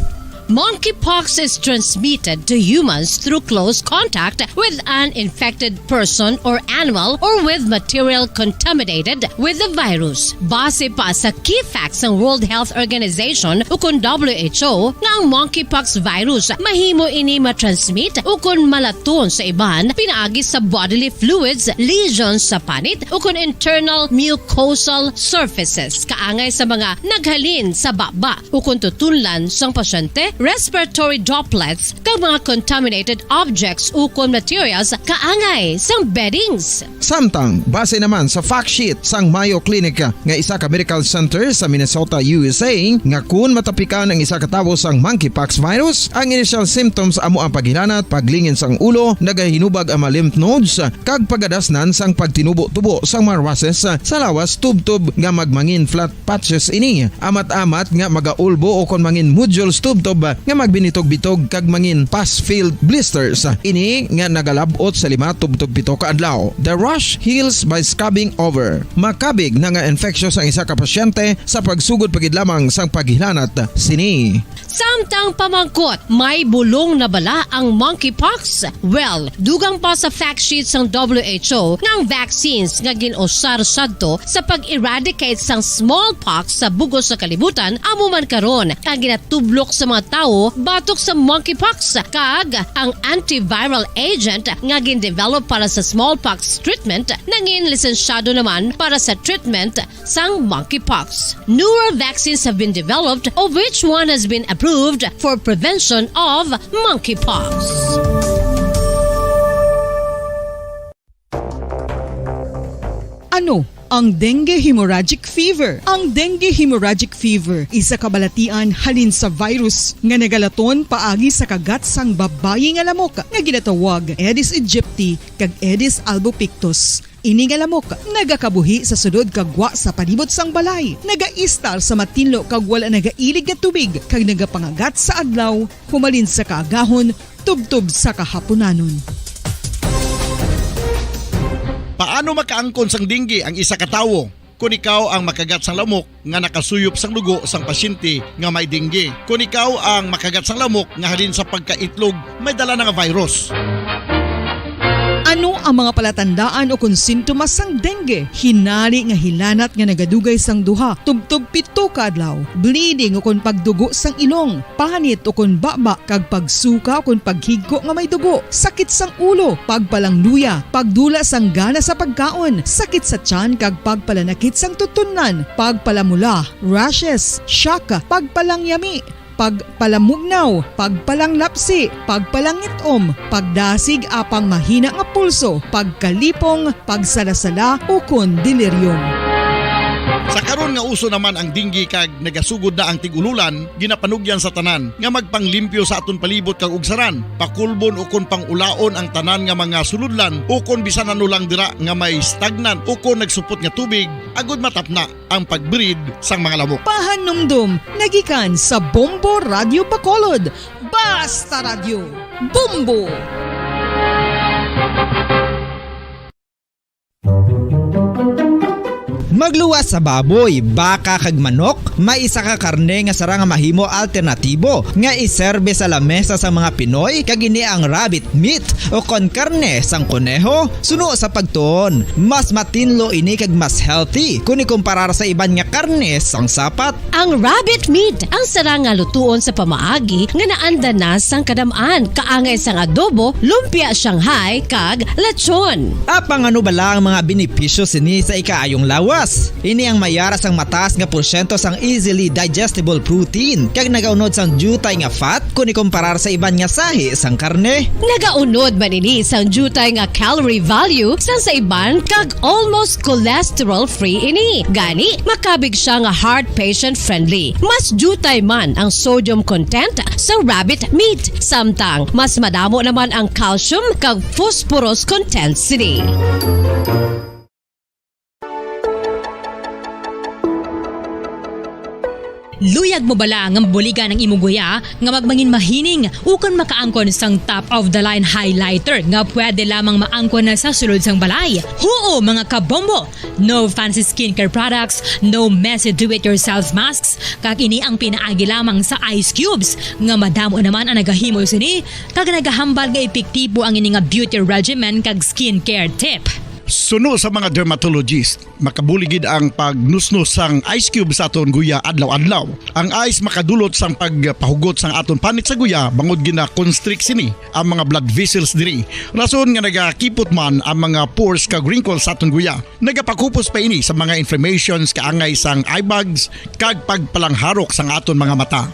Monkeypox is transmitted to humans through close contact with an infected person or animal or with material contaminated with the virus. Base pa sa key facts ng World Health Organization ukon WHO nga ang monkeypox virus mahimo ini matransmit ukon malaton sa iban pinaagi sa bodily fluids, lesions sa panit ukon internal mucosal surfaces kaangay sa mga naghalin sa baba ukon tutunlan sang pasyente, respiratory droplets kag mga contaminated objects ukon materials kaangay sang beddings. Samtang, base naman sa fact sheet sang Mayo Clinic nga isa ka medical center sa Minnesota, USA, nga kun matapikan ang isa ka tawo sang monkeypox virus, ang initial symptoms amo ang paghilanat, paglingin sang ulo, nagahinubag ang mga lymph nodes, kag pagadasnan sang pagtinubo-tubo sang mga rashes sa lawas tubtub nga magmangin flat patches ini. Amat-amat nga magaulbo o kon mangin nodules tubtub nga magbinitog-bitog kag mangin pus-filled blisters. Ini nga nagalabot sa 5 tubtub 7 ka adlaw. The rash heals by scabbing over. Makabig na nga infectious ang isa ka pasyente sa pagsugod pagid lamang sang paghilanat sini. Samtang pamangkot, may bulong na bala ang monkeypox? Well, dugang pa sa fact sheets ng WHO nga ang vaccines nga ginusar sadto sa pag-eradicate sang smallpox sa bugos sa kalibutan amo man karon ang ginatublok sa mga tao batok sa monkeypox kag ang antiviral agent nga gin-develop para sa smallpox treatment nangin lisensyado naman para sa treatment sang monkeypox. Newer vaccines have been developed of which one has been approved for prevention of monkeypox. Ano ang dengue hemorrhagic fever? Ang dengue hemorrhagic fever isa kabalatian halin sa virus nga nagalaton paagi sa kagat sang babayi nga lamok nga ginatawag Aedes aegypti kag Aedes albopictus. Ini nga lamok nagakabuhi sa sudod kagwa sa palibot sang balay, nagaistar sa matinlo kag wala nagailig nga tubig kag nagapangagat sa adlaw, humalin sa kaagahon, tubtub sa kahaponanon. Paano makaangkon sang dengue ang isa ka tawo? Kung ikaw ang makagat sang lamok nga nakasuyop sang dugo sang pasyente nga may dengue. Kung ikaw ang makagat sang lamok nga halin sa pagkaitlog may dala nga virus. Ano ang mga palatandaan o kung sintomas sang dengue? Hinali nga hilanat nga nagadugay sang duha, tubtub 7 ka adlaw, bleeding o kung pagdugo sang ilong, panit o kung baba, kag pagsuka o kung paghigko nga may dugo, sakit sang ulo, pagpalangluya, pagdula sang gana sa pagkaon, sakit sa tiyan kag pagpalanakit sang tutunan, pagpalamula, rashes, shock, pagpalangyami, pagpalamugnaw, pagpalanglapsi, pagpalangitom, pagdasig apang mahina nga pulso, pagkalipong, pagsalasala o kun delirium. Sa karon nga uso naman ang dengue kag nagasugod na ang tigululan, ginapanugyan sa tanan nga magpanglimpyo sa aton palibot kag ugsaran, pakulbon o kon pangulaon ang tanan nga mga suludlan o kon bisan ano lang dira nga may stagnan o kon nagsupot nga tubig, agud matapna ang pagbreed sang mga lamok. Pahanumdum, nagikan sa Bombo Radio Bacolod. Basta Radio, Bombo! Magluwas sa baboy, baka kag manok, may isa ka karne nga sara nga mahimo alternatibo nga iserbe sa lamesa sa mga Pinoy kag ini ang rabbit meat o kon karne sang koneho. Suno sa pagtuon, mas matinlo ini kag mas healthy kung ikumparar sa iban nga karne sang sapat. Ang rabbit meat ang sara nga lutuon sa pamaagi nga naanda na sang kadamaan, kaangay sang adobo, lumpia Shanghai kag lechon. Apang ano bala ang mga benepisyo sini sa ikaayong lawas? prutas. Ini ang mayara sang mataas nga porsyento sang easily digestible protein kag nagaunod sang jutay nga fat kung ikumparar sa iban nga sahi sang karne. Nagaunod man ini sang jutay nga calorie value sa iban kag almost cholesterol-free ini. Gani, makabig siya nga heart patient friendly. Mas jutay man ang sodium content sa rabbit meat. Samtang, mas madamo naman ang calcium kag phosphorus content sini. Luyag mo bala nga mabuligan ang imong guya nga magmangin mahining ukon makaangkon sang top of the line highlighter nga pwede lamang maangkon na sa sulod sang balay. Huo mga kabombo! No fancy skincare products, no messy do-it-yourself masks, kag ini ang pinaagi lamang sa ice cubes nga madamo naman ang nagahimo sini kag nagahambal nga epektibo ang ini nga beauty regimen kag skincare tip. Suno sa mga dermatologist, makabuligid ang pagnusnos sang ice cube sa aton guya adlaw-adlaw. Ang ice makadulot sang pagpahugot sang aton panit sa guya bangod gina-constrict sini ang mga blood vessels diri. Rason nga nagakipot man ang mga pores kag wrinkles sa aton guya. Nagapakupos pa ini sa mga inflammations kaangay sang eye bags kag pagpalangharok sang aton mga mata.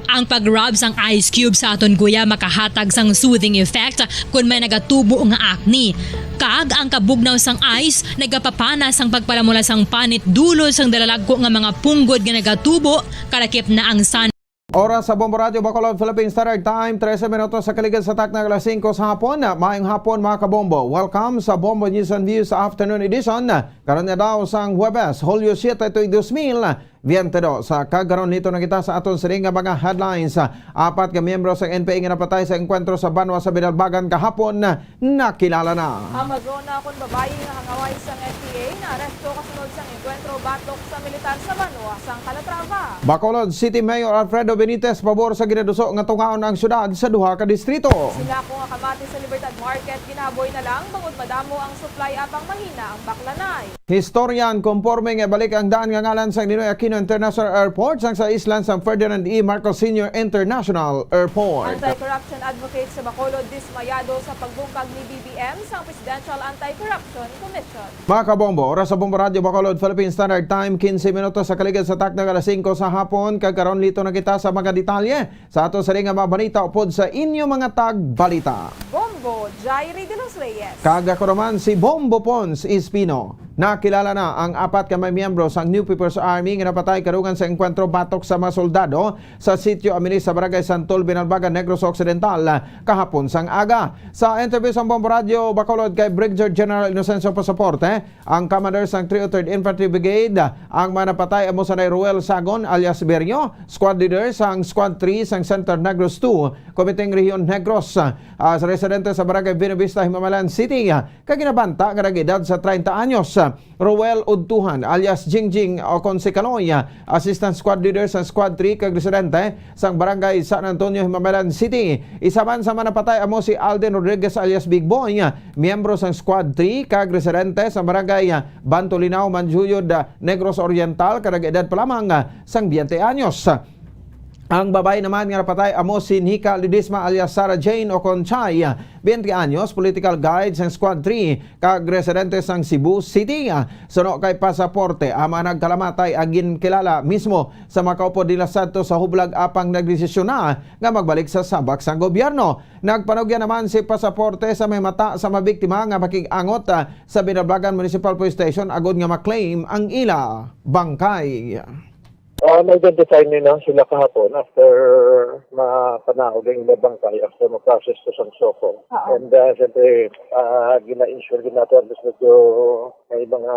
Ang pag-rub sang ice cube sa aton guya makahatag sang soothing effect kung may nagatubo nga acne. Kag ang kabugnaw sang ice nagapapana sang pagpalamula sang panit dulo sang dalalagko nga mga punggod nga nagatubo kalakip na ang sun. Oras sa Bombo Radio Bacolod Philippine Standard Time, 13 minutos sa kaligid sa tak ng alas 5 sa hapon. Maayong hapon mga kabombo. Welcome sa Bombo News and Views Afternoon Edition. Karon na daw sang Huwebes, Hulyo 7, 2022. Sa kagaron nito na kita sa aton siring nga mga headlines. Apat ka miyembro sa NPA nga napatay sa engkwentro sa Banwa sa Binalbagan kahapon na nakilala na. Amazona kung babae nga hangaway sa NPA na aresto kasunod sa engkwentro batok sa militar sa Banwa sang Calatrava. Bacolod City Mayor Alfredo Benitez pabor sa ginaduso nga tungaon ang syudad sa duha ka distrito. Sila ko nga kamati sa Libertad Market ginaboy na lang bangod madamo ang supply apang mahina ang baklanay. Historian konforme nga balik ang daan nga ngalan sa Ninoy Aquino International Airport sang sa islan sang Ferdinand E. Marcos Sr. International Airport. Anti-corruption advocate sa Bacolod dismayado sa pagbungkag ni BBM sang Presidential Anti-Corruption Commission. Mga kabombo, oras sa Bombo Radio Bacolod Philippine Standard Time, 15 minutos sa kaligid sa tak ng alas 5 sa hapon. Kagkaroon lito na kita sa mga detalye sa ato sa ring nga mabalita upod sa inyo mga tagbalita. Bombo Jairi de los Reyes. Kagako naman si Bombo Pons Espino. Nakilala na ang apat ka may miyembro sa New People's Army nga napatay karugan sa engkwentro batok sa mga soldado sa sitio Aminis sa Barangay Santol, Binalbagan, Negros Occidental kahapon sang aga. Sa interview sa Bombo Radio Bacolod kay Brigadier General Inocencio Pasaporte, ang commander sang 303rd Infantry Brigade, ang mga napatay amo sa Ruel Sagon alias Berrio, squad leader sang Squad 3 sang Center Negros 2, Komiteng Rehiyon Negros, sa residente sa Barangay Binavista, Himamalan City, kaginabanta nga nag-edad sa 30 anyos. Ruel Udtuhan alias Jingjing Oconsecaloy, assistant squad leader sa Squad 3 kag residente sang Barangay San Antonio, Himamalan City. Isa man sa manapatay amo si Alden Rodriguez alias Big Boy, miyembro sang Squad 3 kag residente sa Barangay Bantolinaw, Manjuyod, Negros Oriental, kag edad pa lamang sang 20 anyos. Ang babae naman nga napatay amo si Nika Lidisma alias Sarah Jane Oconchay, 20 anyos, political guide sang Squad 3 kag residente sang Cebu City. Suno kay Pasaporte, ama nagkalamatay agin kilala mismo sa makaupo nila sadto sa hublag apang nagdesisyon na nga magbalik sa sabak sang gobyerno. Nagpanugya naman si Pasaporte sa may mata sa mabiktima nga makig-angot sa Binalbagan Municipal Police Station agod nga maklaim ang ila bangkay. Na-identify nila sila kahapon after mapanaog ang bangkay after ma-process to sang soko. And siyempre, gina-insure din natin at medyo may mga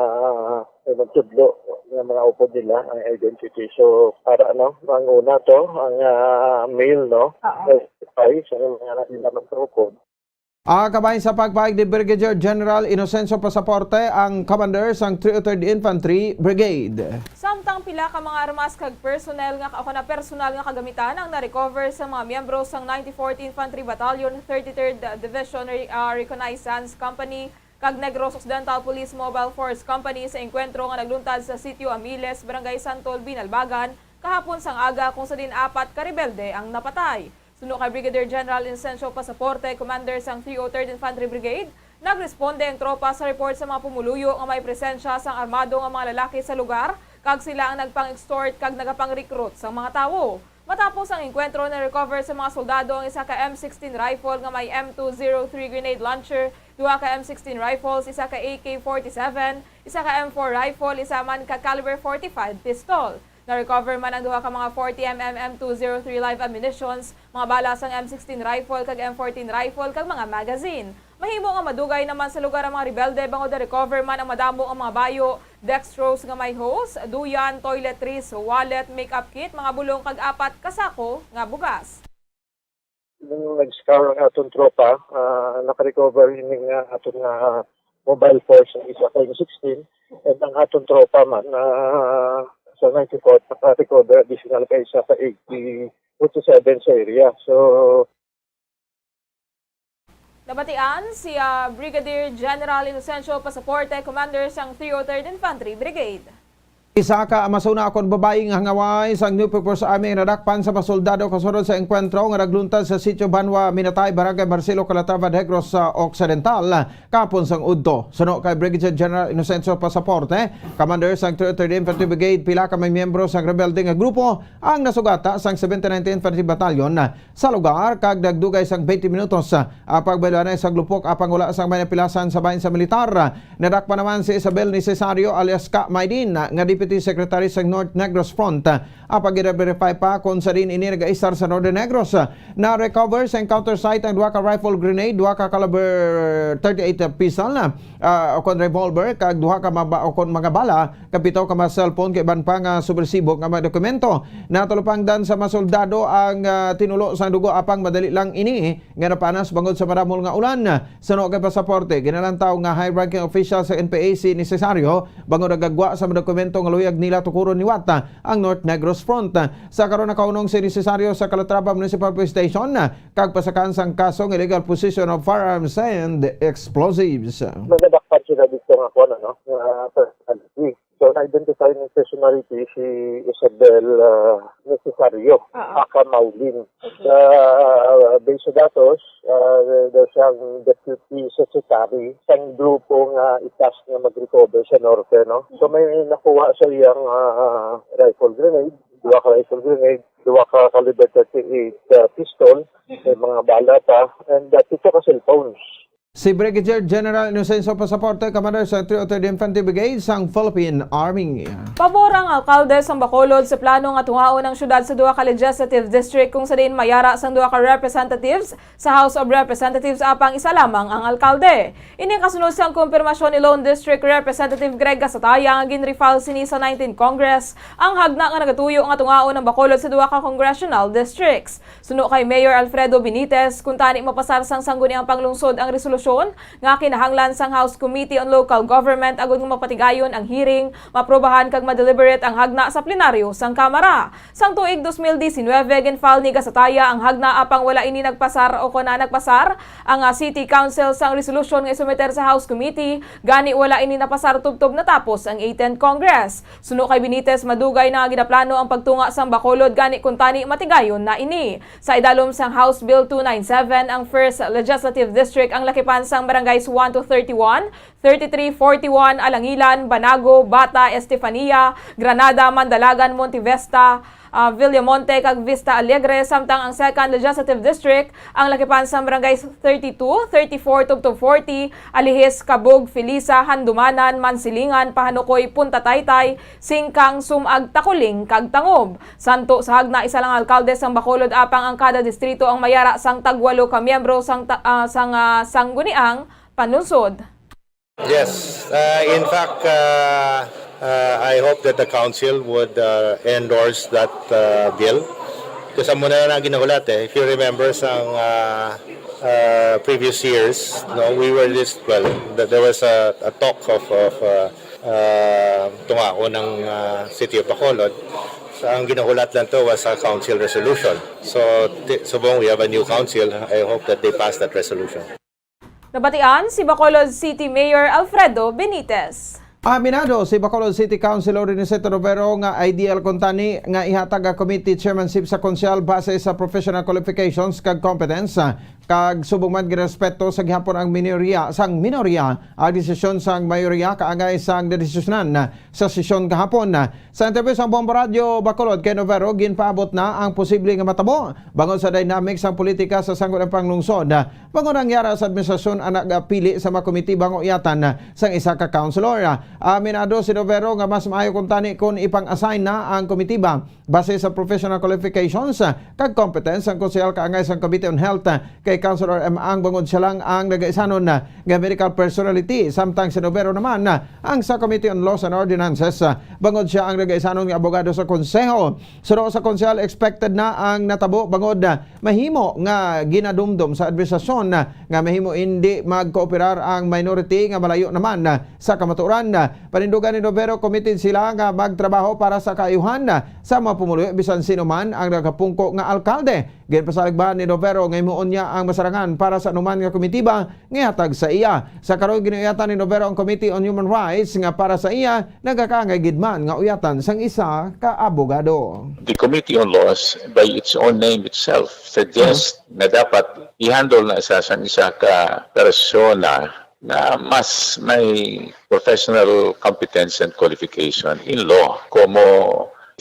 tudlo ng mga upo nila ang identity. So, para ang una to, ang male, no? Ay, sa mga natin naman sa upo. Kabahin sa pagpahig ni Brigadier General Inocencio Pasaporte, ang commander sang 303rd Infantry Brigade. Samtang pila ka mga armas kag personal nga personal nga kagamitan ang na-recover sa mga miyembro sang 94th Infantry Battalion, 33rd Division Reconnaissance Company kag Negros Occidental Police Mobile Force Company sa engkwentro nga nagluntad sa sitio Amiles, Barangay Santol, Binalbagan kahapon sang aga kung sa din apat ka rebelde ang napatay. Suno kay Brigadier General Inocencio Pasaporte, commander sang 303rd Infantry Brigade, Nagresponde ang tropa sa report sa mga pumuluyo nga may presensya sang armado nga mga lalaki sa lugar kag sila ang nagpang-extort kag nagapang-recruit sa mga tawo. Matapos ang enkwentro na recover sa mga soldado ang isa ka M16 rifle nga may M203 grenade launcher, duha ka M16 rifles, isa ka AK-47, isa ka M4 rifle, isa man ka caliber 45 pistol. Na-recover man ang duha ka mga 40mm M203 live ammunitions, mga bala sang M16 rifle kag M14 rifle kag mga magazine. Mahimo nga madugay naman sa lugar ang mga rebelde bangod na recover man ang madamo ang mga bayo, dextrose nga may hose, duyan, toiletries, wallet, makeup kit, mga bulong kag apat kasako nga bugas. Nung nag-scour ang atong tropa, nakarecover yung atong mobile force ng isa kay 16 and ang atong tropa man sa 94 nakarecover additional kay isa sa 80-47 sa area. So Nabatian si Brigadier General Inocencio Pasaporte, Commander sang 303rd Infantry Brigade. Isa ka amasuna akong babaeng hangaway sang New People's Army nadakpan sa pasoldado kasunod sa engkwentro nga nagluntad sa sitio Banwa, Minatay, Barangay Marcelo, Calatrava, Negros sa Occidental kapon sang udto. Suno kay Brigadier General Inocencio Pasaporte, Commander sang 303rd Infantry Brigade, pila ka may miyembro sang rebelde nga grupo ang nasugata sang 79th Infantry Battalion sa lugar kag nagdugay sang 20 minutos pagbayloanay sa glupok apang wala sang may napilasan sa bahin sa militar. Nadakpan naman si Isabel Necesario alias Ka Maydin nga Deputy Secretary sa North Negros Front. Apag i-verify pa kung sa rin ini nag-aisar sa Northern Negros. Na-recover sa encounter site ang duha ka rifle grenade, duha ka caliber 38 pistol okon revolver, kag duha ka okon mga bala, kapitaw ka mga cellphone, kay ban pa nga subversibo nga mga dokumento. Natulupangdan sa mga soldado ang tinulo sa dugo apang madali lang ini nga napanas bangod sa maramol nga ulan. Suno kay Pasaporte, ginalantaw nga high-ranking official sa NPA si Necesario bangod nagagwa sa mga dokumento nga luyag nila tukuron ni Wata ang North Negros Front. Sa karon nakaunong si Necesario sa Calatrava Municipal Police Station kag pasakan sang kasong illegal possession of firearms and explosives. Nagadakpan sila dito nga kung personality. So, na-identify ng personality si Isabel Necesario, Aka Maulin. Based sa datos, there's siyang deputy secretary sa grupo nga itas nga mag-recover sa Norte. No? So, may nakuha sa iyang rifle grenade, duha ka rifle grenade, duha ka caliber 38 pistol, may mga bala pa, and ito ka cellphones. Si Brigadier General Inocencio Pasaporte, Commander sa 303rd Infantry Brigade sang Philippine Army. Pabor ang alkalde sang Bacolod sa plano nga tungaon ang syudad sa duha ka legislative district kung sa diin mayara sang duha ka representatives sa House of Representatives apang isa lamang ang alkalde. Ini kasunod sang kumpirmasyon ni Lone District Representative Greg Gasataya nga ginrefile sini sa 19th Congress ang hagna nga nagatuyo nga tungaon ang Bacolod sa duha ka congressional districts. Suno kay Mayor Alfredo Benitez kung tani mapasar sang sangguniang panglungsod ang resolusyon nga kinahanglan sang House Committee on Local Government agud nga mapatigayon ang hearing, maprobahan kag madeliberate ang hagna sa plenaryo sang Kamara. Sang tuig 2019 ginfile ni Gasataya ang hagna apang wala ini nagpasar o kuna nagpasar ang City Council sang resolution nga isumeter sa House Committee, gani wala ini napasar tubtob natapos ang 18th Congress. Suno kay Benitez madugay na ginaplano ang pagtunga sang Bacolod gani kung tani matigayon na ini. Sa idalom sang House Bill 297 ang 1st Legislative District ang lakipan sang barangays 1 to 31, 33, 41, Alangilan, Banago, Bata, Estefania, Granada, Mandalagan, Montevesta, Villamonte kag Vista Alegre, samtang ang 2nd Legislative District ang lakipan sa barangays 32, 34 to 40, Alihis, Kabug, Filisa, Handumanan, Mansilingan, Pahanukoy, Punta Taytay, Singkang, Sumag, Takuling kag Tangob. Santo sa hagna isa lang alkalde sang Bacolod apang ang kada distrito ang mayara sang tagwalo ka miyembro sang sangguniang panunsod. Yes, in fact, I hope that the council would endorse that bill. Kasi muna na ginahulat if you remember sang previous years, no, we were there was a talk of tungako ng City of Bacolod. So, ang ginahulat lang to was a council resolution. So subong we have a new council, I hope that they pass that resolution. Nabatian si Bacolod City Mayor Alfredo Benitez. Aminado si Bacolod City Councilor Iniceto Robero nga ideal kuntani nga ihatag ang committee chairmanship sa konsyal base sa professional qualifications kag competence. kag subong man girespeto sa gihapon ang minorya ang desisyon sang mayorya kaangay sang desisyonan sa sesyon kahapon. Sa interview sa Bombo Radio Bacolod kay Novero ginpaabot na ang posible nga matabo bangod sa dynamics sang politika sa sanggol ng panglungsod. Bangod ang yara sa administrasyon ang nagapili sa mga komite bango iyatan sang isa ka councilor. Aminado si Novero nga mas maayo kung tani kung ipang-assign na ang komitiba base sa professional qualifications kag competence ang konsehal kaangay sang Committee on Health kay Councilor M. Ang bangod siya lang ang nagaisanon nga medical personality. Samtang si Novero naman ang sa Committee on Laws and Ordinances bangod siya ang nagaisanon nga abogado sa konseho. Suro sa konsehal expected na ang natabo bangod mahimo nga ginadumdum sa administrasyon nga mahimo hindi magkooperar ang minority nga malayo naman sa kamaturan. Panindugan ni Novero committed sila nga magtrabaho para sa kaayuhan sa mga pumuluyo bisan sino man ang nagapungko nga alkalde. Ginpasalig ba ni Novero nga himuon niya ang masarangan para sa anuman nga komitiba nga hatag sa iya. Sa karon ginuyatan ni Novero ang Committee on Human Rights nga para sa iya nagakangay gidman nga uyatan sang isa ka abogado. The Committee on Laws by its own name itself suggests na dapat i-handle na isa ka persona na mas may professional competence and qualification in law. Como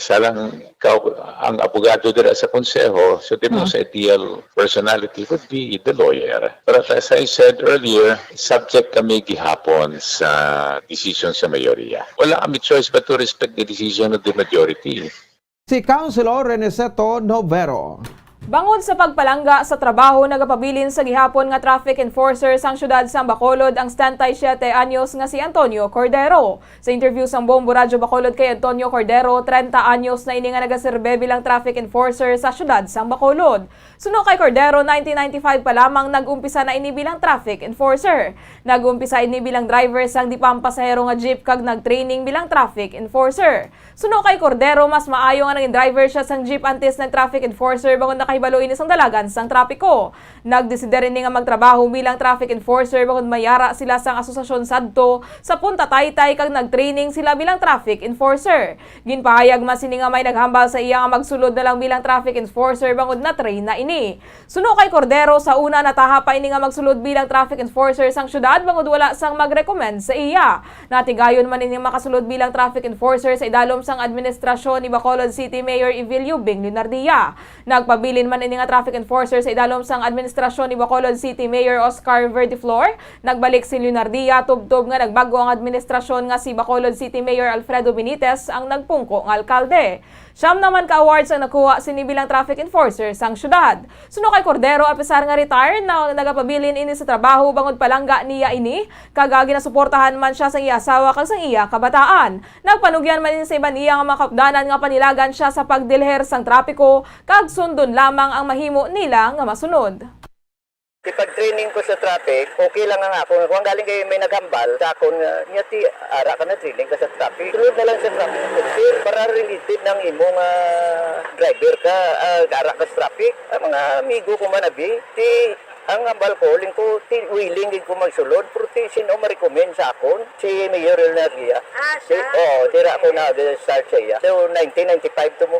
isa lang ikaw ang abogado dira sa konseho, so the most ideal personality would be the lawyer. But as I said earlier, subject kami gihapon sa decision sa mayorya. Wala kami choice but to respect the decision of the majority. Si Councilor Reniceto Novero. Bangod sa pagpalangga sa trabaho, nagapabilin sa gihapon nga traffic enforcer sang syudad sa Bacolod ang 77 anyos nga si Antonio Cordero. Sa interview sang Bombo Radio Bacolod kay Antonio Cordero, 30 anyos na ini nga nagaserbe bilang traffic enforcer sa syudad sang Bacolod. Suno kay Cordero, 1995 pa lamang nag-umpisa na ini bilang traffic enforcer. Nag-umpisa ini bilang driver sang di pampasahero nga jeep kag nag-training bilang traffic enforcer. Suno kay Cordero, mas maayo nga naging driver siya sang jeep antes ng traffic enforcer bangod nakahibalo ini sang dalagan sang trapiko. Nagdeside rin nga magtrabaho bilang traffic enforcer bangod mayara sila sang asosasyon sadto sa Punta Taytay kag nag-training sila bilang traffic enforcer. Ginpahayag mas ini nga may naghambal sa iya nga magsulod na lang bilang traffic enforcer bangod na train na ini. Suno kay Cordero, sa una nataha pa ini nga magsulod bilang traffic enforcer sang syudad bangod wala sang mag-recommend sa iya. Natigayon man ini makasulod bilang traffic enforcer sa idalom sang administrasyon ni Bacolod City Mayor Evilio Bing Lunardia. Nagpabilin man ini nga traffic enforcer sa idalom sang administrasyon ni Bacolod City Mayor Oscar Verdiflor. Nagbalik si Lunardia tubtob nga nagbago ang administrasyon nga si Bacolod City Mayor Alfredo Benitez ang nagpungko nga alkalde. Siyam naman ka-awards ang nakuha sini bilang traffic enforcer sang syudad. Suno kay Cordero, apesar nga retired na nagapabilin ini sa trabaho bangod palangga niya ini, kagagi na suportahan man siya sang iya asawa kag sang iya kabataan. Nagpanugyan man ini sa iban iya nga makapdanan nga panilagan siya sa pagdilher sang trapiko kag sundon lamang ang mahimo nila nga masunod. Pag-training ko sa traffic, okay lang nga ako. Kung galing kayo may naghambal, sa akong niya ti ara ka na training ka sa traffic. Tulad na lang sa traffic. Para related ng imong driver ka, ara ka sa traffic. Mga amigo ko man abi, ang hambal ko, willing din ko magsulod, pero sino ma-recommend sa akon? Si Mayor Elnaria. Tira ako na-start sa iya. So, 1995 to mo.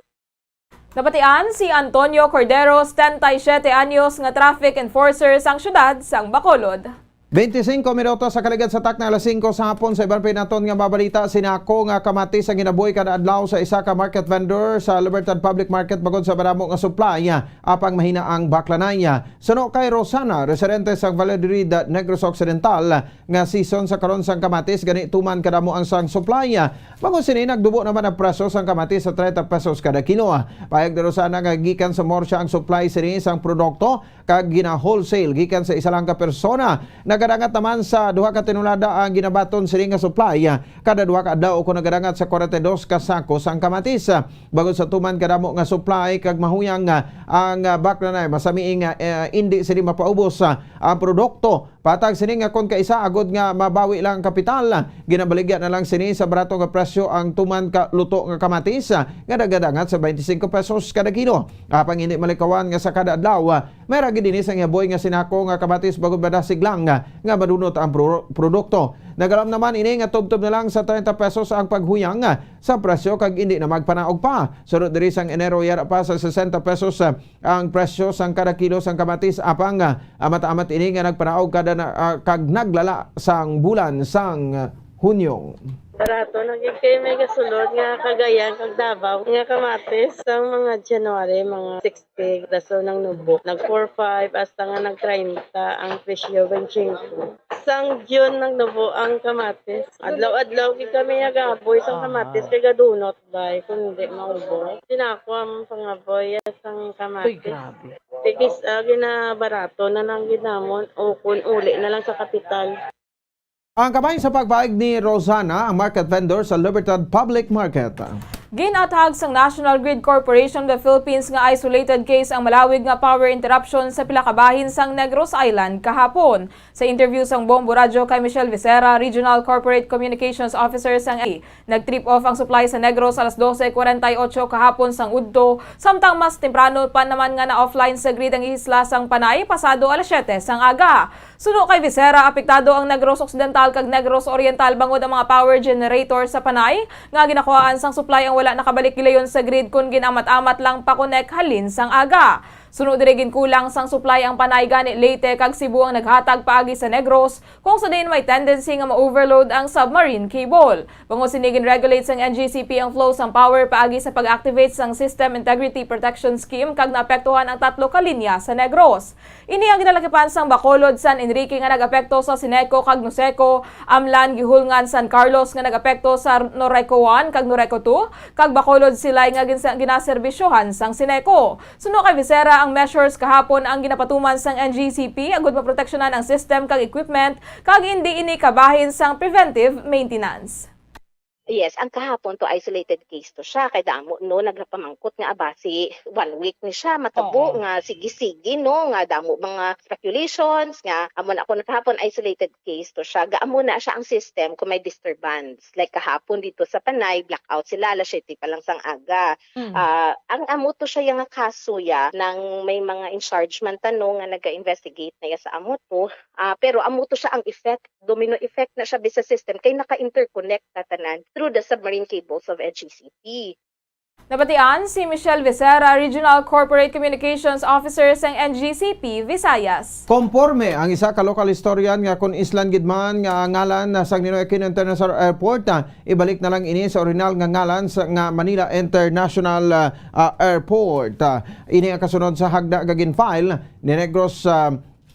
Napatian si Antonio Cordero, 77 anyos nga traffic enforcer sang syudad sang Bacolod. 25 minutos sa kaligad sa takna alas 5 sa hapon sa ibang pinaton nga babalita sinako nga kamatis ang ginabuhi kada adlaw sa isa ka market vendor sa Libertad Public Market bagod sa baramo nga supply apang mahina ang baklanaya. Suno kay Rosana, residente sa Valladolid, Negros Occidental nga season sa karon sang kamatis gani tuman kadamo ang sang supply. Bagod sini nagdubo naman ang presyo sang kamatis sa 30 pesos kada kilo. Payag ni Rosana nga gikan sa morsya ang supply sini sang produkto kag gina wholesale gikan sa isa lang ka persona. Nagadangat naman sa duha ka tinulada ang ginabaton sini nga supply kada duha ka adlaw ko nagadangat sa 42 ka sako sang kamatis. Bagod sa tuman kadamo nga supply kag mahuyang ang baklanay masamiing hindi sini mapaubos ang produkto. Patag sini nga kon kaisa agod nga mabawi lang kapital, ginabaligyan na lang sini sa barato nga presyo ang tuman ka luto nga kamatis nga nagadangat sa 25 pesos kada kilo. Apang hindi malikawan nga sa kada adlaw may ragi dinis ang yaboy nga sinako nga kamatis bagod badasig lang nga madunot ang produkto. Nagalam naman ini nga tubtob na lang sa 30 pesos ang paghuyang sa presyo kag hindi na magpanaog pa. Sunod diri sang Enero yara pa sa 60 pesos ang presyo sang kada kilo sang kamatis apang amat-amat ini nga nagpanaog kada kag naglala sang bulan sang Hunyo. Barato, naging kayo may kasulod nga Cagayan, kag Davao, nga kamatis sa mga January, mga 60, daso ng nubo. Nag 4-5, hasta nga nag 30 ang presyo, 25. Sang June nag nubo ang kamatis. Adlaw-adlaw, kami nag-aboy sang kamatis, kay gadunot bay, kung hindi maubo. Tinako ang pangaboy sang kamatis. Tigis, ginabarato na nang ginamon, o kung uli na lang sa kapital. Ang kamay sa pagpaig ni Rosana, ang market vendor sa Libertad Public Market. Ginatag sang National Grid Corporation of the Philippines nga isolated case ang malawig nga power interruption sa pila ka bahin sang Negros Island kahapon. Sa interview sang Bombo Radio kay Michelle Vicera, Regional Corporate Communications Officer sang nag-trip off ang supply sa Negros alas 12:48 kahapon sang udto, samtang mas temprano pa naman nga na offline sa grid ang isla sang Panay pasado alas 7 sang aga. Suno kay Vicera, apektado ang Negros Occidental kag Negros Oriental bangod ang mga power generator sa Panay nga ginakuhaan sang supply ang wala nakabalik gilayon sa grid kun ginamat-amat lang pa-connect halin sang aga. Sunod dirigin kulang sang supply ang Panay gani Leyte kag Cebu ang naghatag paagi sa Negros kung sa din may tendency nga ma-overload ang submarine cable. Bangod sinigin regulate sang NGCP ang flow sang power paagi sa pag-activate sang System Integrity Protection Scheme kag naapektuhan ang 3 ka linya sa Negros. Ini ang ginalakipan sang Bacolod, San Enrique nga nag-apekto sa Sineco kag Noseco, Amlan, Gihulngan, San Carlos nga nag-apekto sa Noreco 1 kag Noreco 2 kag Bacolod Silay nga ginaserbisyohan sang Sineco. Suno kay Vicera, ang measures kahapon ang ginapatuman sang NGCP agud maproteksyonan ang system kag equipment kag hindi ini kabahin sang preventive maintenance. Yes, ang kahapon to isolated case to siya kay damo no nagpamangkot nga abasi 1 week ni siya matabo nga sige-sige no nga damo mga speculations nga amon ako nakahapon isolated case to siya gaamo na siya ang system kung may disturbance like kahapon dito sa Panay blackout sila alas 7 pa lang sang aga. Ang amo to siya nga kaso ya nang may mga in charge man tanong nga naga-investigate na sa amo to pero amo to siya ang effect domino effect na siya sa system kay naka-interconnect na tanan through the submarine cables of NGCP. Nabatian si Michelle Vicera, Regional Corporate Communications Officer sang NGCP, Visayas. Konforme ang isa ka local historian nga kung Islan Gidman nga ngalan sa Ninoy Aquino International Airport, ibalik na lang ini sa original nga ngalan sa nga Manila International Airport. Ini ang kasunod sa hagda gagin file ni Negros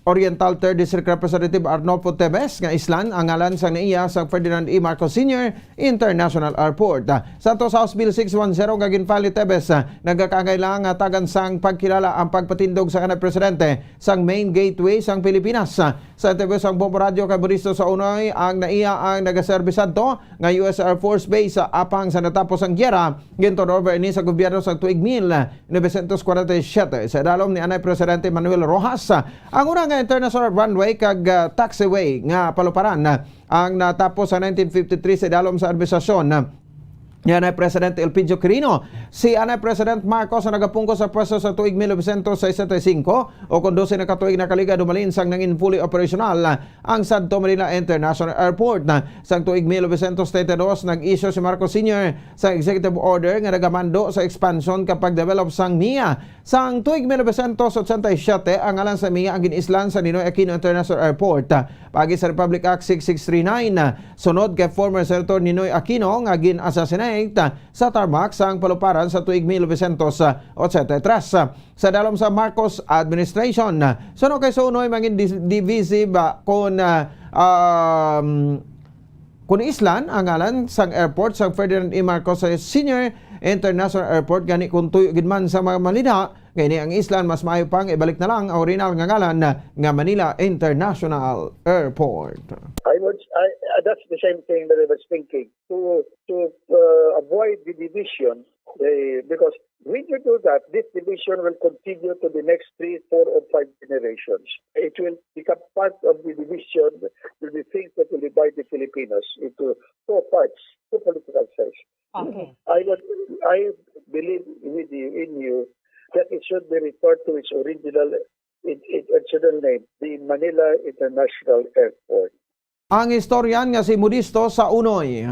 Oriental 3rd District Representative Arnolfo Tevez nga Islan ang ngalan sa naiya sa Ferdinand E. Marcos Sr. International Airport. Sa to sa House Bill 610 nga ginfile ni Tevez nagakangailangan nga tagan sang pagkilala ang pagpatindog sa kanang presidente sang main gateway sang Pilipinas. Sa Tevez ang Bombo Radio kay Buristo sa Unoy ang naiya ang nagaserbisado nga US Air Force Base sa apang sa natapos ang gyera ginton over ini sa gobyerno sa tuig 1947 sa dalom ni Anay Presidente Manuel Rojas. Ang una international runway kag taxiway nga paluparan ang natapos sa 1953 sa dalom sa administrasyon ni Anay Presidente Elpidio Quirino. Si Anay President Marcos na nagapungko sa pwesto sa tuig 1965 o kung 12 na katuig na kaliga dumalin sang nangin fully operational ang Santo Manila International Airport. Sang tuig 1932 nag-issue si Marcos Sr. sa executive order nga nagamando sa expansion kapag develop sang MIA. Sang tuig 1987 ang ngalan sa MIA ang ginislan sa Ninoy Aquino International Airport. Pagi sa Republic Act 6639 sunod kay former Senator Ninoy Aquino nga gin-assassinate sa tarmac sa paluparan sa tuig 1983 sa dalom sa Marcos administration. Suno kay Sunoy mangin divisive kung Islan ang ngalan sang airport sang Ferdinand E. Marcos Sr. International Airport gani kung tuyo gid man sa mga malina gani ang Islan mas maayo pang ibalik na lang ang original nga ngalan nga Manila International Airport. That's the same thing that I was thinking to avoid the division because when you do that, this division will continue to the next 3, 4, or 5 generations. It will become part of the division, will be things that will divide the Filipinos into 4 parts, 2 political sides. Okay. I believe in you that it should be referred to its original name, the Manila International Airport. Ang istoryan nga si Modisto sa Unoy.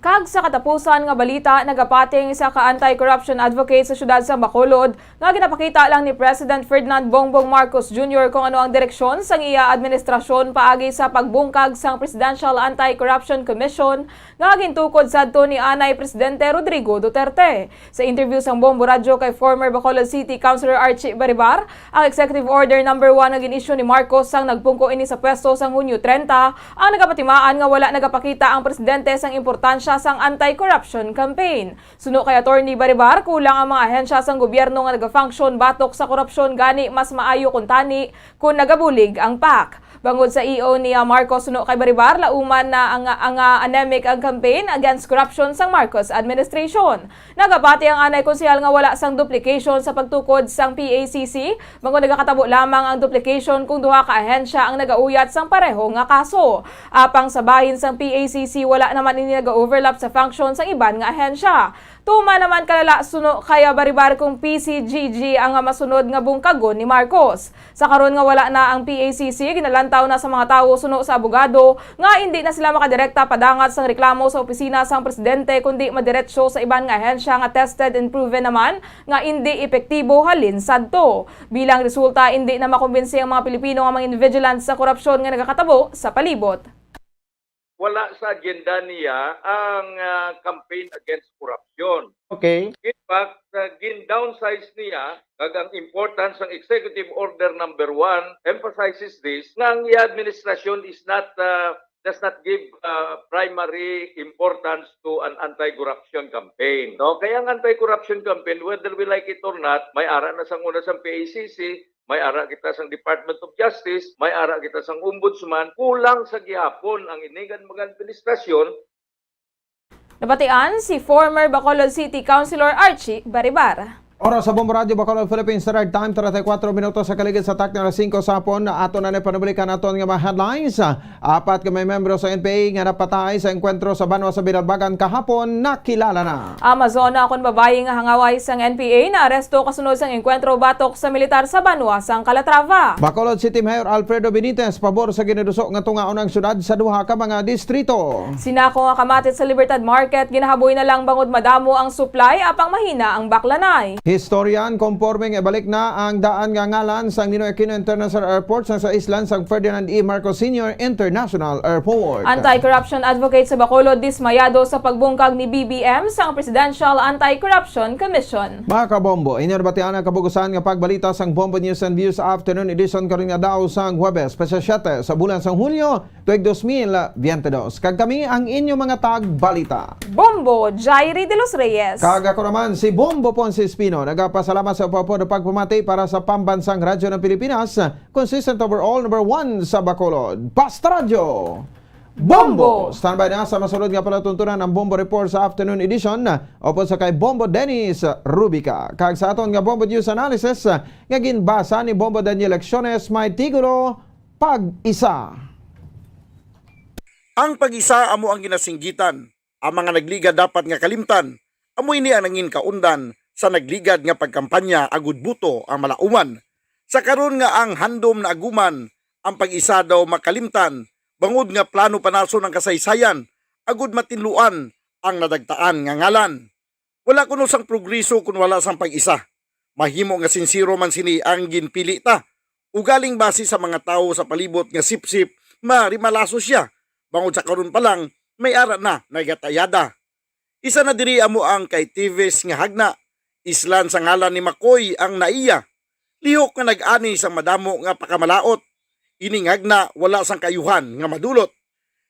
Kag sa katapusan nga balita, nagapating isa ka anti-corruption advocate sa syudad sa Bacolod nga ginapakita lang ni President Ferdinand Bongbong Marcos Jr. kung ano ang direksyon sang iya administrasyon paagi sa pagbungkag sang Presidential Anti-Corruption Commission nga gintukod sadto ni Anay Presidente Rodrigo Duterte. Sa interview sang Bombo Radio kay former Bacolod City Councilor Archie Baribar, ang Executive Order No. 1 na ginisyu ni Marcos sang nagpungko ini sa pwesto sang Hunyo 30 ang nagapatimaan nga wala nagapakita ang presidente sang importansya sang anti-corruption campaign. Suno kay Attorney Baribar, kulang ang mga ahensya sang gobyerno nga nagafunction batok sa korupsyon gani mas maayo kun tani kung nagabulig ang PAC. Bangod sa EO ni Marcos, suno kay Baribar, lauman na ang anemic ang campaign against corruption sang Marcos administration. Nagapati ang anay konsehal nga wala sang duplication sa pagtukod sang PACC, bangod nagakatabo lamang ang duplication kung duha ka ahensya ang nagauyat sang pareho nga kaso. Apang sa bahin sang PACC, wala naman ini nag-overlap sa function sang iban nga ahensya. Tuma naman kalala suno kaya Baribar kung PCGG ang masunod nga bungkagon ni Marcos. Sa karon nga wala na ang PACC, ginalantaw na sa mga tawo suno sa abogado nga hindi na sila makadirekta padangat sang reklamo sa opisina sang presidente kundi madiretso sa iban nga ahensya nga tested and proven naman nga hindi epektibo halin sadto. Bilang resulta, hindi na makumbinsi ang mga Pilipino nga mga vigilance sa korupsyon nga nagakatabo sa palibot. Wala sa agenda niya ang campaign against corruption. Okay. In fact, gin-downsize niya kag ang importance ng Executive Order No. 1 emphasizes this nga ang administration is not does not give primary importance to an anti-corruption campaign. No? Kaya ang anti-corruption campaign, whether we like it or not, may ara na sang una sang PACC, may ara kita sang Department of Justice, may ara kita sang Ombudsman, kulang sa gihapon ang inigan mga administrasyon. Nabatian si former Bacolod City Councilor Archie Baribar. Oras sa Bombo Radio Bacolod Philippines Standard Time 34 minutos sa kaligid sa tak na 5 sa hapon na ato na panabalikan naton nga mga headlines. Apat ka may membro sa NPA nga napatay sa enkwentro sa Banwa sa Binalbagan kahapon nakilala na. Amazona kon babayi nga hangaway sang NPA na aresto kasunod sang enkwentro batok sa militar sa Banwa sang Calatrava. Bacolod City Mayor Alfredo Benitez pabor sa ginadusok nga tungaon ang syudad sa duha ka mga distrito. Sinako nga kamatit sa Libertad Market ginahaboy na lang bangod madamo ang supply apang mahina ang baklanay. Historian, conforming ibalik na ang daan nga ngalan sang Ninoy Aquino International Airport sa islan sang Ferdinand E. Marcos Sr. International Airport. Anti-corruption advocate sa Bacolod dismayado sa pagbungkag ni BBM sang Presidential Anti-Corruption Commission. Mga kabombo, inyarbatian ang kabugusan nga pagbalita sang Bombo News and Views Afternoon Edition karon nga daw sang Huwebes, 17 sa bulan sang Hulyo, tuig 2022. Kag kami ang inyo mga tagbalita. Bombo Jairi de los Reyes. Kag ako naman si Bombo Ponce Espino. Nagapasalamat sa upo na pagpamati para sa pambansang radyo ng Pilipinas, consistent overall number 1 sa Bacolod. Basta Radyo! Bombo! Standby na sa masunod nga palatuntunan ng Bombo Report sa afternoon edition opo sa kay Bombo Dennis Rubica. Kag sa aton nga Bombo News Analysis nga ginbasa ni Bombo Daniel Lecciones may tigulo pag-isa. Ang pag-isa amo ang ginasinggitan. Ang mga nagliga dapat nga kalimtan. Amo ini ang nangin kaundan sa nagligad nga pagkampanya agud buto ang malauman. Sa karon nga ang handom na aguman, ang pag-isa daw makalimtan, bangod nga plano panaso ng kasaysayan, agud matinluan ang nadagtaan nga ngalan. Wala kuno sang progreso kun wala sang pag-isa. Mahimo nga sinsiro man sini ang ginpili ta. Ugaling base sa mga tawo sa palibot nga sip-sip, marimalaso siya. Bangod sa karon pa lang, may ara na nagatayada. Isa na diri amo ang kay Tives nga hagna. Islan sa ngalan ni Makoy ang naiya. Lihok nga nag-ani sa madamo nga pakamalaot. Iningag na wala sang kayuhan nga madulot.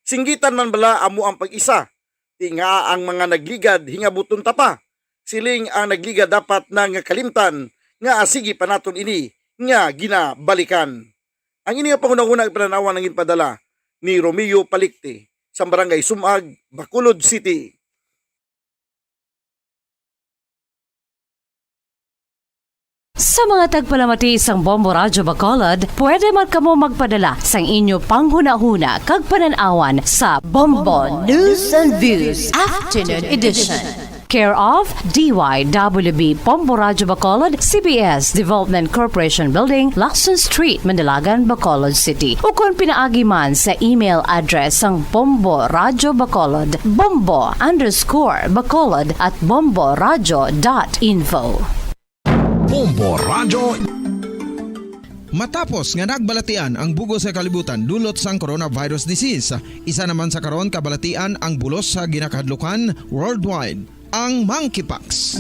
Singgitan man bala amo ang pag-isa. Di nga ang mga nagligad hingabuton tapa. Siling ang nagligad dapat na nga kalimtan nga asigi pa naton ini nga ginabalikan. Ang ini nga pangunang-unang pananawan ng inpadala ni Romeo Palikte sa Barangay Sumag, Bacolod City. Sa mga tagpalamati isang Bombo Radyo Bacolod, pwede man kamo magpadala sang inyo panghuna-huna kag pananawan sa Bombo News and Views Afternoon Edition. Care of DYWB Bombo Radyo Bacolod, CBS Development Corporation Building, Lacson Street, Mandilagan, Bacolod City. O kung pinaagi man sa email address ang Bombo Radyo Bacolod, bombo_bacolod at bomboradyo.info. Bombo Radyo. Matapos nga nagbalatian ang bugo sa kalibutan dulot sang coronavirus disease, isa naman sa karon kabalatian ang bulos sa ginakahadlukan worldwide, ang monkeypox.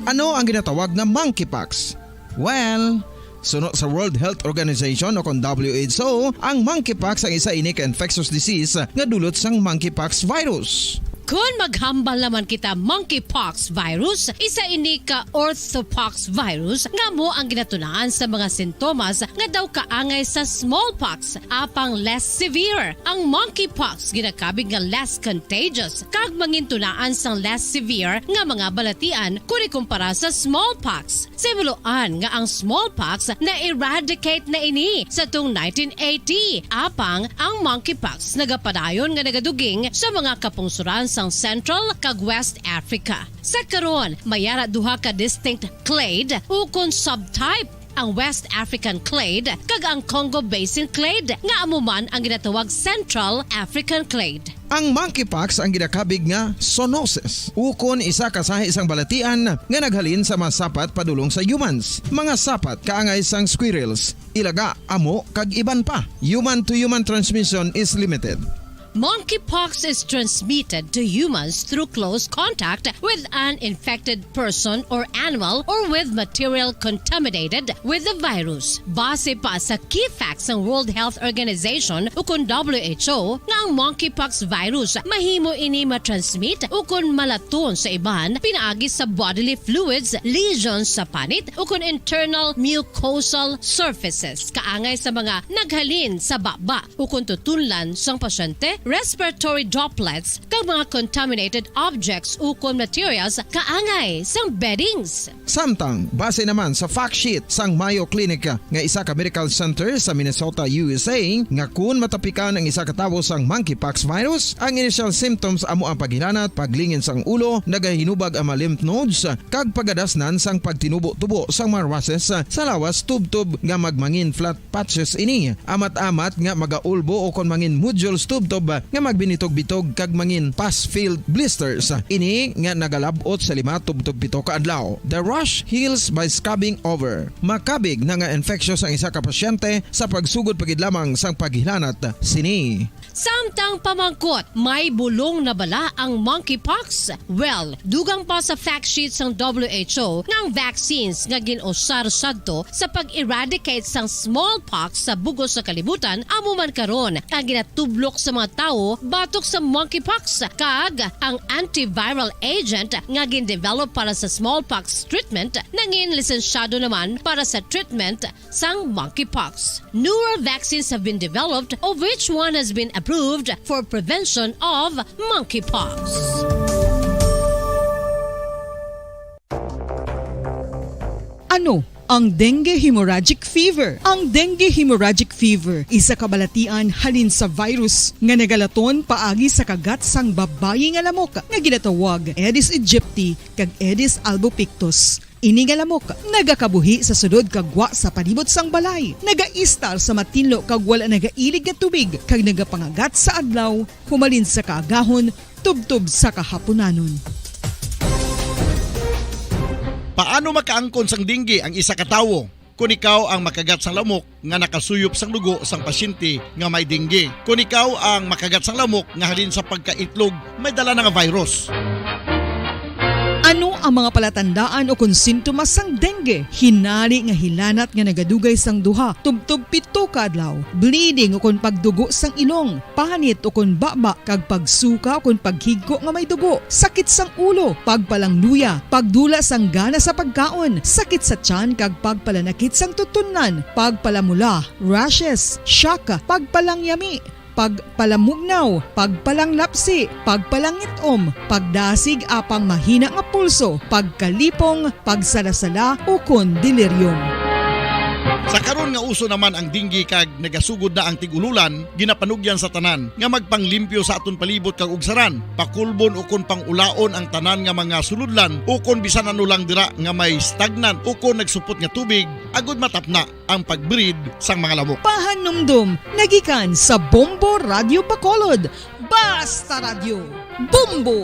Ano ang ginatawag na monkeypox? Well, sunod sa World Health Organization o kung WHO, ang monkeypox ang isa ini ka infectious disease nga dulot sang monkeypox virus. Kung maghambal naman kita monkeypox virus, isa ini ka orthopox virus nga mo ang ginatulaan sa mga sintomas nga daw kaangay sa smallpox, apang less severe. Ang monkeypox ginakabig nga less contagious kag mangintunaan sang less severe nga mga balatian kung ikumpara sa smallpox. Simuloan nga ang smallpox na eradicate na ini sa tung 1980, apang ang monkeypox nagapadayon nga nagaduging sa mga kapungsuran sa Central kag West Africa. Sa karon, mayara duha ka distinct clade ukon subtype, ang West African clade kag ang Congo Basin clade nga amuman ang ginatawag Central African clade. Ang monkeypox ang ginakabig nga zoonosis. Ukon isa ka sa isang balatian nga naghalin sa mga sapat padulong sa humans. Mga sapat kaangay sang squirrels, ilaga, amo kag iban pa. Human to human transmission is limited. Monkeypox is transmitted to humans through close contact with an infected person or animal or with material contaminated with the virus. Base pa sa key facts ng World Health Organization ukon WHO nga ang monkeypox virus mahimo ini matransmit ukon malaton sa iban pinaagi sa bodily fluids, lesions sa panit ukon internal mucosal surfaces kaangay sa mga naghalin sa baba ukon tutunlan sang pasyente, respiratory droplets kag mga contaminated objects ukon materials kaangay sang beddings. Samtang base naman sa fact sheet sang Mayo Clinic nga isa ka medical center sa Minnesota, USA, nga kun matapikan ang isa ka tawo sang monkeypox virus, ang initial symptoms amo ang paghilanat, paglingin sang ulo, nagahinubag ang mga lymph nodes kag pagadasnan sang pagtinubo-tubo sang mga rashes sa lawas tubtob nga magmangin flat patches ini. Amat-amat nga magaulbo o kon mangin nodules tubtob nga magbinitog-bitog kag mangin pus-filled blisters. Ini nga nagalabot sa 5 tubtob 7 ka adlaw. The rash heals by scabbing over. Makabig na nga infectious ang isa ka pasyente sa pagsugod pagid lamang sang paghilanat sini. Samtang pamangkot, may bulong na bala ang monkeypox? Well, dugang pa sa fact sheets ng WHO nga ang vaccines nga ginusar sadto sa pag-eradicate sang smallpox sa bugos sa kalibutan amo man karon ang ginatublok sa mga tao batok sa monkeypox kag ang antiviral agent nga gin-develop para sa smallpox treatment nangin lisensyado naman para sa treatment sang monkeypox. Newer vaccines have been developed of which one has been approved for prevention of monkeypox. Ano ang dengue hemorrhagic fever? Ang dengue hemorrhagic fever isa kabalatian halin sa virus nga nagalaton paagi sa kagat sang babayi nga lamok nga ginatawag Aedes aegypti kag Aedes albopictus. Ini nga lamok nagakabuhi sa sudod kagwa sa palibot sang balay, nagaistar sa matinlo kag wala nagailig nga tubig kag nagapangagat sa adlaw, humalin sa kaagahon, tubtob sa kahaponanon. Paano makaangkon sang dengue ang isa ka tawo? Kung ikaw ang makagat sang lamok nga nakasuyop sang dugo sang pasyente nga may dengue. Kung ikaw ang makagat sang lamok nga halin sa pagkaitlog may dala nga virus. Ano ang mga palatandaan o kung sintomas sang dengue? Hinali nga hilanat nga nagadugay sang duha, tubtob 7 ka adlaw, bleeding o kung pagdugo sang ilong, panit o kung baba, kag pagsuka o kung paghigko nga may dugo, sakit sang ulo, pagpalangluya, pagdula sang gana sa pagkaon, sakit sa tiyan kag pagpalanakit sang tutunan, pagpalamula, rashes, shock, pagpalangyami, pagpalamugnaw, pagpalanglapsi, pagpalangitom, pagdasig apang mahina nga pulso, pagkalipong, pagsalasala o kon delirium. Sa karon nga uso naman ang dinggi kag nagasugod na ang tigululan, ginapanugyan sa tanan nga magpanglimpyo sa aton palibot kag ugsaran, pakulbon ukon pangulaon ang tanan nga mga suludlan ukon bisan ano lang dira nga may stagnant ukon nagsupot nga tubig agud matapna ang pagbreed sang mga lamok. Pahanumdum, nagikan sa Bombo Radio Bacolod. Basta Radio, Bombo!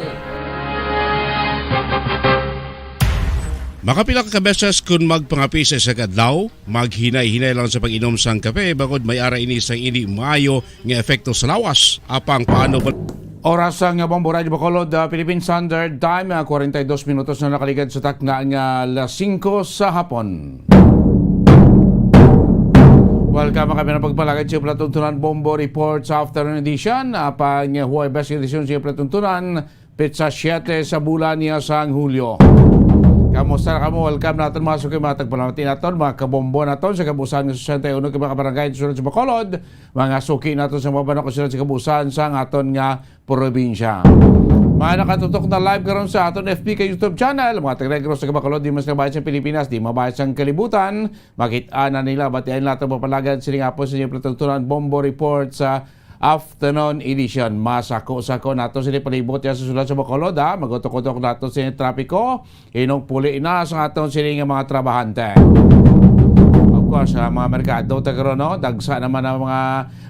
Makapila ka beses kung magpangapisa sa kadlaw, maghinay-hinay lang sa pag-inom sang kape bagod may ara ini sang ini maayo nga epekto sa lawas. Apang paano ba... Oras ang Bombo Radio Bacolod, Philippine Standard Time, 42 minutos na nakaligad sa takna nga alas 5 sa hapon. Welcome kami na pagpalagad sa Platuntunan Bombo Report sa Afternoon Edition. Apang Huwebes Edition sa Platuntunan, Pizza 7 sa bulan niya sang Hulyo. Kamusta na kamo? Welcome natin mga suki mga tagpalamati natin, mga kabombo natin sa kabusan ng 61 ka mga kabarangay sa Bacolod, mga suki natin sa mga banok sa kabusan sa aton nga probinsya. Mga nakatutok na live karon sa aton FB ka YouTube channel, mga taga-negro sa Bacolod, di mas kabayan sa Pilipinas, di mabayad sa kalibutan, makita na nila, batian natin mapalagad siling apo sa inyong Platuntunan Bombo Report sa Afternoon Edition. Masako-sako nato sila palibot ya sa sulat sa Bacolod, magutok-utok nato sa trapiko, inong puli na sa aton sila nga mga trabahante. Of course, mga merkado tagaro, no? Dagsa naman ang mga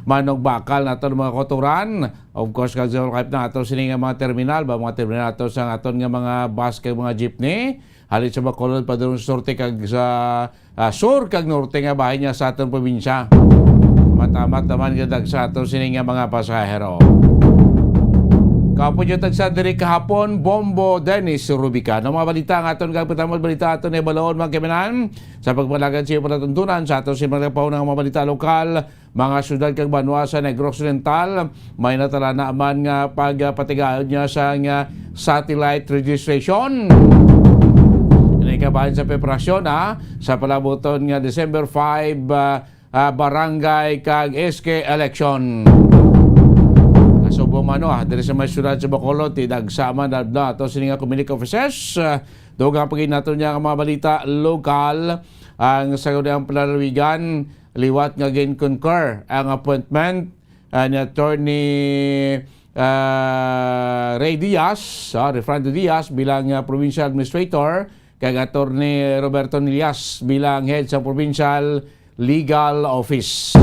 manog bakal nato mga kotoran. Of course, kagzol kahit na ato sila nga mga terminal, mga terminal nato sa aton nga mga bus kag mga jeepney. Halit sa Bacolod pa doon sa sorte kag sa sur kag norte nga bahay niya sa aton probinsya. Matamat naman gadag sa ato sining nga mga pasahero. Kapo dyan tagsa diri kahapon, Bombo Dennis Rubica. No mga balita nga aton gagpatamod balita aton ni Balaon mga keminan sa pagpalagad siya palatuntunan sa aton si mga paunang mga balita lokal, mga syudad kag banwa sa Negros Oriental, may natala na man nga pagpatigayon niya sa nga satellite registration. Kabahin sa preparasyon sa palabuton nga December 5 barangay kag SK election. Kasubong mano diri sa may syudad sa Bacolod tidagsaman na ato sini nga community officers dugang pagin nato niya nga mga balita lokal ang sagudang palalawigan liwat nga gin concur ang appointment ni Attorney Ray Diaz, Refrando Diaz bilang provincial administrator kag Attorney Roberto Nilias bilang head sa provincial legal office.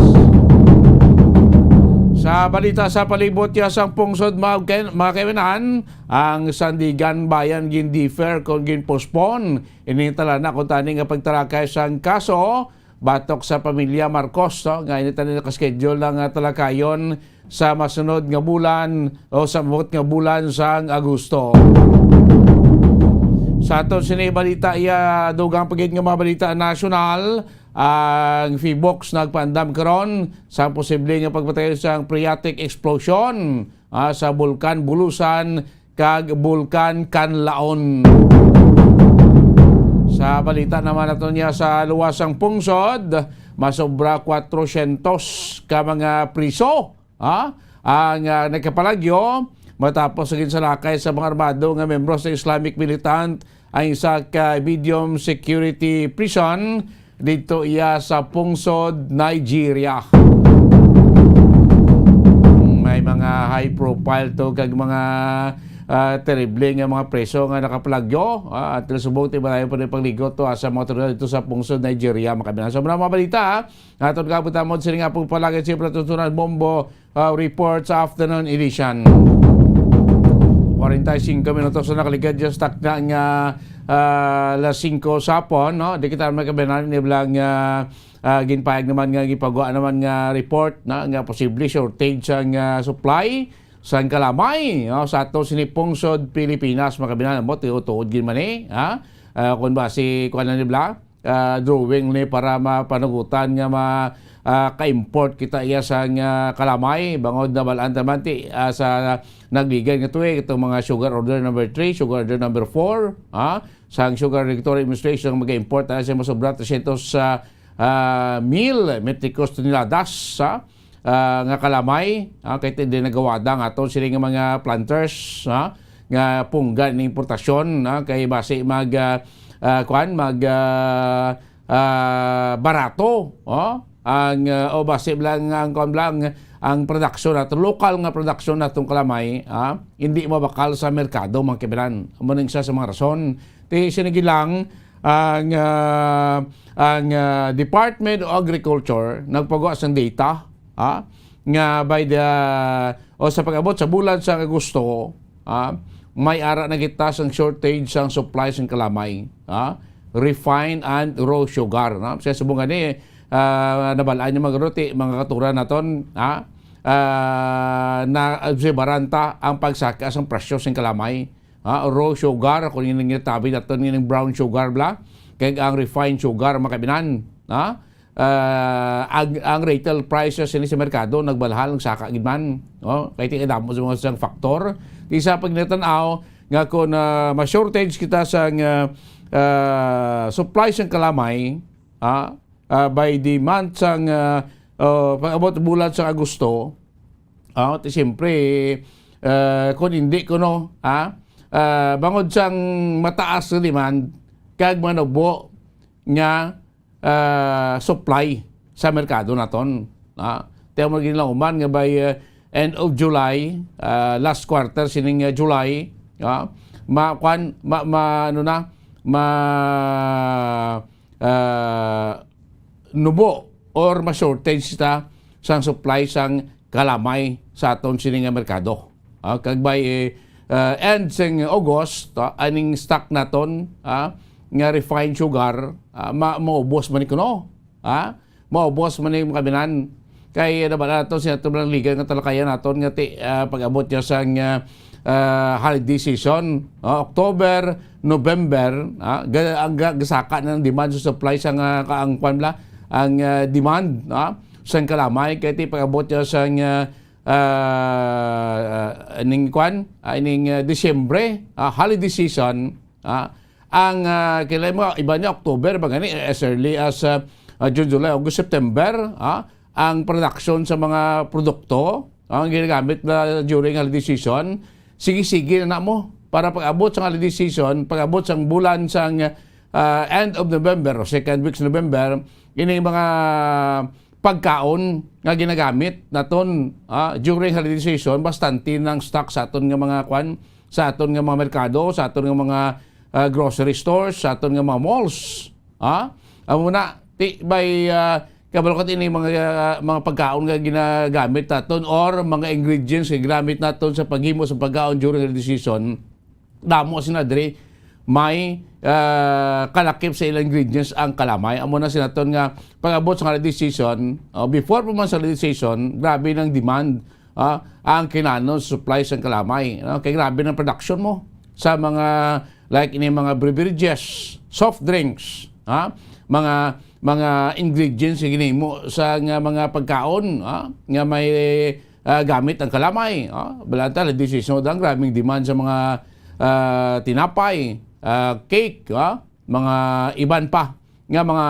Sa balita sa palibot ya sang pungsod mga kaibigan, ang Sandigan Bayan gindi fair kung gin postpone initala na kung tani nga pagtarakay sang kaso batok sa pamilya Marcos nga initala na ka-schedule ng talakayon sa masunod nga bulan o sa mabot nga bulan sang Agosto. Sa aton sinibalita dugang pagid nga mga balita nasyonal, ang FIBOX nagpandam karon sa posible nga pagpatay sa phreatic explosion sa Bulkan Bulusan kag Bulkan Canlaon. Sa balita naman nato niya sa luwasang pungsod, masobra 400 ka mga priso ang nagkapalagyo matapos sa ginsalakay sa mga armado nga membro sa Islamic Militant ang isa ka medium security prison dito iya sa pungsod Nigeria. May mga high profile to kag mga terrible nga mga preso nga nakapalagyo at subong tibalayon pa rin pagligot to sa mga otoridad dito sa pungsod Nigeria. Makabilang sa mga balita aton kabutamod sila nga pong palagay sa Platuntunan Bombo Report sa Afternoon Edition. 45 minutos na nakaligad dyan sa takna nga alas 5 sapon, no? Di kita magkabinan ni bilang ginpayag naman nga gipagawa naman nga report na nga posible shortage ang supply sa kalamay sa ato sinipungsod Pilipinas makabinan mo tiutuod gin man kung ba si kuan ni bla drawing ni para mapanugutan nga ka-import kita iya sa kalamay bangod na balaan tamanti sa nagbigay nga tuwi itong mga sugar order number 3, sugar order number 4 sa Sugar Regulatory Administration mag-import sa masobra 300 sa metricos toneladas nga kalamay kahit hindi nagawada nga ito sila nga mga planters nga punggan ng importasyon kay base barato ang o base lang ang production natin, local nga production natong kalamay, hindi mabakal sa merkado mga kibiran. Amo isa sa mga rason. Ti sinigilang ang Department of Agriculture nagpagawa sang data nga by the sa pag-abot sa bulan sa Agosto, may ara na kita sang shortage sang supplies ng kalamay, refined and raw sugar. Sa subungan ni nabalaan yung mga roti, mga katuran naton, na baranta ang pagsaka sang presyo ng kalamay. Raw sugar, kung yun yung tabi naton, yung brown sugar bla, kaya ang refined sugar makabinan. Ang retail prices sa merkado nagbalahal ng saka gidman. Kaya tinadamo sa mga sang faktor. Isa pag natanaw nga kung ma-shortage kita sa supplies ng kalamay, by the month sang pag-abot bulan sa Agosto, siyempre kung hindi ko bangod sang mataas na demand kag manugbo nga supply sa merkado naton. Tiyan mo ginlang uman nga by end of July, last quarter sining July, nubo or ma-shortage ta sang supply sang kalamay sa aton sining merkado. Kag by end sang August, aning stock naton nga refined sugar, maubos man ikuno. Maubos man yung kabinan. Kaya nabala naton siya tumang liga nga talakayan naton nga pag-abot niya sang holiday season, October, November, ang gasaka ng demand sa supply sang kaangkwan bla ang demand sang kalamay kaya ti pag-abot niya sang Disyembre, holiday season, ang kailan mo iba niya October bagani as early as June, July, August, September, ang production sa mga produkto ang ginagamit na during holiday season, sige-sige na mo para pag-abot sa holiday season, pag-abot sa bulan sang end of November, second weeks November, ini mga pagkaon nga ginagamit naton during holiday season, bastante ng stock sa aton nga mga sa aton nga mga merkado, sa aton nga mga grocery stores, sa aton nga mga malls. Amo na by kabalokot ini mga pagkaon nga ginagamit naton or mga ingredients nga ginamit naton sa paghimo sa pagkaon during holiday season, damo sinadri may kalakip sa ilang ingredients ang kalamay. Amo na sinaton nga pag-abot sa holiday season, before pa man sa holiday season, grabe ng demand ang kinanon supplies ng kalamay. Kaya grabe ng production mo sa mga like ini mga beverages, soft drinks, mga ingredients nga ginimo sa mga pagkaon nga may gamit ang kalamay. Balanta holiday season ang grabing demand sa mga tinapay, cake, mga iban pa nga mga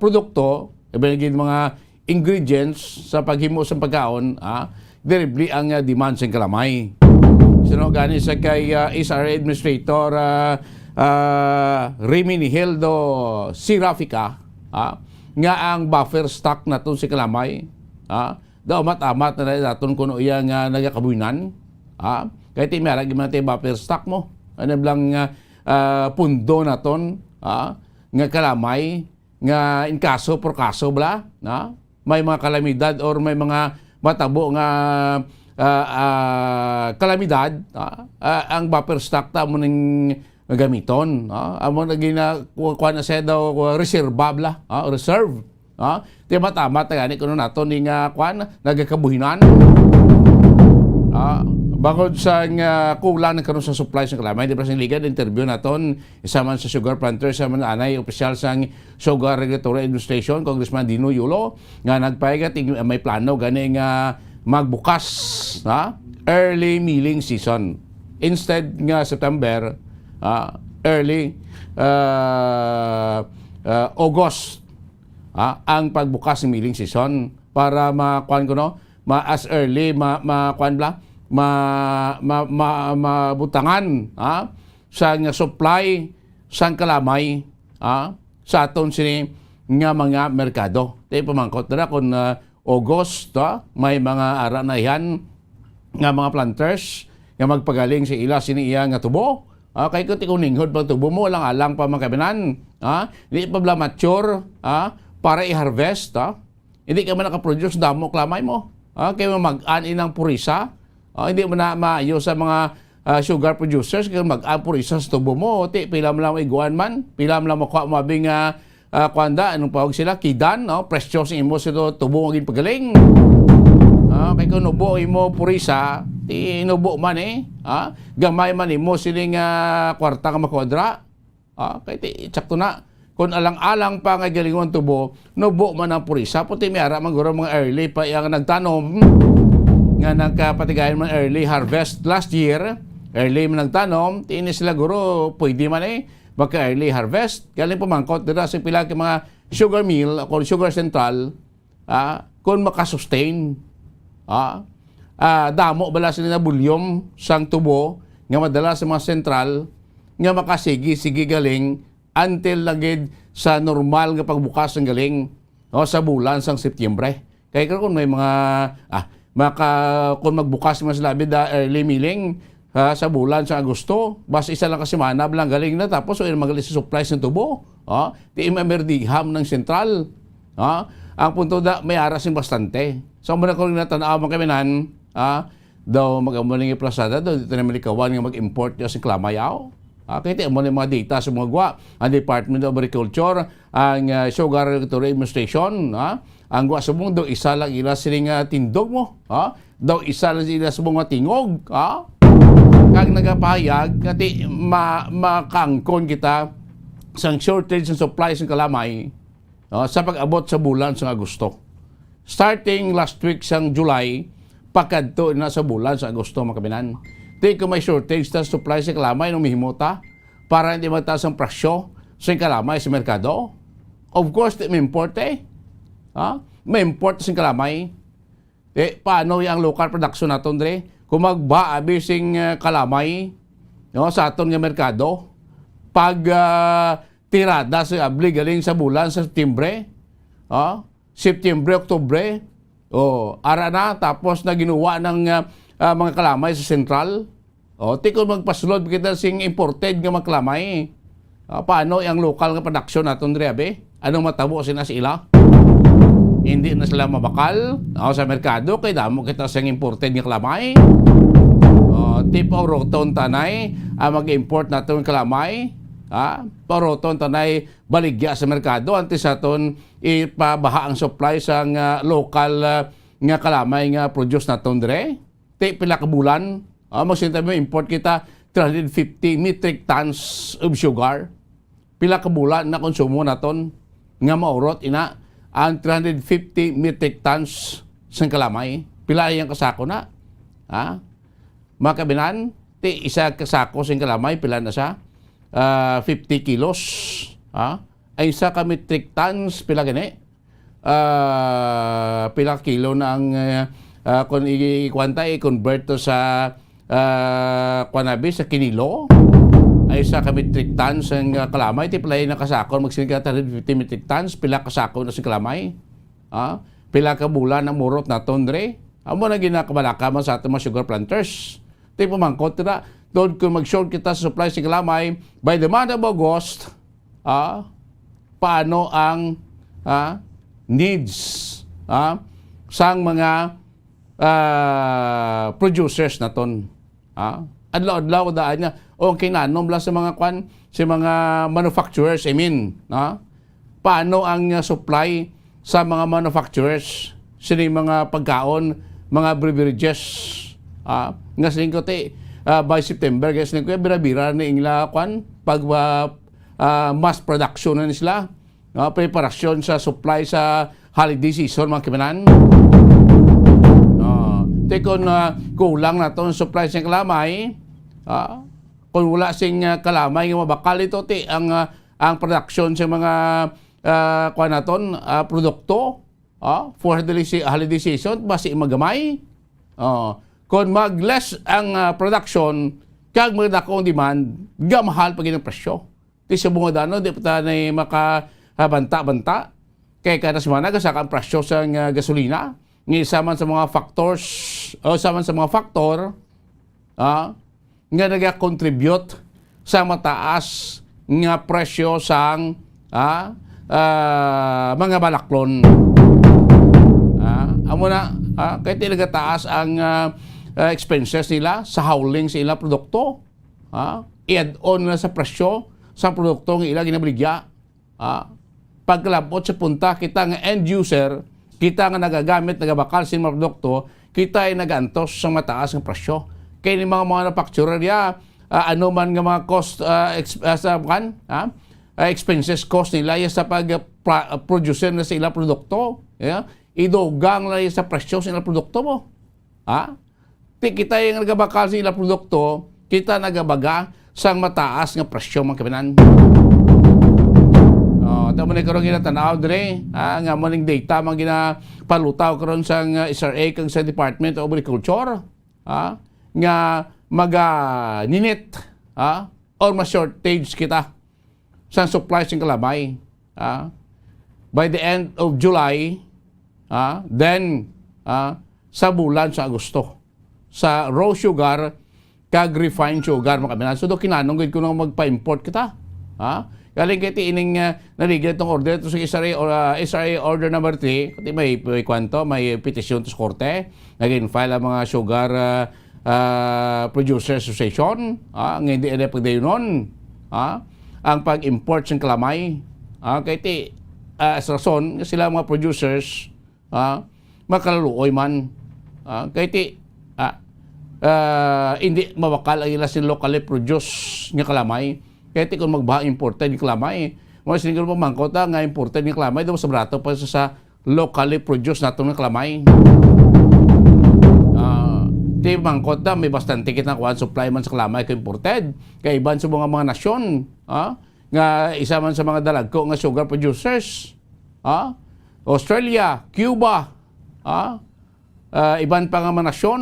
produkto, ibigay mga ingredients sa paghimo sa pagkaon, directly ang demand sa kalamay. Sino gani sa kay SRA Administrator Remy Nihildo Sirafica, nga ang buffer stock naton sa kalamay, daw amat-amat na naton kuno iya nga nagakabuinan, kaya ti merag man ti buffer stock mo ano blang pundo naton nga kalamay nga in kaso por kaso bla may mga kalamidad or may mga matabo nga kalamidad, ang buffer stock ta mo ning gamiton, amo na kuha na siya daw reserva bla, reserve, di matamat na gani kuno naton ning nagakabuhinan, bangod sa kulang ng karon sa supply sa kalamay. Di ba sing liga interview naton isa man sa sugar planter, isa man anay opisyal sang Sugar Regulatory Administration, Congressman Dino Yulo, nga nagpahigat may plano gani nga magbukas early milling season instead nga September, early August ang pagbukas ng milling season para makuan ko as early makuan bla mabutangan sa supply sang kalamay sa aton sini nga mga merkado. Di pamangkot na kung August, may mga ara na yan nga mga planters nga magpagaling sa ila sini iya nga tubo. Kay kung tikuninghod pag tubo mo, walang alang pa mga kabinan. Hindi pa bla mature para i-harvest. Hindi ka man nakaproduce, damo klamay mo. Kaya mag-an inang purisa. Hindi mo na maayo sa mga sugar producers kaya mag-an purisa sa tubo mo. Pila mo lang iguan man. Pila mo lang makuha mabing kwanda, anong pawag sila? Kidan, precious imo sila tubo maging pagaling. Kaya kung nubo imo purisa, inubo man gamay man imo siling kwarta nga makodra. Kaya tsakto na. Kung alang-alang pa nga galingon tubo, nubo man ang purisa. Puti may ara maguro mga early pa yung nagtanom nga nagkapatigayan man early harvest last year. Early man nagtanom, tiini sila guro, pwede man baka early harvest. Galing pumangkot dira sa pila ka mga sugar mill o sugar central kung makasustain. Damo bala sila na bulyom sang tubo nga madala sa mga central nga makasigi galing until lagid sa normal nga pagbukas ng galing sa bulan sang Setyembre. Kaya kung may mga kung magbukas man sila early milling sa bulan sa Agosto, basta isa lang kasi manab lang galing na tapos magaling sa supplies ng tubo. Di imamerdiham ng sentral. Ang punto da may arasin bastante. So muna ko rin natanaw mga kaminan, daw mag-amuling iplasada, daw dito na malikawan nga mag-import yung si Klamayaw. Kaya mo na mga data sa mga gwa, ang Department of Agriculture, ang Sugar Regulatory Administration, ang gwa sa mong daw isa lang ila siling tindog mo, daw isa lang ila sa mga tingog, kag nagapahayag, kati makangkon kita sa shortage ng supplies ng kalamay sa pag-abot sa bulan sa Agosto. Starting last week sang July, pagkadto na sa bulan sa Agosto mga kabinan. Di ko may shortage sa supply sa kalamay nung mihimota para hindi mataas ang presyo sa kalamay sa merkado. Of course, may import may import sa kalamay. Paano yung local production natin, Dre? Kung magbaabi sing kalamay sa aton nga merkado, pag tirada sa abli galing sa bulan sa September, September, Oktubre, ara na, tapos na ginawa ng mga kalamay sa Central. Kung magpasulod kita sing imported nga mga kalamay, paano yung local nga production natin, Dre, abe? Anong matabo sila sa ila? Hindi na sila mabakal sa merkado, kaya damo kita siyang imported nga kalamay. Tipo roton tanay, mag-import natin ng kalamay. Paroton tanay baligya sa merkado antes aton ipabaha ang supply sa local nga kalamay nga produce naton dire. Pila ka bulan, magsinta mo import kita 350 metric tons of sugar. Pila ka bulan na konsumo naton nga maurot ina ang 350 metric tons sa kalamay. Pila yang kasako na. Mga kabinan, isa kasako sa kalamay, pila na siya? 50 kilos. Ay isa ka metric tons, pila gani? Pila kilo na ang kung i-convert to sa kwanabi sa kinilo. Ay isa ka metric tons ang kalamay. Pila yung nakasako, magsinig 350 metric tons, pila kasako na sa kalamay. Pila ka bulan ang murot na tondre. Amo na ginakabalaka man sa ating mga sugar planters. Tipo mangkot na doon kung mag-short kita sa supply sa kalamay by the month of August, paano ang needs sang mga producers naton. Adlaw-adlaw daan niya okay nanom lang sa mga sa mga manufacturers, paano ang supply sa mga manufacturers sila mga pagkaon, mga beverages nga siling ko by September guys ni kuya bira-bira ni ingla pag mass production na sila preparasyon sa supply sa holiday season mga kimanan. Kung kulang na itong supply sa kalamay, kung wala sing kalamay nga mabakal ito ang production sa mga produkto for holiday season basi magamay. Kung mag-less ang production, kag magdako ang demand, gamahal pag ng presyo. Di sa bunga dano, di pa na banta-banta kay kada semana kasaka ang presyo sa gasolina nga isa man sa mga factors o isa man sa mga faktor nga nag-contribute sa mataas nga presyo sang mga balaklon. Amo na kay talaga taas ang expenses nila sa hauling sa ilang produkto. I-add-on na sa presyo sa produkto ng ilang ginabaligya. Pagkalabot sa punta, kita nga end user, kita nga nagagamit, nagabakal sa mga produkto, kita ay nagantos sa mataas ng presyo. Kaya ni mga manufacturer ano man nga mga cost, expenses cost nila sa pag-producer na sa ilang produkto. Idugang na sa presyo sa ilang produkto mo. Kita yung nagabakal sa ilang produkto, kita nagabaga sa mataas ng presyo mga kabinan. Tama na karon ginatanaw dire nga maning data man ginapalutaw karon sa SRA kag sa Department of Agriculture nga ninit or ma-shortage kita sa supply ng kalamay by the end of July then sa bulan sa Agosto sa raw sugar kag refined sugar mga kabinan. So do kinanong gid ko nang magpa-import kita galing kiti ining naligyan itong order to sa SRA order number 3 kasi may kwanto, may petisyon to sa korte nag-file ang mga sugar Producer Association nga hindi na pagdayunon ang pag-import ng kalamay kaya sa rason sila mga producers makalaluoy man kaya hindi mawakal ang ila sin locally produce nga kalamay kaya kung magbaha-imported yung kalamay mga siniguro pamangkot nga imported yung kalamay daw sa brato pa sa locally produce nato ng kalamay di mangkot may bastante kitang kuhan supply man sa kalamay ka imported kaya iban sa mga nasyon nga isa man sa mga dalagko nga sugar producers Australia, Cuba iban pa nga mga nasyon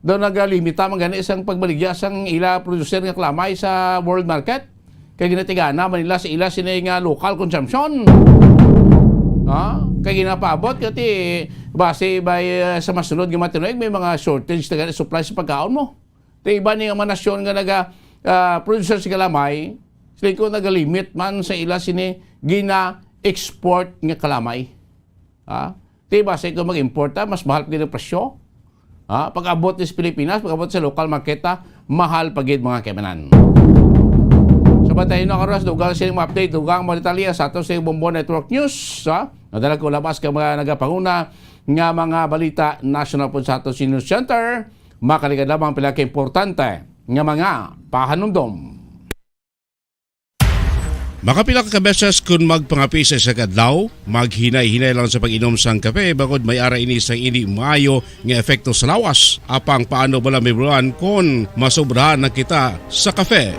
doon nagalimita man gani isang pagbaligya sang ila producer nga kalamay sa world market kay ginatigana man nila sa ila sinay nga local consumption kay ginapabot kasi base by sa masunod nga matinuig may mga shortage na supply sa pagkaon mo tay iba ni nga mga nasyon nga naga producer sa kalamay sila ko nagalimit man sa ila sini gina-export nga kalamay tay base ko mag-import mas mahal din ang presyo pag-abot sa Pilipinas, pag-abot sa local market, mahal pagid mga kaimanan. So bantayin na karos, dugang silang update, dugang mga detalya sa ato sa Bombo Network News. Nadalag ko labas ka mga nagapanguna nga mga balita national po sa ato sa News Center. Makaligad lamang pila ka-importante nga mga pahanumdom. Makapila ka beses kung magpangapi sa kadlaw, maghinay-hinay lang sa pag-inom sang kape bagod may ara ini sang hindi maayo nga efekto sa lawas. Apang paano bala may buwan kung masobrahan na kita sa kape.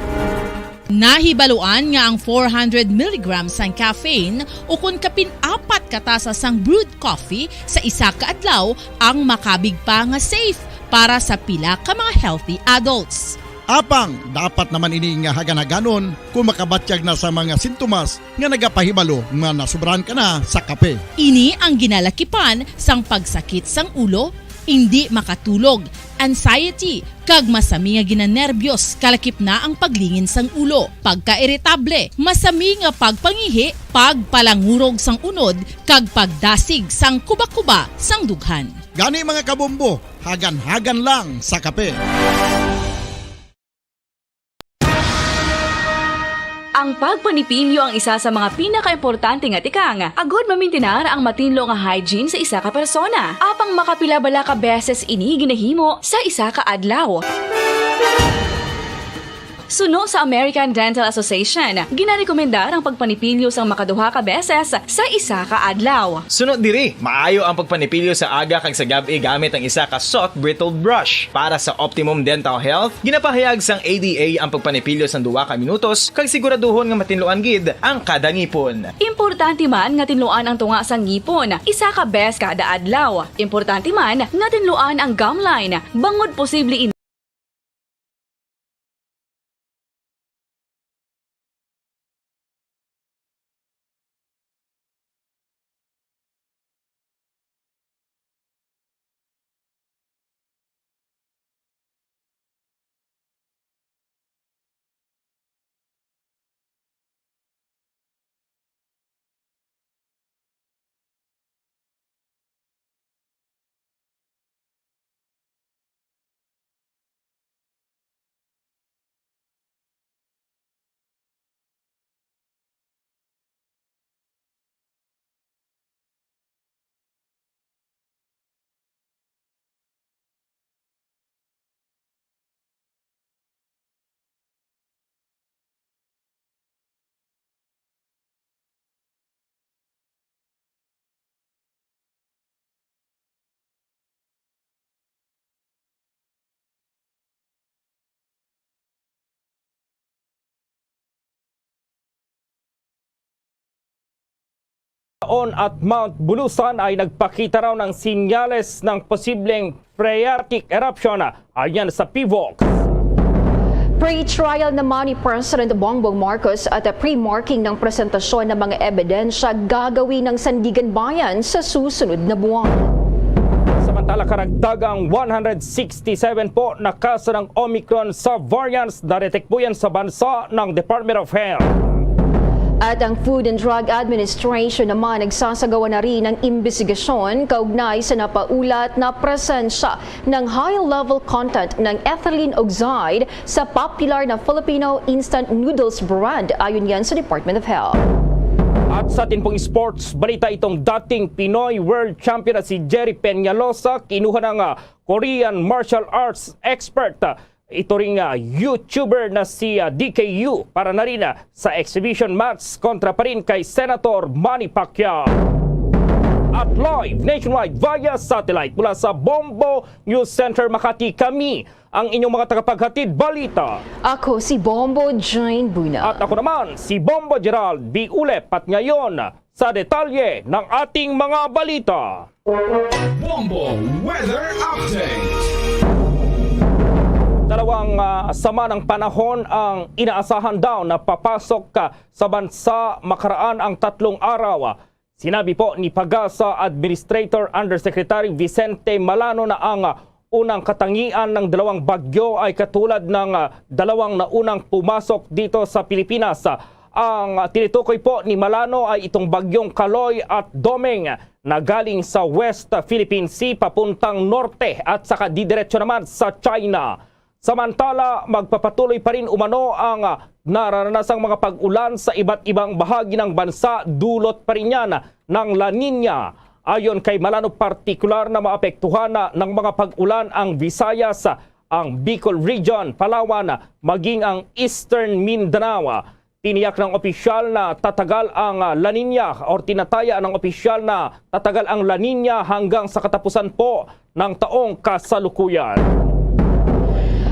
Nahibaluan nga ang 400 mg sang caffeine o kung kapin-apat katasa sang brewed coffee sa isa ka adlaw ang makabig pa nga safe para sa pila ka mga healthy adults. Apang, dapat naman ini nga hagan-haganon kung makabatyag na sa mga sintomas nga nagapahibalo nga nasubrahan ka na sa kape. Ini ang ginalakipan sang pagsakit sang ulo, hindi makatulog, anxiety, kag masami nga ginanerbiyos, kalakip na ang paglingin sang ulo, pagka-irritable, masami nga pagpangihi, pagpalangurog sang unod, kag pagdasig sang kuba-kuba sang dughan. Gani mga kabombo, hagan-hagan lang sa kape. Ang pagpanipilyo ang isa sa mga pinaka-importante nga tikang. Agod mamintinar ang matinlo nga hygiene sa isa ka persona. Apang makapilabala ka beses ini ginahimo sa isa ka adlaw. Suno sa American Dental Association, ginarekomendar ang pagpanipilyo sang makaduha ka beses sa isa ka adlaw. Sunod diri, maayo ang pagpanipilyo sa aga kag sa gabi gamit ang isa ka soft brittled brush. Para sa optimum dental health, ginapahayag sang ADA ang pagpanipilyo sang 2 ka minutos kag siguraduhon nga matinluan gid ang kada ngipon. Importante man nga tinluan ang tunga sang ngipon, isa ka bes kada adlaw. Importante man nga tinluan ang gum line, bangod posible Baon at Mount Bulusan ay nagpakita raw ng sinyales ng posibleng phreatic eruption ayon sa PHIVOLCS. Pre-trial naman ni President Bongbong Marcos at pre-marking ng presentasyon ng mga ebidensya gagawin ng Sandigan Bayan sa susunod na buwan. Samantala, karagdagang 167 po na kaso ng Omicron subvariants na detect po yan sa bansa ng Department of Health. At ang Food and Drug Administration naman nagsasagawa na rin ng imbestigasyon kaugnay sa napaulat na presensya ng high-level content ng ethylene oxide sa popular na Filipino instant noodles brand ayon yan sa Department of Health. At sa atin pong sports, balita itong dating Pinoy World Champion na si Jerry Peñalosa, kinuha ng Korean martial arts expert. Ito ring YouTuber na si DKU para na rin sa exhibition match kontra pa rin kay Senator Manny Pacquiao. At live nationwide via satellite mula sa Bombo News Center Makati, kami ang inyong mga tagapaghatid balita. Ako si Bombo Jane Buna. At ako naman si Bombo Gerald B. Ulep. At ngayon sa detalye ng ating mga balita. Bombo Weather Update. Dalawang sama ng panahon ang inaasahan daw na papasok sa bansa makaraan ang 3 araw. Sinabi po ni Pagasa Administrator Undersecretary Vicente Malano na ang unang katangian ng dalawang bagyo ay katulad ng dalawang naunang pumasok dito sa Pilipinas. Ang tinitukoy po ni Malano ay itong bagyong Kaloy at Domeng na galing sa West Philippine Sea papuntang norte at saka didiretso naman sa China. Samantala, magpapatuloy pa rin umano ang naranasang mga pag-ulan sa iba't ibang bahagi ng bansa, dulot pa rin yan ng La Nina. Ayon kay Malano, partikular na maapektuhan ng mga pag-ulan ang Visayas, ang Bicol Region, Palawan, maging ang Eastern Mindanao. Tiniyak ng opisyal na tatagal ang La Nina o tinataya ng opisyal na tatagal ang La Nina hanggang sa katapusan po ng taong kasalukuyan.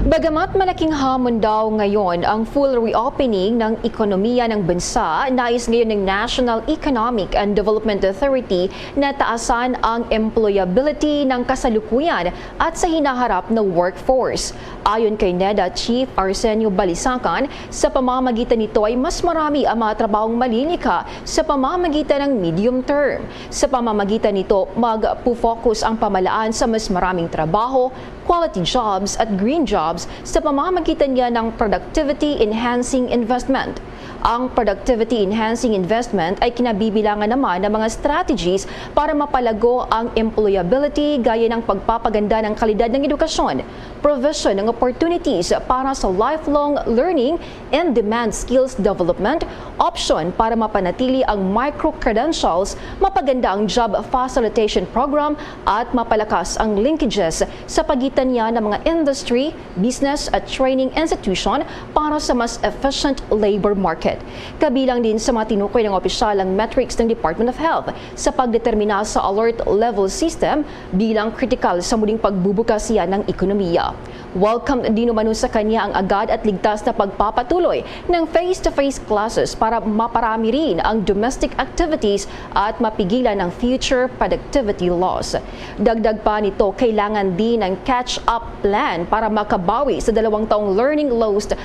Bagamat malaking hamon daw ngayon ang full reopening ng ekonomiya ng bansa, nais ngayon ng National Economic and Development Authority na taasan ang employability ng kasalukuyan at sa hinaharap na workforce. Ayon kay NEDA Chief Arsenio Balisacan, sa pamamagitan nito ay mas marami ang mga trabahong malilikha sa pamamagitan ng medium term. Sa pamamagitan nito, mag-focus ang pamalaan sa mas maraming trabaho, quality jobs at green jobs sa pamamagitan niya ng productivity-enhancing investment. Ang productivity-enhancing investment ay kinabibilangan naman ng mga strategies para mapalago ang employability gaya ng pagpapaganda ng kalidad ng edukasyon, provision ng opportunities para sa lifelong learning and demand skills development, option para mapanatili ang micro-credentials, mapaganda ang job facilitation program at mapalakas ang linkages sa pagitan niya ng mga industry, business at training institution para sa mas efficient labor market. Kabilang din sa mga tinukoy ng opisyal ang metrics ng Department of Health sa pagdetermina sa alert level system bilang kritikal sa muling pagbubukas yan ng ekonomiya. Welcome din umano sa kanya ang agad at ligtas na pagpapatuloy ng face-to-face classes para maparami rin ang domestic activities at mapigilan ang future productivity loss. Dagdag pa nito, kailangan din ng catch-up plan para makabawi sa 2 taong learning lost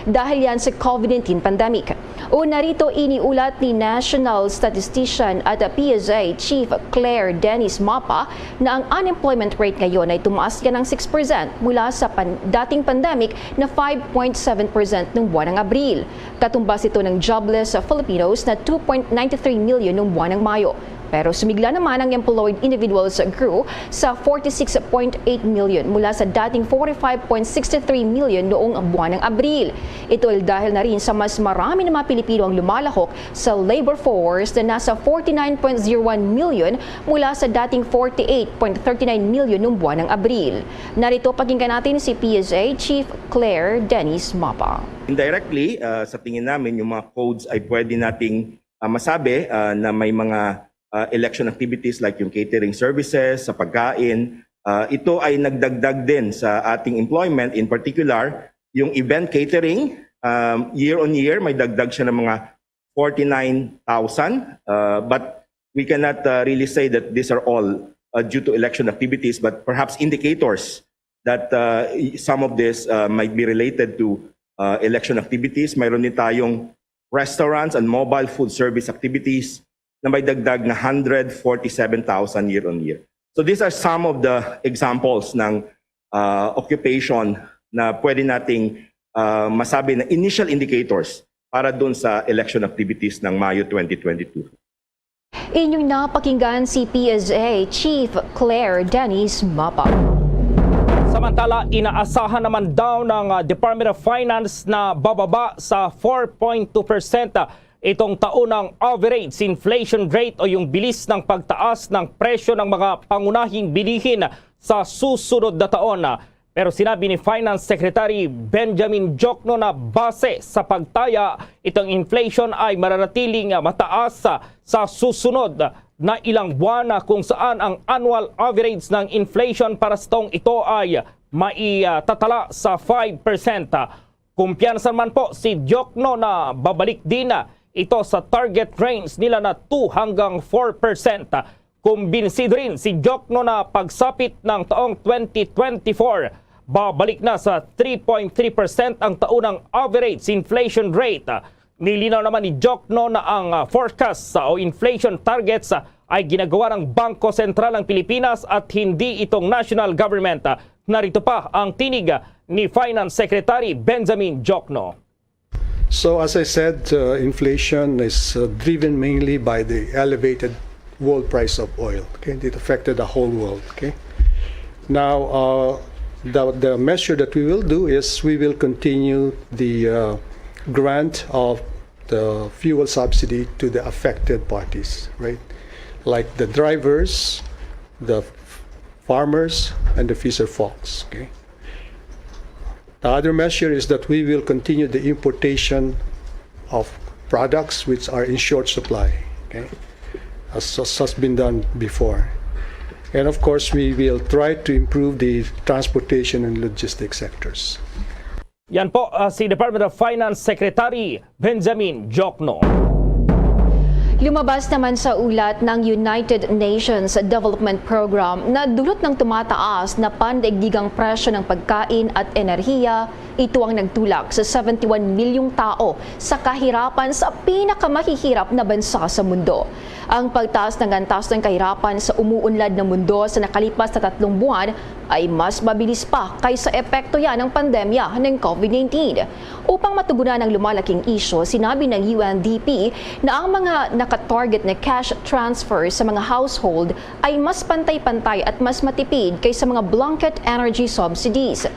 dahil yan sa COVID-19 pandemic. Una rito, iniulat ni National Statistician at PSA Chief Claire Dennis Mapa na ang unemployment rate ngayon ay tumaas yan ng 6% mula sa dating pandemic na 5.7% noong buwan ng Abril. Katumbas ito ng jobless Filipinos na 2.93 million noong buwan ng Mayo. Pero sumigla naman ang employed individuals grew sa 46.8 million mula sa dating 45.63 million noong buwan ng Abril. Ito ay dahil na rin sa mas marami na mga Pilipino ang lumalahok sa labor force na nasa 49.01 million mula sa dating 48.39 million noong buwan ng Abril. Narito pakinggan natin si PSA Chief Claire Dennis Mapa. Indirectly, sa tingin namin, yung mga codes ay pwede nating masabi na may mga election activities like yung catering services, sa pagkain. Ito ay nagdagdag din sa ating employment. In particular, yung event catering, year on year, may dagdag siya ng mga 49,000. But we cannot really say that these are all due to election activities, but perhaps indicators that some of this might be related to election activities. Mayroon din tayong restaurants and mobile food service activities na may dagdag na 147,000 year-on-year. So these are some of the examples ng occupation na pwede nating masabi na initial indicators para dun sa election activities ng Mayo 2022. Inyong napakinggan si PSA Chief Claire Dennis Mapa. Samantala, inaasahan naman daw ng Department of Finance na bababa sa 4.2% itong taunang average inflation rate o yung bilis ng pagtaas ng presyo ng mga pangunahing bilihin sa susunod na taon. Pero sinabi ni Finance Secretary Benjamin Diokno na base sa pagtaya, itong inflation ay mananatiling mataas sa susunod na ilang buwan kung saan ang annual average ng inflation para sa taong ito ay maitatala sa 5%. Kumpiyansa man po si Diokno na babalik din ito sa target range nila na 2 hanggang 4%. Kumbinsido rin si Diokno na pagsapit ng taong 2024, babalik na sa 3.3% ang taunang average inflation rate. Nilinaw naman ni Diokno na ang forecast o inflation targets ay ginagawa ng Bangko Sentral ng Pilipinas at hindi itong national government. Narito pa ang tinig ni Finance Secretary Benjamin Diokno. So as I said, inflation is driven mainly by the elevated world price of oil. Okay, it affected the whole world. Okay, now the measure that we will do is we will continue the grant of the fuel subsidy to the affected parties, right? Like the drivers, the farmers, and the fisher folks. Okay. The other measure is that we will continue the importation of products which are in short supply, okay, as has been done before. And of course, we will try to improve the transportation and logistics sectors. Yan po si Department of Finance Secretary Benjamin Diokno. Lumabas naman sa ulat ng United Nations Development Program na dulot ng tumataas na pandaigdigang presyo ng pagkain at enerhiya, ito ang nagtulak sa 71 milyong tao sa kahirapan sa pinakamahihirap na bansa sa mundo. Ang pagtaas ng antas ng kahirapan sa umuunlad na mundo sa nakalipas na 3 buwan ay mas mabilis pa kaysa epekto yan ng pandemya ng COVID-19. Upang matugunan ang lumalaking isyo, sinabi ng UNDP na ang mga nakatarget na cash transfer sa mga household ay mas pantay-pantay at mas matipid kaysa mga blanket energy subsidies.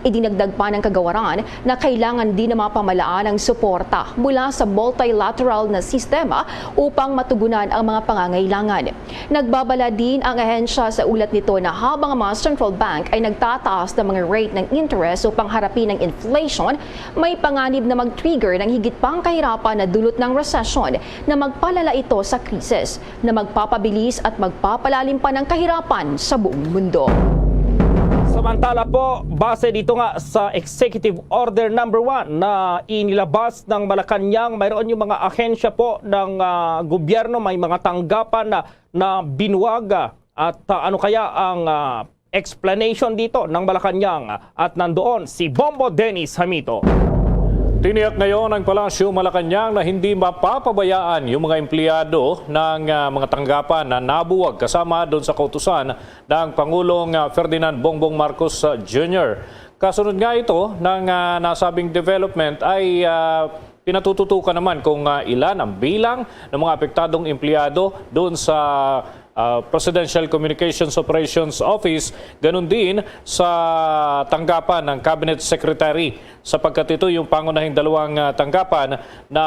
Idinagdag pa ng kagawaran na kailangan din na mapamalaan ang suporta mula sa multilateral na sistema upang matugunan ang mga pangangailangan. Nagbabala din ang ahensya sa ulat nito na habang ang mga central bank ay nagtataas ng mga rate ng interest upang harapin ang inflation, may panganib na mag-trigger ng higit pang kahirapan na dulot ng recession na magpalala ito sa krisis na magpapabilis at magpapalalim pa ng kahirapan sa buong mundo. Samantala po, base dito nga sa Executive Order number 1 na inilabas ng Malacanang, mayroon yung mga ahensya po ng gobyerno, may mga tanggapan na binuwag at ano kaya ang explanation dito ng Malacanang at nandoon si Bombo Dennis Hamito. Tiniyak ngayon ng Palasyo Malacanang na hindi mapapabayaan yung mga empleyado ng mga tanggapan na nabuwag kasama doon sa kautusan ng Pangulong Ferdinand Bongbong Marcos Jr. Kasunod nga ito ng nasabing development ay pinatututukan naman kung ilan ang bilang ng mga apektadong empleyado doon sa Presidential Communications Operations Office, ganun din sa tanggapan ng Cabinet Secretary, sapagkat ito yung pangunahing dalawang tanggapan na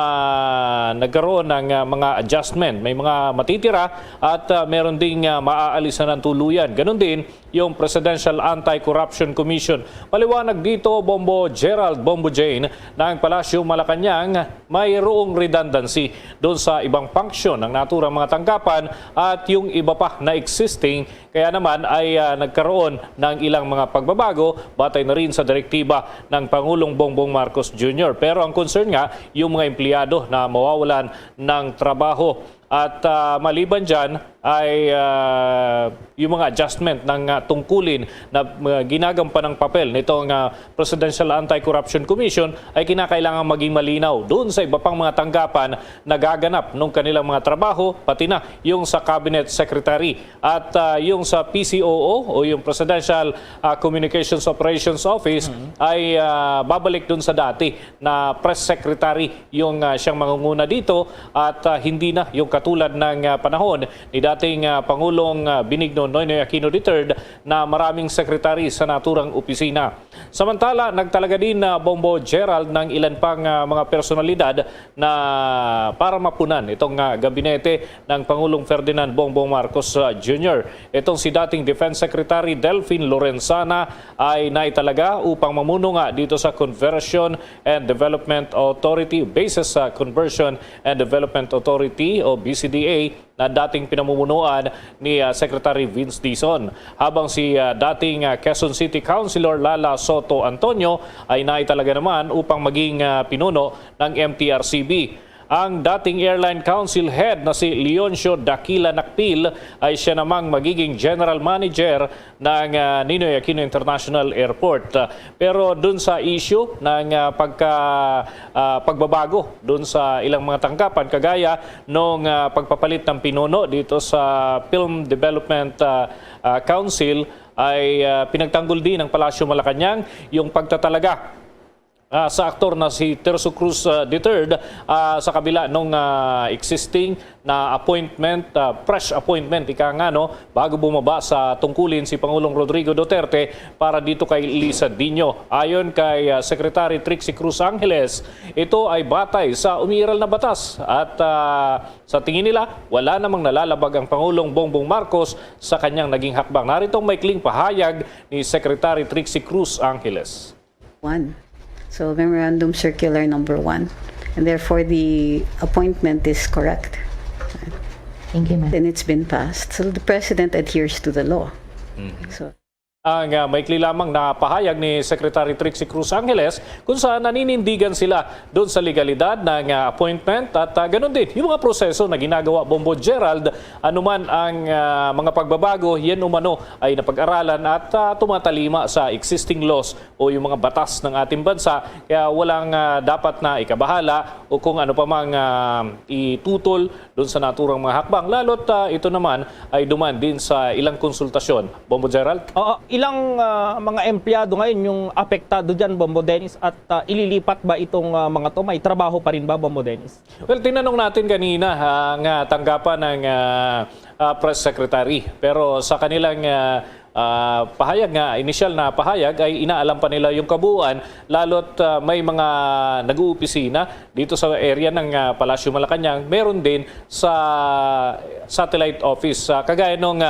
nagkaroon ng mga adjustment. May mga matitira at meron ding maaalisan ng tuluyan. Ganun din yung Presidential Anti-Corruption Commission. Paliwanag dito, Bombo Gerald Bombo Jane, ng Palasyo Malacanang, mayroong redundancy doon sa ibang function ng naturang mga tanggapan at yung iba pa na existing, kaya naman ay nagkaroon ng ilang mga pagbabago batay na rin sa direktiba ng Pangulong Bongbong Marcos Jr. Pero ang concern nga, yung mga empleyado na mawawalan ng trabaho. At maliban dyan ay yung mga adjustment ng tungkulin na ginagampan ng papel nitong Presidential Anti-Corruption Commission ay kinakailangan maging malinaw doon sa iba pang mga tanggapan na gaganap ng kanilang mga trabaho, pati na yung sa Cabinet Secretary at yung sa PCOO o yung Presidential Communications Operations Office ay babalik doon sa dati na Press Secretary yung siyang mangunguna dito at hindi na yung katulad ng panahon ni dating Pangulong Benigno Noynoy Aquino III na maraming sekretary sa naturang opisina. Samantala, nagtalaga din Bombo Gerald ng ilan pang mga personalidad na para mapunan itong gabinete ng Pangulong Ferdinand Bongbong Marcos Jr. Itong si dating Defense Secretary Delphine Lorenzana ay naitalaga upang mamuno nga dito sa Conversion and Development Authority, basis sa Conversion and Development Authority o BCDA na dating pinamumunuan ni Secretary Vince Dizon. Habang si dating Quezon City Councilor Lala Soto Antonio ay naitalaga naman upang maging pinuno ng MTRCB. Ang dating Airline Council Head na si Leoncio Daquila Nakpil ay siya namang magiging General Manager ng Ninoy Aquino International Airport. Pero dun sa issue ng pagbabago dun sa ilang mga tanggapan, kagaya nung pagpapalit ng pinuno dito sa Film Development Council, ay pinagtanggol din ng Palasyo Malacanang yung pagtatalaga sa aktor na si Terzo Cruz III sa kabila nung existing na appointment, fresh appointment, ika nga no, bago bumaba sa tungkulin si Pangulong Rodrigo Duterte para dito kay Lisa Dino. Ayon kay Secretary Trixie Cruz Angeles, ito ay batay sa umiiral na batas at sa tingin nila, wala namang nalalabag ang Pangulong Bongbong Marcos sa kanyang naging hakbang. Naritong maikling pahayag ni Secretary Trixie Cruz Angeles. So Memorandum Circular number 1, and therefore the appointment is correct. Thank you, ma'am. And it's been passed. So the President adheres to the law. So Ang maikli lamang na pahayag ni Secretary Trixie Cruz Angeles kung saan naninindigan sila doon sa legalidad ng appointment at ganun din yung mga proseso na ginagawa Bombo Gerald, anuman ang mga pagbabago, yan umano ay napag-aralan at tumatalima sa existing laws o yung mga batas ng ating bansa, kaya walang dapat na ikabahala o kung ano pa mang itutol doon sa naturang mga hakbang, lalo't ito naman ay duman din sa ilang konsultasyon. Bombo Gerald? Ilang mga empleyado ngayon yung apektado dyan, Bombo Dennis, at ililipat ba itong mga to? May trabaho pa rin ba, Bombo Dennis? Well, tinanong natin kanina ang tanggapan ng press secretary. Pero sa kanilang pahayag nga, initial na pahayag ay inaalam pa nila yung kabuuan, lalo't may mga nag-uupisina dito sa area ng Palasyo Malacanang, meron din sa satellite office. Kagaya nung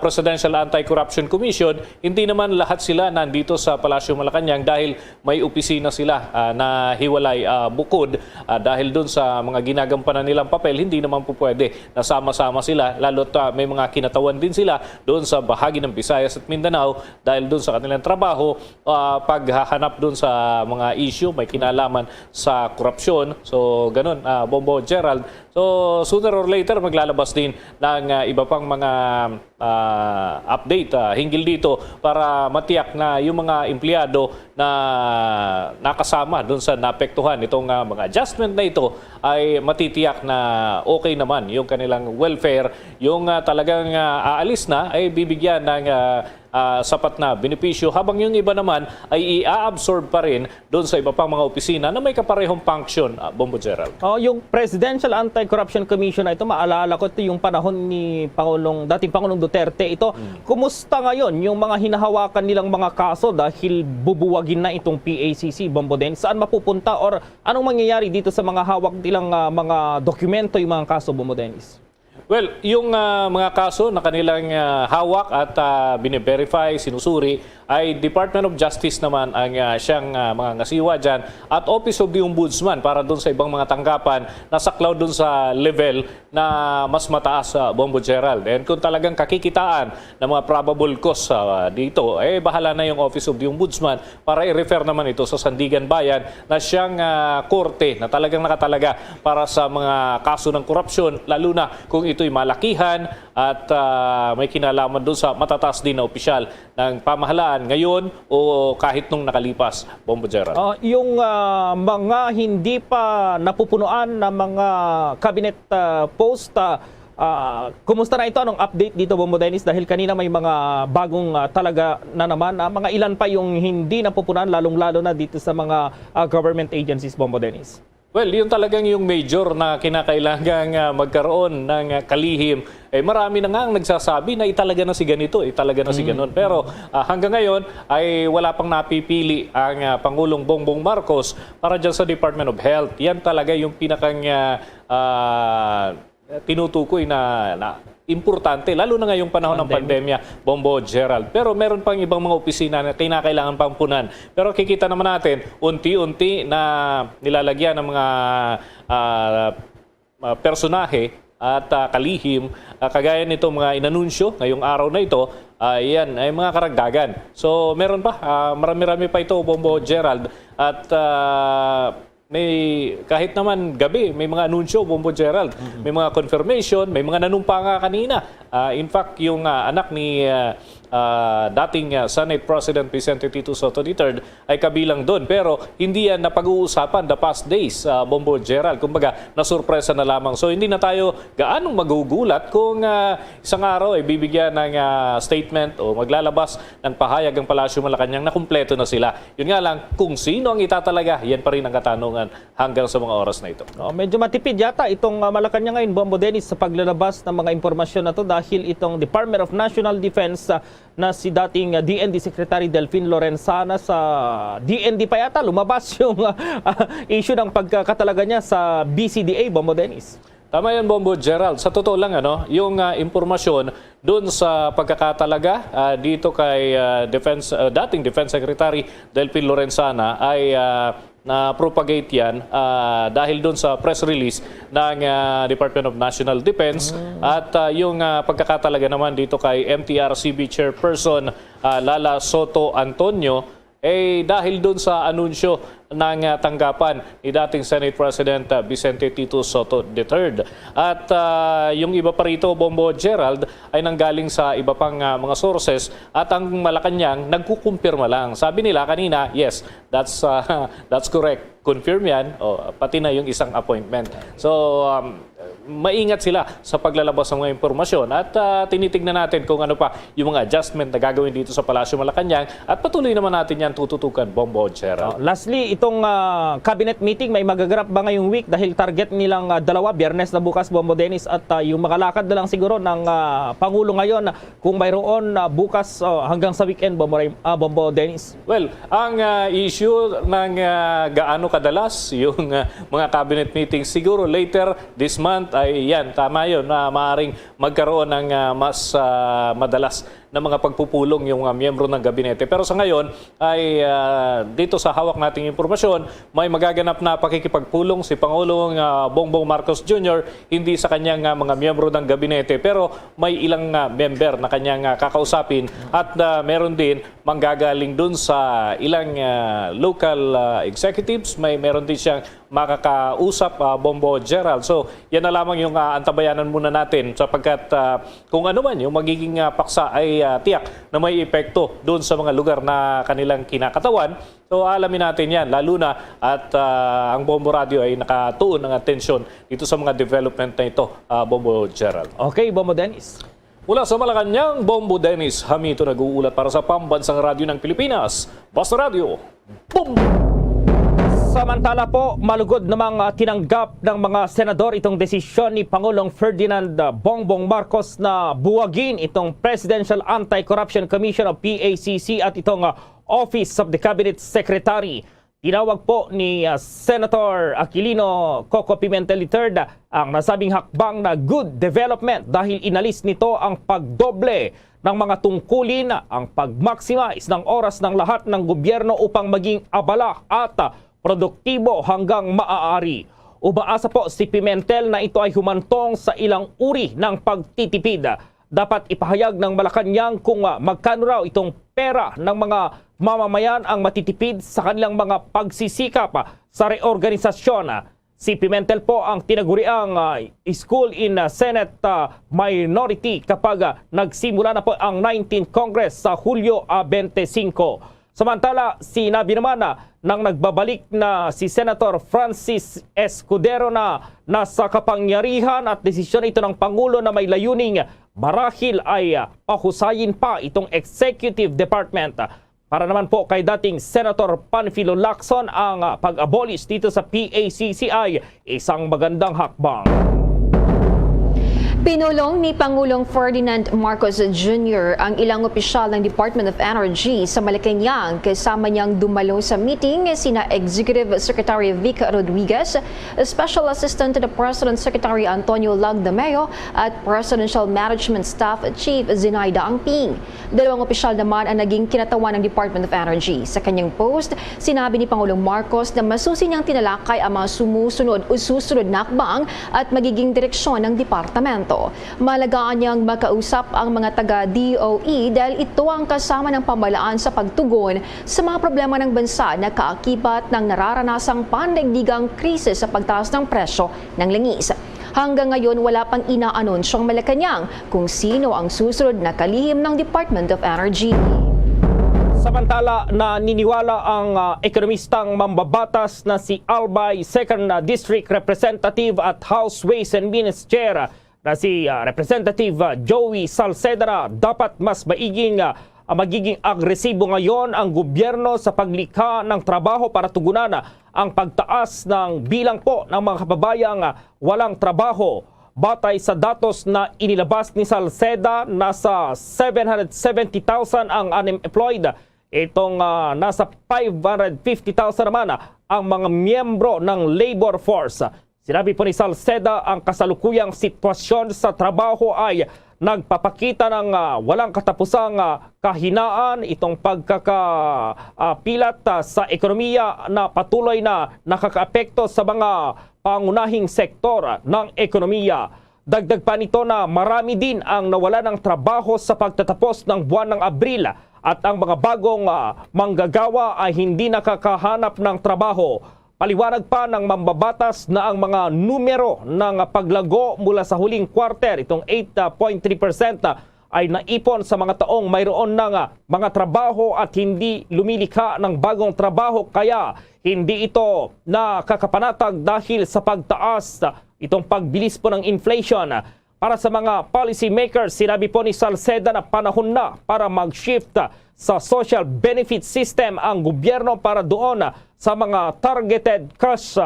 Presidential Anti-Corruption Commission, hindi naman lahat sila nandito sa Palasyo Malacanang dahil may opisina sila na hiwalay bukod. Dahil dun sa mga ginagampanan nilang papel, hindi naman po pwede na sama-sama sila, lalo't may mga kinatawan din sila doon sa bahagi ng Visayas at Mindanao dahil doon sa kanilang trabaho, paghahanap doon sa mga issue may kinalaman sa korupsyon. So ganun, Bombo Gerald. So sooner or later maglalabas din ng iba pang mga update hinggil dito para matiyak na yung mga empleyado na nakasama doon sa naapektuhan itong mga adjustment na ito ay matitiyak na okay naman yung kanilang welfare. Yung talagang aalis na ay bibigyan ng sapat na benepisyo, habang yung iba naman ay i-absorb pa rin doon sa iba pang mga opisina na may kaparehong function, Bombo Gerald. Yung Presidential Anti-Corruption Commission na ito, maalala ko ito yung panahon ni dating Pangulong Duterte. Ito, kumusta ngayon yung mga hinahawakan nilang mga kaso dahil bubuwagin na itong PACC, Bombo Dennis? Saan mapupunta or anong mangyayari dito sa mga hawak nilang mga dokumento, yung mga kaso, Bombo Dennis? Well, yung mga kaso na kanilang hawak at bine-verify, sinusuri ay Department of Justice naman ang siyang mga ngasiwa dyan at Office of the Ombudsman para doon sa ibang mga tanggapan na saklaw doon sa level na mas mataas sa Bombo Gerald. And kung talagang kakikitaan ng mga probable cause dito, bahala na yung Office of the Ombudsman para i-refer naman ito sa Sandigan Bayan na siyang korte na talagang nakatalaga para sa mga kaso ng korupsyon, lalo na kung ito'y malakihan at may kinalaman doon sa matataas din na opisyal ng pamahalaan ngayon o kahit nung nakalipas, Bombo Gerald. Yung mga hindi pa napupunuan na mga cabinet post, kumusta na ito? Anong update dito, Bombo Dennis? Dahil kanina may mga bagong talaga na naman. Mga ilan pa yung hindi napupunan, lalong-lalo na dito sa mga government agencies, Bombo Dennis? Well, yun talagang yung major na kinakailangang magkaroon ng kalihim. Marami na nga ang nagsasabi na italaga na si ganito, italaga na si ganon. Pero hanggang ngayon ay wala pang napipili ang Pangulong Bongbong Marcos para dyan sa Department of Health. Yan talaga yung pinakang tinutukoy na importante, lalo na ngayong panahon ng pandemya, Bombo Gerald. Pero meron pang ibang mga opisina na kinakailangan pang punan. Pero kikita naman natin, unti-unti na nilalagyan ng mga personahe at kalihim, kagaya nito mga inanunsyo ngayong araw na ito, yan ay mga karagdagan. So meron pa, marami-rami pa ito, Bombo Gerald. At may kahit naman gabi, may mga anunsyo, Bombo Gerald. May mga confirmation, may mga nanumpa nga kanina. In fact, yung anak ni dating Senate President Vicente Tito Sotto III ay kabilang doon. Pero hindi yan napag-uusapan the past days, Bombo Gerald. Kumbaga, nasurpresa na lamang. So hindi na tayo gaanong magugulat kung isang araw ay bibigyan ng statement o maglalabas ng pahayag ang Palasyo Malacanang na kumpleto na sila. Yun nga lang, kung sino ang itatalaga, yan pa rin ang katanungan hanggang sa mga oras na ito. Medyo matipid yata itong Malacanang ngayon, Bombo Dennis, sa paglalabas ng mga impormasyon na to dahil itong Department of National Defense na si dating DND Secretary Delfin Lorenzana sa DND pa yata lumabas yung issue ng pagkakatalaga niya sa BCDA, Bombo Dennis. Tama yan, Bombo Gerald. Sa totoo lang, yung impormasyon doon sa pagkakatalaga dito kay dating Defense Secretary Delfin Lorenzana ay na-propagate yan dahil doon sa press release ng Department of National Defense at yung pagkakatalaga naman dito kay MTRCB Chairperson Lala Soto Antonio dahil doon sa anunsyo ng tanggapan ni dating Senate President Vicente Tito Sotto III. At yung iba pa rito, Bombo Gerald, ay nanggaling sa iba pang mga sources at ang Malacanang nagkukumpirma lang. Sabi nila kanina, yes, that's correct. Confirm yan, pati na yung isang appointment. So, maingat sila sa paglalabas ng mga impormasyon at tinitignan natin kung ano pa yung mga adjustment na gagawin dito sa Palasyo Malacanang at patuloy naman natin yan tututukan, Bombo Gerald. Lastly, itong cabinet meeting may magaganap ba ngayong week dahil target nilang Biyernes na bukas, Bombo Dennis, at yung makalakad na lang siguro ng Pangulo ngayon kung mayroon bukas hanggang sa weekend, Bombo Dennis? Well, ang issue ng gaano kadalas yung mga cabinet meetings siguro later this month ay yan, tama yun, na maaaring magkaroon ng mas madalas na mga pagpupulong yung miyembro ng gabinete. Pero sa ngayon ay dito sa hawak nating impormasyon, may magaganap na pakikipagpulong si Pangulong Bongbong Marcos Jr. hindi sa kanyang mga miyembro ng gabinete pero may ilang member na kanyang kakausapin at meron din manggagaling dun sa ilang local executives, meron din siyang makakausap, Bombo Gerald. So yan na lamang yung antabayanan muna natin sapagkat kung ano man yung magiging paksa ay tiyak na may epekto doon sa mga lugar na kanilang kinakatawan. So alamin natin yan, lalo na at ang Bombo Radio ay nakatuon ng atensyon dito sa mga development na ito, Bombo Gerald. Okay, Bombo Dennis. Mula sa Malacanang, Bombo Dennis, Hamito nag-uulat para sa Pambansang Radyo ng Pilipinas, Basta Radio, Bombo! Samantala po, malugod namang tinanggap ng mga senador itong desisyon ni Pangulong Ferdinand Bongbong Marcos na buwagin itong Presidential Anti-Corruption Commission o PACC at itong Office of the Cabinet Secretary. Tinawag po ni Senator Aquilino Coco Pimentel III ang nasabing hakbang na good development dahil inalis nito ang pagdoble ng mga tungkulin, ang pag-maximize ng oras ng lahat ng gobyerno upang maging abala at produktibo hanggang maaari. Umaasa po si Pimentel na ito ay humantong sa ilang uri ng pagtitipid. Dapat ipahayag ng Malacanang kung magkano raw itong pera ng mga mamamayan ang matitipid sa kanilang mga pagsisikap sa reorganisasyon. Si Pimentel po ang tinaguriang school in Senate minority kapag nagsimula na po ang 19th Congress sa Hulyo 25. Samantala, sinabi naman nang nagbabalik na si Senator Francis Escudero na nasa kapangyarihan at desisyon ito ng Pangulo na may layuning marahil ay pahusayin pa itong Executive Department. Para naman po kay dating Senator Panfilo Lacson, ang pag-abolish dito sa PACC ay isang magandang hakbang. Pinulong ni Pangulong Ferdinand Marcos Jr. ang ilang opisyal ng Department of Energy sa Malacanang kasama niyang dumalo sa meeting sina Executive Secretary Vic Rodriguez, Special Assistant to the President Secretary Antonio Lagdameo at Presidential Management Staff Chief Zenaida Angping. Dalawang opisyal naman ang naging kinatawan ng Department of Energy. Sa kanyang post, sinabi ni Pangulong Marcos na masusi niyang tinalakay ang mga sumusunod o susunod na hakbang at magiging direksyon ng departamento. Malagaan niyang makausap ang mga taga-DOE dahil ito ang kasama ng pamahalaan sa pagtugon sa mga problema ng bansa na kaakibat ng nararanasang pandaigdigang krisis sa pagtaas ng presyo ng langis. Hanggang ngayon, wala pang inaanonsyong Malacanang kung sino ang susunod na kalihim ng Department of Energy. Samantala, naniniwala ang ekonomistang mambabatas na si Albay 2nd District Representative at House Ways and Means Chair na si Representative Joey Salceda na dapat mas magiging agresibo ngayon ang gobyerno sa paglikha ng trabaho para tugunan ang pagtaas ng bilang po ng mga kababayang walang trabaho. Batay sa datos na inilabas ni Salceda, nasa 770,000 ang unemployed. Itong nasa 550,000 naman ang mga miyembro ng labor force. Sinabi po ni Salceda, ang kasalukuyang sitwasyon sa trabaho ay nagpapakita ng walang katapusang kahinaan, itong pagkakapilat sa ekonomiya na patuloy na nakakaapekto sa mga pangunahing sektor ng ekonomiya. Dagdag pa nito na marami din ang nawala ng trabaho sa pagtatapos ng buwan ng Abril at ang mga bagong manggagawa ay hindi nakakahanap ng trabaho. Paliwanag pa ng mambabatas na ang mga numero ng paglago mula sa huling quarter, itong 8.3% ay naipon sa mga taong mayroon ng mga trabaho at hindi lumilikha ng bagong trabaho, kaya hindi ito nakakapanatag dahil sa pagtaas itong pagbilis po ng inflation. Para sa mga policy makers, sinabi po ni Salceda na panahon na para mag-shift sa social benefit system ang gobyerno para doon sa mga targeted cash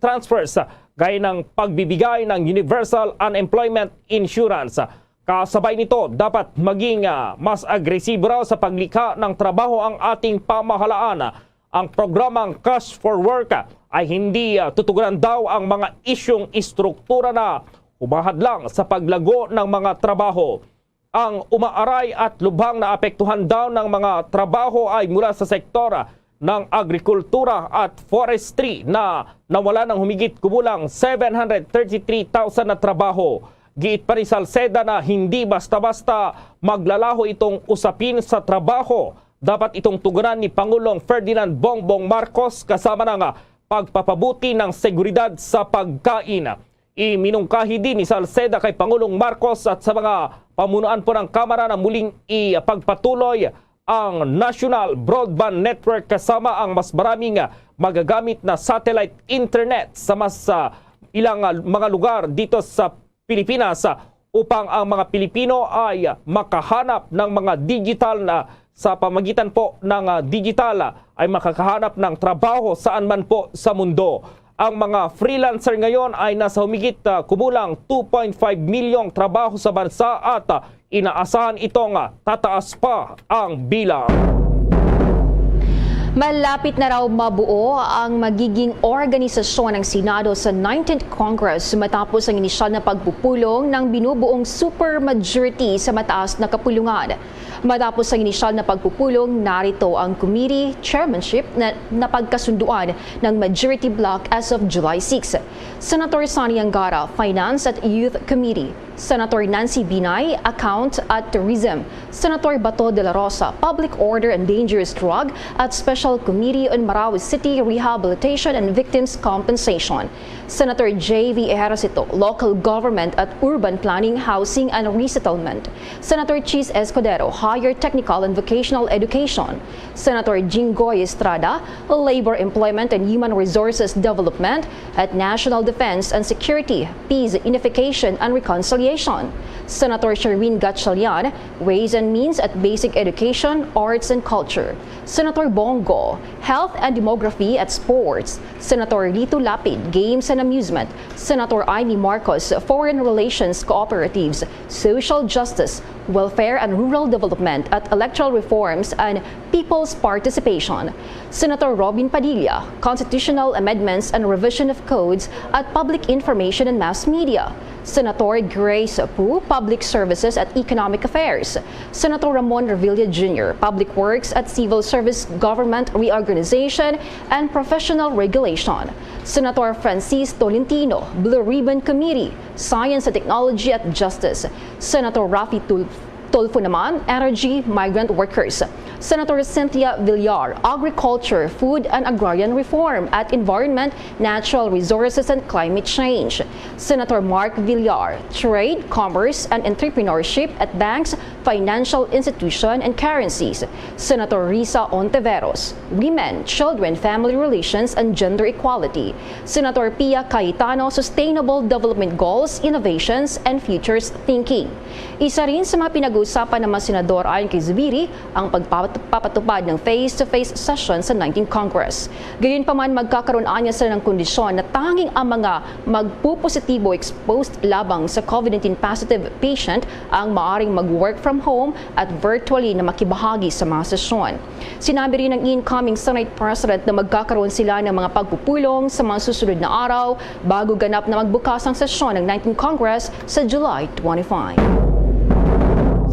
transfers gaya ng pagbibigay ng Universal Unemployment Insurance. Kasabay nito, dapat maging mas agresibo raw sa paglikha ng trabaho ang ating pamahalaan. Ang programang Cash for Work ay hindi tutugunan daw ang mga isyong istruktura na humahad lang sa paglago ng mga trabaho. Ang umaaray at lubhang na apektuhan daw ng mga trabaho ay mula sa sektor ng agrikultura at forestry na nawala ng humigit kumulang 733,000 na trabaho. Giit pa ni Salceda na hindi basta-basta maglalaho itong usapin sa trabaho. Dapat itong tugunan ni Pangulong Ferdinand Bongbong Marcos kasama ng pagpapabuti ng seguridad sa pagkain. Iminungkahi din ni Salceda kay Pangulong Marcos at sa mga pamunuan po ng Kamara na muling ipagpatuloy ang National Broadband Network kasama ang mas maraming magagamit na satellite internet sa mas ilang mga lugar dito sa Pilipinas upang ang mga Pilipino ay makahanap ng mga digital na sa pamagitan po ng digital ay makakahanap ng trabaho saan man po sa mundo. Ang mga freelancer ngayon ay nasa humigit kumulang 2.5 milyong trabaho sa bansa at inaasahan itong tataas pa ang bilang. Malapit na raw mabuo ang magiging organisasyon ng Senado sa 19th Congress matapos ang inisyal na pagpupulong ng binubuong supermajority sa mataas na kapulungan. Matapos ang inisyal na pagpupulong, narito ang committee chairmanship na napagkasunduan ng majority bloc as of July 6. Senator Sani Angara, Finance at Youth Committee. Senator Nancy Binay, Account at Tourism. Senator Bato de la Rosa, Public Order and Dangerous Drug at Special Committee on Marawi City Rehabilitation and Victims Compensation. Senator J.V. Ejercito, Local Government at Urban Planning, Housing and Resettlement. Senator Chis Escudero, Higher Technical and Vocational Education. Senator Jinggoy Estrada, Labor, Employment and Human Resources Development at National Defense and Security, Peace, Unification and Reconciliation. Senator Sherwin Gatchalian, Ways and Means at Basic Education, Arts and Culture. Senator Bongo, Health and Demography at Sports. Senator Lito Lapid, Games and Amusement. Senator Amy Marcos, Foreign Relations Cooperatives, Social Justice, Welfare and Rural Development at Electoral Reforms and People's Participation. Senator Robin Padilla, Constitutional Amendments and Revision of Codes at Public Information and Mass Media. Senator Grace Pu, Public Services at Economic Affairs. Senator Ramon Revilla Jr., Public Works at Civil Service Government Reorganization and Professional Regulation. Senator Francis Tolentino, Blue Ribbon Committee, Science and Technology at Justice. Senator Rafi Tulfo naman, Energy, Migrant Workers. Senator Cynthia Villar, Agriculture, Food and Agrarian Reform at Environment, Natural Resources and Climate Change. Senator Mark Villar, Trade, Commerce and Entrepreneurship at Banks, Financial Institution and Currencies. Senator Risa Ontiveros, Women, Children, Family Relations and Gender Equality. Senator Pia Cayetano, Sustainable Development Goals, Innovations and Futures Thinking. Isa rin sa mga pinag-uusapan ng mga senador ayon kay Zubiri ang pagpapatupad ng face-to-face session sa 19th Congress. Gayunpaman, magkakaroon anya sila ng kondisyon na tanging ang mga magpupositibo exposed labang sa COVID-19 positive patient ang maaring mag-work from home at virtually na makibahagi sa mga sesyon. Sinabi rin ng incoming Senate President na magkakaroon sila ng mga pagpupulong sa mga susunod na araw bago ganap na magbukas ang sesyon ng 19th Congress sa July 25.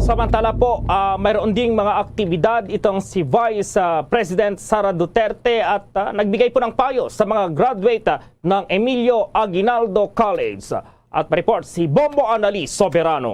Samantala po, mayroon ding mga aktibidad itong si Vice President Sara Duterte at nagbigay po ng payo sa mga graduate ng Emilio Aguinaldo College. At report si Bombo Annalise Soberano.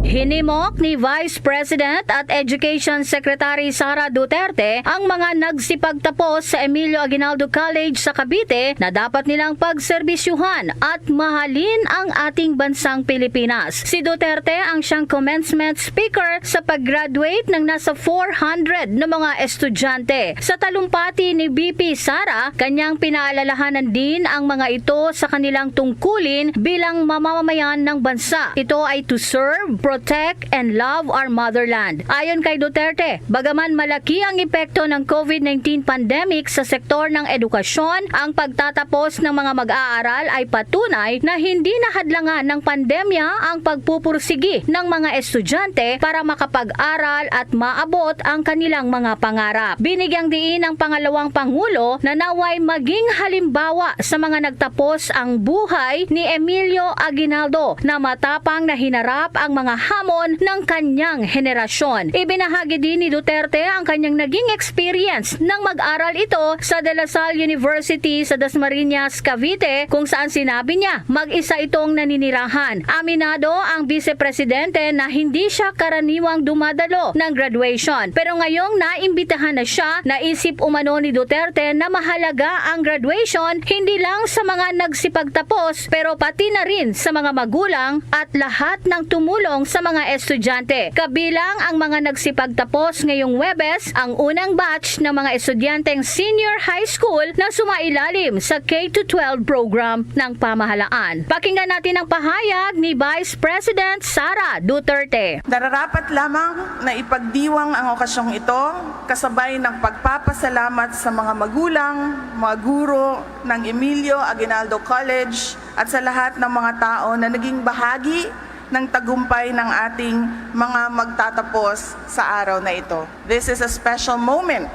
Hinimok ni Vice President at Education Secretary Sara Duterte ang mga nagsipagtapos sa Emilio Aguinaldo College sa Cavite na dapat nilang pagserbisyuhan at mahalin ang ating bansang Pilipinas. Si Duterte ang siyang commencement speaker sa pag-graduate ng nasa 400 na mga estudyante. Sa talumpati ni VP Sara, kanyang pinaalalahanan din ang mga ito sa kanilang tungkulin bilang mamamayan ng bansa. Ito ay to serve, protect and love our motherland. Ayon kay Duterte, bagaman malaki ang epekto ng COVID-19 pandemic sa sektor ng edukasyon, ang pagtatapos ng mga mag-aaral ay patunay na hindi nahadlangan ng pandemya ang pagpupursigi ng mga estudyante para makapag-aral at maabot ang kanilang mga pangarap. Binigyang diin ng pangalawang Pangulo na naway maging halimbawa sa mga nagtapos ang buhay ni Emilio Aguinaldo na matapang na hinarap ang mga hamon ng kanyang henerasyon. Ibinahagi din ni Duterte ang kanyang naging experience nang mag-aral ito sa De La Salle University sa Dasmariñas, Cavite, kung saan sinabi niya mag-isa itong naninirahan. Aminado ang Vice Presidente na hindi siya karaniwang dumadalo ng graduation. Pero ngayong naimbitahan na siya, naisip umano ni Duterte na mahalaga ang graduation hindi lang sa mga nagsipagtapos pero pati na rin sa mga magulang at lahat ng tumulong sa mga estudyante. Kabilang ang mga nagsipagtapos ngayong Huwebes, ang unang batch ng mga estudyanteng senior high school na sumailalim sa K-12 program ng pamahalaan. Pakinggan natin ang pahayag ni Vice President Sara Duterte. Nararapat lamang na ipagdiwang ang okasyong ito kasabay ng pagpapasalamat sa mga magulang, mga guro ng Emilio Aguinaldo College at sa lahat ng mga tao na naging bahagi ng tagumpay ng ating mga magtatapos sa araw na ito. This is a special moment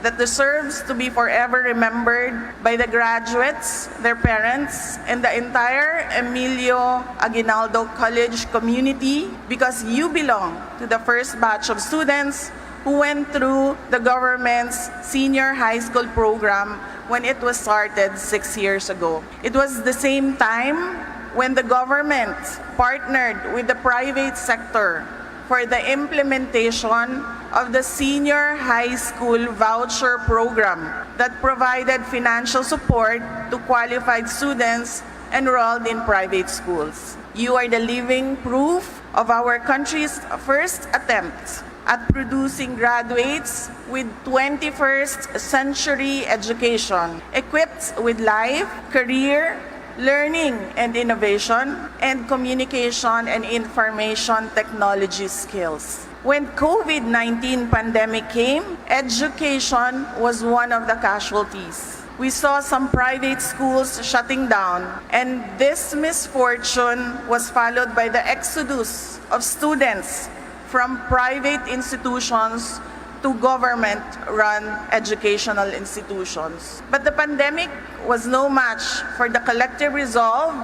that deserves to be forever remembered by the graduates, their parents, and the entire Emilio Aguinaldo College community, because you belong to the first batch of students who went through the government's senior high school program when it was started 6 years ago. It was the same time when the government partnered with the private sector for the implementation of the senior high school voucher program that provided financial support to qualified students enrolled in private schools. You are the living proof of our country's first attempt at producing graduates with 21st century education, equipped with life, career, learning and innovation, and communication and information technology skills. When COVID-19 pandemic came, education was one of the casualties. We saw some private schools shutting down, and this misfortune was followed by the exodus of students from private institutions to government-run educational institutions. But the pandemic was no match for the collective resolve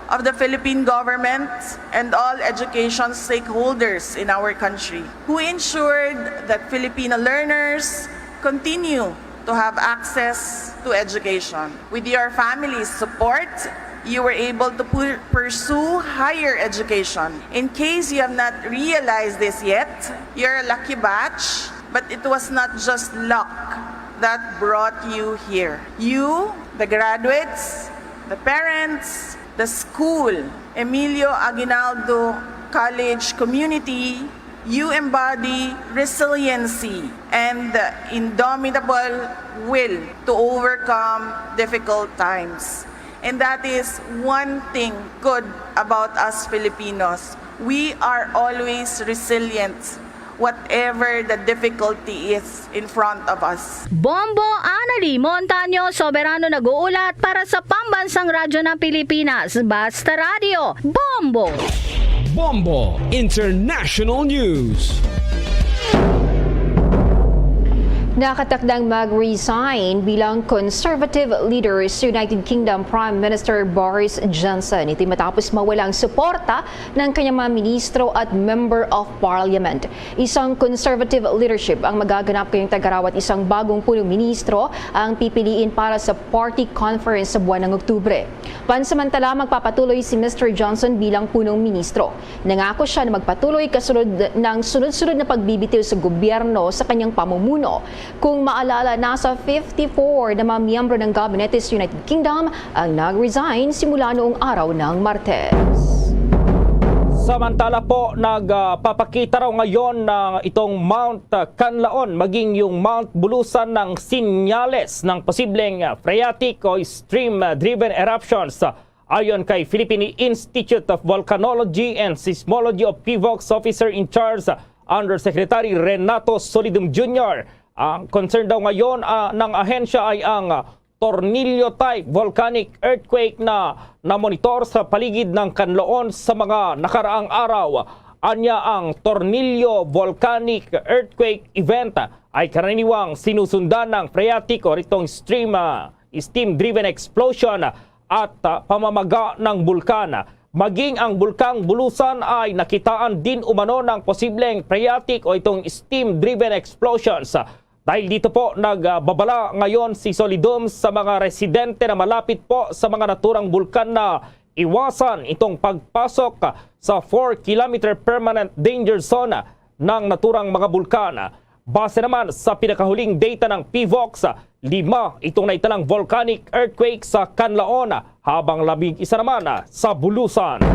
of the Philippine government and all education stakeholders in our country, who ensured that Filipino learners continue to have access to education. With your family's support, you were able to pursue higher education. In case you have not realized this yet, you're a lucky batch, but it was not just luck that brought you here. You, the graduates, the parents, the school, Emilio Aguinaldo College community, you embody resiliency and indomitable will to overcome difficult times. And that is one thing good about us Filipinos. We are always resilient, whatever the difficulty is in front of us. Bombo Anali Montaño, soberano nag-uulat para sa Pambansang Radyo ng Pilipinas, Basta Radio, Bombo! Bombo International News. Nakatakdang mag-resign bilang conservative leader sa United Kingdom Prime Minister Boris Johnson. Ito'y matapos mawalang suporta ng kanyang mga ministro at member of parliament. Isang conservative leadership ang magaganap ngayong tagaraw at isang bagong punong ministro ang pipiliin para sa party conference sa buwan ng Oktubre. Pansamantala, magpapatuloy si Mr. Johnson bilang punong ministro. Nangako siya na magpatuloy kasunod ng sunod-sunod na pagbibitiw sa gobyerno sa kanyang pamumuno. Kung maalala, nasa 54 na mga miyembro ng gabinete sa United Kingdom ang nag-resign simula noong araw ng Martes. Samantala po, nagpapakita raw ngayon ng itong Mount Canlaon maging yung Mount Bulusan ng sinyales ng posibleng phreatic o stream-driven eruptions. Ayon kay Philippine Institute of Volcanology and Seismology of PHIVOLCS Officer in Charge, Undersecretary Renato Solidum Jr., ang concern daw ngayon ng ahensya ay ang Tornillo type volcanic earthquake na monitor sa paligid ng Canlaon sa mga nakaraang araw. Anya ang Tornillo volcanic earthquake event ay karaniwang sinusundan ng phreatic o itong steam-driven explosion at pamamaga ng bulkan. Maging ang bulkang Bulusan ay nakitaan din umano ng posibleng phreatic o itong steam-driven explosions. Dahil dito po, nagbabala ngayon si Solidum sa mga residente na malapit po sa mga naturang bulkan na iwasan itong pagpasok sa 4-kilometer permanent danger zone ng naturang mga bulkan. Base naman sa pinakahuling data ng PHIVOLCS, 5 itong naitalang volcanic earthquake sa Canlaon habang 11 naman sa Bulusan.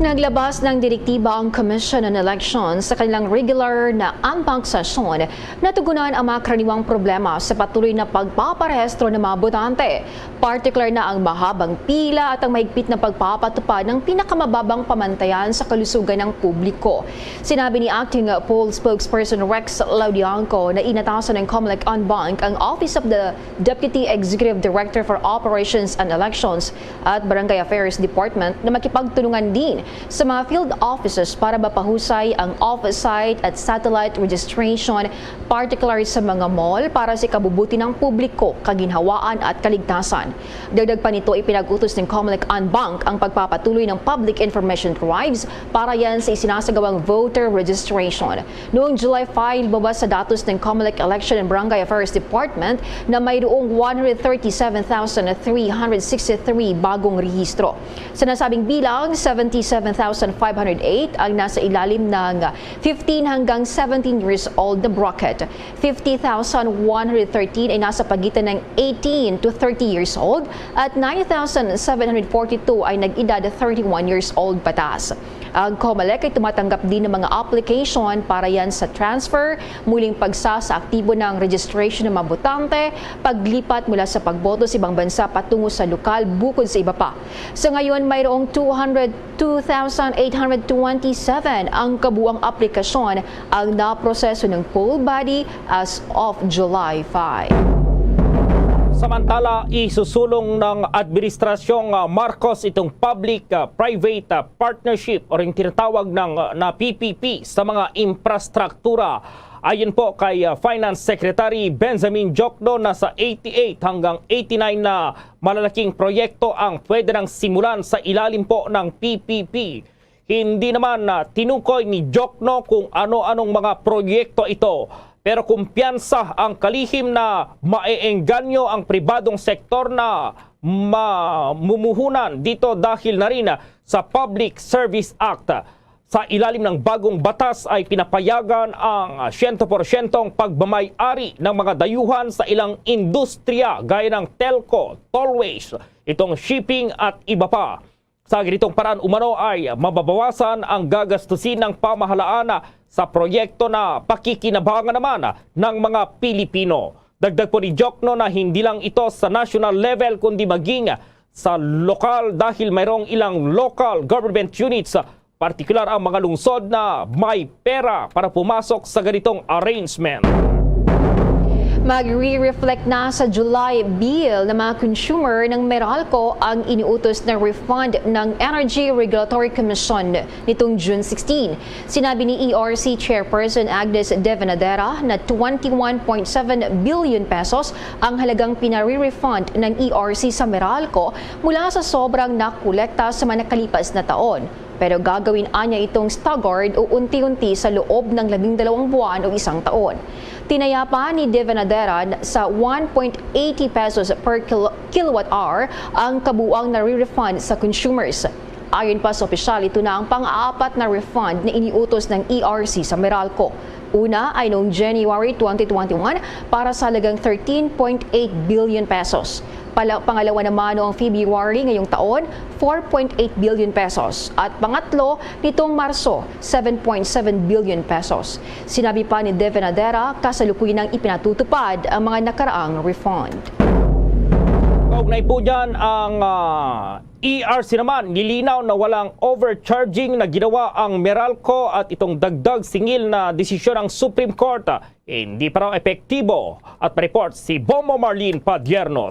Naglabas ng direktiba ang Commission on Elections sa kanilang regular na ambang sesyon na tugunan ang mga karaniwang problema sa patuloy na pagpaparehistro ng mga botante. Particular na ang mahabang pila at ang mahigpit na pagpapatupad ng pinakamababang pamantayan sa kalusugan ng publiko. Sinabi ni Acting Poll Spokesperson Rex Laudianco na inatasan ng COMELEC on Bank ang Office of the Deputy Executive Director for Operations and Elections at Barangay Affairs Department na makipagtulungan din sa mga field offices para mapahusay ang off-site at satellite registration, particularly sa mga mall para sa kabubuti ng publiko, kaginhawaan at kaligtasan. Dagdag pa nito, ipinag-utos ng COMELEC on Bank ang pagpapatuloy ng public information drives para yan sa isinasagawang voter registration. Noong July 5, lumabas sa datos ng COMELEC Election and Barangay Affairs Department na mayroong 137,363 bagong rehistro. Sa nasabing bilang, 77,508 ang nasa ilalim ng 15 hanggang 17 years old na bracket. 50,113 ay nasa pagitan ng 18 to 30 years old at 9,742 ay nag-edad 31 years old patas. Ang COMELEC ay tumatanggap din ng mga application para yan sa transfer, muling pagsa sa aktibo ng registration ng mga botante, paglipat mula sa pagboto sa ibang bansa patungo sa lokal bukod sa iba pa. Sa ngayon, mayroong 202,827 ang kabuang aplikasyon ang naproseso ng poll body as of July 5. Samantala, isusulong ng Administrasyong Marcos itong public-private partnership o ring tinatawag na PPP sa mga infrastruktura. Ayon po kay Finance Secretary Benjamin Jokno, nasa 88 hanggang 89 na malalaking proyekto ang pwede nang simulan sa ilalim po ng PPP. Hindi naman tinukoy ni Jokno kung ano-anong mga proyekto ito. Pero kumpiyansa ang kalihim na maeengganyo ang pribadong sektor na mamumuhunan dito dahil na rin sa Public Service Act. Sa ilalim ng bagong batas ay pinapayagan ang 100% pagmamay-ari ng mga dayuhan sa ilang industriya gaya ng telco, tollways, itong shipping at iba pa. Sa ganitong paraan umano ay mababawasan ang gagastusin ng pamahalaan sa proyekto na pakikinabangan naman ng mga Pilipino. Dagdag po ni Jokno na hindi lang ito sa national level kundi maging sa lokal dahil mayroong ilang local government units, partikular ang mga lungsod na may pera para pumasok sa ganitong arrangement. Magre-reflect na sa July bill ng mga consumer ng Meralco ang iniutos na refund ng Energy Regulatory Commission nitong June 16. Sinabi ni ERC Chairperson Agnes De Venadera na 21.7 billion pesos ang halagang pinare-refund ng ERC sa Meralco mula sa sobrang nakolekta sa mga nakalipas na taon. Pero gagawin anya itong staggered o unti-unti sa loob ng 12 buwan o isang taon. Tinayapa ni De Venadera sa 1.80 pesos per kilowatt hour ang kabuuang nare-refund sa consumers. Ayon pa sa opisyal, ito na ang pang-aapat na refund na iniutos ng ERC sa Meralco. Una ay noong January 2021 para sa halagang 13.8 billion pesos. Pangalawa naman noong February ngayong taon, 4.8 billion pesos. At pangatlo, nitong Marso, 7.7 billion pesos. Sinabi pa ni De Venadera, kasalukuyan nang ipinatutupad ang mga nakaraang refund. Kaugnay po dyan ang ERC naman, nilinaw na walang overcharging na ginawa ang Meralco at itong dagdag singil na desisyon ng Supreme Court hindi pa raw epektibo. At report si Bombo Marlene Padierno.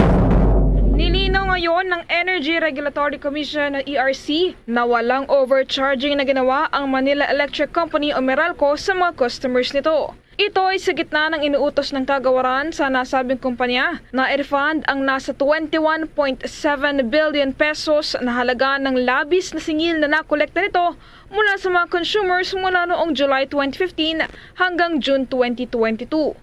Nilinaw ngayon ng Energy Regulatory Commission ng ERC na walang overcharging na ginawa ang Manila Electric Company o Meralco sa mga customers nito. Ito ay sa gitna ng inuutos ng kagawaran sa nasabing kumpanya na i-refund ang nasa 21.7 billion pesos na halaga ng labis na singil na nakolekta nito mula sa mga consumers mula noong July 2015 hanggang June 2022.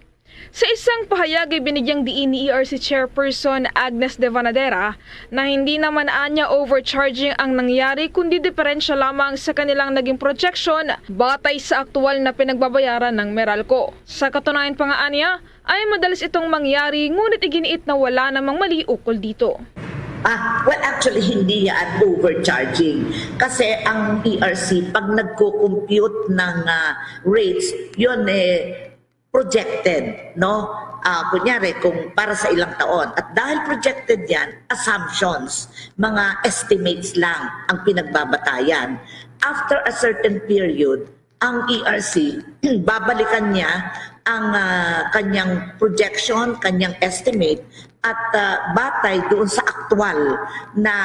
Sa isang pahayag ay binigyang diin ni ERC Chairperson Agnes De Venadera na hindi naman anya overcharging ang nangyari kundi diferensya lamang sa kanilang naging projection batay sa aktual na pinagbabayaran ng Meralco. Sa katunayan pa nga anya ay madalas itong mangyari ngunit iginiit na wala namang mali ukol dito. Well, actually, hindi yan overcharging. Kasi ang ERC, pag nagko-compute ng rates, yun projected, no? Kunyari, kung para sa ilang taon. At dahil projected yan, assumptions, mga estimates lang ang pinagbabatayan. After a certain period, ang ERC, babalikan niya ang kanyang projection, kanyang estimate, at batay doon sa aktual na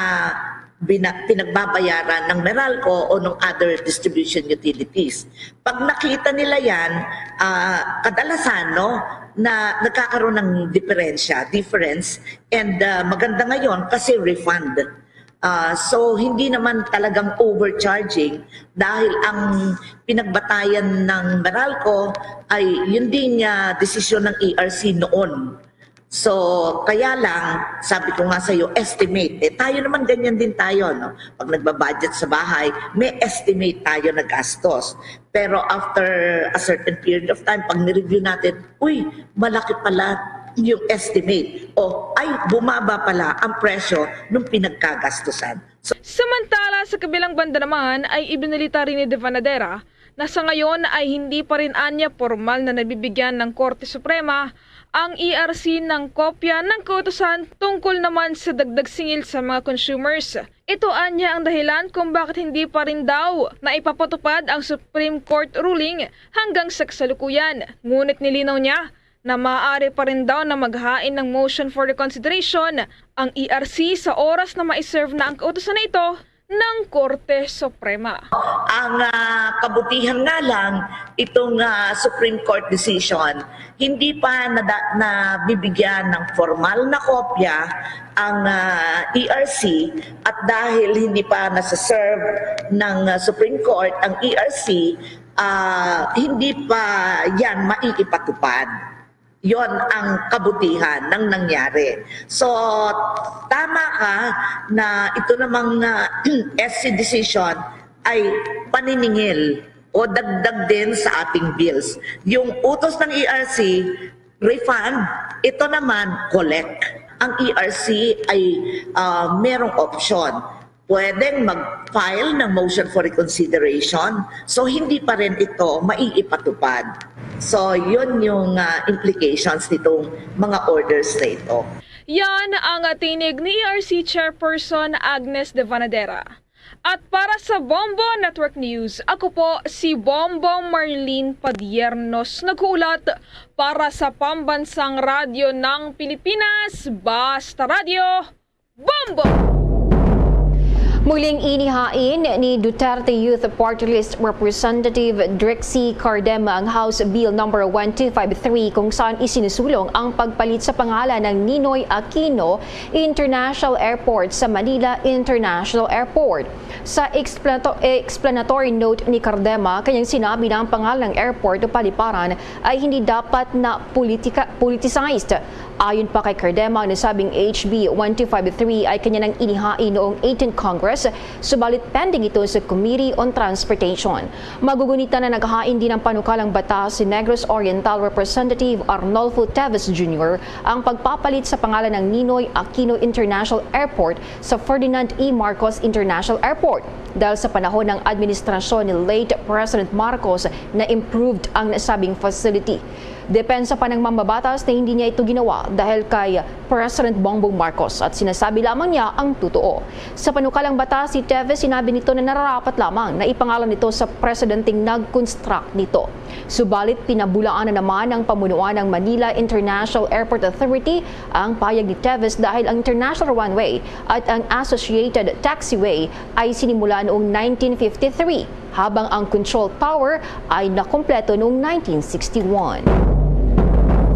pinagbabayaran ng Meralco o ng other distribution utilities. Pag nakita nila yan, kadalasan na nagkakaroon ng difference, and maganda ngayon kasi refund. So hindi naman talagang overcharging dahil ang pinagbatayan ng Meralco ay yun din desisyon ng ERC noon. So kaya lang, sabi ko nga sa iyo, estimate. Tayo naman ganyan din tayo. Pag nagbabudget sa bahay, may estimate tayo na gastos. Pero after a certain period of time, pag nireview natin, uy, malaki pala yung estimate o ay bumaba pala ang presyo nung pinagkagastusan. Samantala, sa kabilang banda naman ay ibinalita rin ni De Vanadera na sa ngayon ay hindi pa rin anya formal na nabibigyan ng Korte Suprema ang ERC ng kopya ng kautusan tungkol naman sa dagdag singil sa mga consumers. Ito anya ang dahilan kung bakit hindi pa rin daw na ipapatupad ang Supreme Court ruling hanggang sa kasalukuyan. Ngunit nilinaw niya na maaari pa rin daw na maghain ng motion for reconsideration ang ERC sa oras na ma-serve na ang kautusan na ito ng Korte Suprema. Ang kabutihan nga lang, itong Supreme Court decision, hindi pa nabibigyan ng formal na kopya ang ERC at dahil hindi pa nasa-serve ng Supreme Court ang ERC, hindi pa yan maikipatupad. Yon ang kabutihan ng nangyari. So, tama ka na ito namang SC decision ay paniningil o dagdag din sa ating bills. Yung utos ng ERC, refund, ito naman, collect. Ang ERC ay merong option. Pwedeng mag-file ng motion for reconsideration. So, hindi pa rin ito maiipatupad. So, yun yung implications nitong mga orders na ito. Yan ang tinig ni ERC Chairperson Agnes De Vanadera. At para sa Bombo Network News, ako po si Bombo Marlene Padiernos, nag-uulat para sa Pambansang Radyo ng Pilipinas, Basta Radio, Bombo! Muling inihain ni Duterte Youth Party List Representative Drixie Cardema ang House Bill No. 1253 kung saan isinusulong ang pagpalit sa pangalan ng Ninoy Aquino International Airport sa Manila International Airport. Sa explanatory note ni Cardema, kanyang sinabi na ang pangalan ng airport o paliparan ay hindi dapat na politicized. Ayon pa kay Cardema, ang nasabing HB 1253 ay kanya nang inihain noong 18th Congress, subalit pending ito sa Committee on Transportation. Magugunitan na naghain din ng panukalang batas si Negros Oriental Representative Arnolfo Teves Jr. ang pagpapalit sa pangalan ng Ninoy Aquino International Airport sa Ferdinand E. Marcos International Airport dahil sa panahon ng administrasyon ni late President Marcos na improved ang nasabing facility. Depensa pa ng mambabatas na hindi niya ito ginawa dahil kay President Bongbong Marcos at sinasabi lamang niya ang totoo. Sa panukalang batas, si Teves sinabi nito na nararapat lamang na ipangalan nito sa presidenteng nag-construct nito. Subalit pinabulaan na naman ng pamunuan ng Manila International Airport Authority ang payag ni Teves dahil ang International Runway at ang Associated Taxiway ay sinimula noong 1953 habang ang control tower ay nakumpleto noong 1961.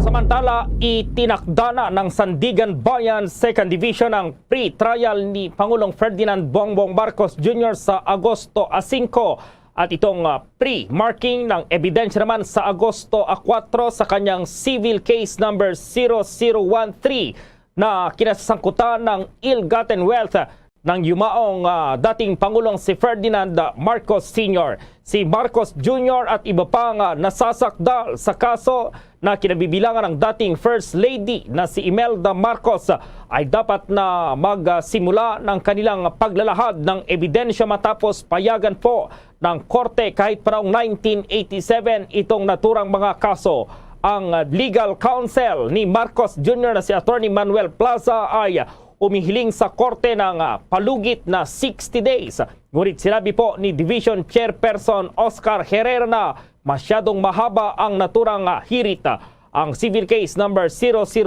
Samantala, itinakda na ng Sandigan Bayan 2nd Division ang pre-trial ni Pangulong Ferdinand Bongbong Marcos Jr. sa Agosto 5 at itong pre-marking ng ebidensya naman sa Agosto 4 sa kanyang civil case number 0013 na kinasangkutan ng ill-gotten wealth ng yumaong dating Pangulong si Ferdinand Marcos Sr. Si Marcos Jr. at iba pang nasasakdal sa kaso na kinabibilangan ng dating First Lady na si Imelda Marcos ay dapat na magsimula ng kanilang paglalahad ng ebidensya matapos payagan po ng korte kahit pa noong 1987 itong naturang mga kaso. Ang legal counsel ni Marcos Jr. na si Attorney Manuel Plaza ay umihiling sa korte ng palugit na 60 days. Ngunit sinabi po ni Division Chairperson Oscar Herrera na masyadong mahaba ang naturang hirit. Ang civil case number 0014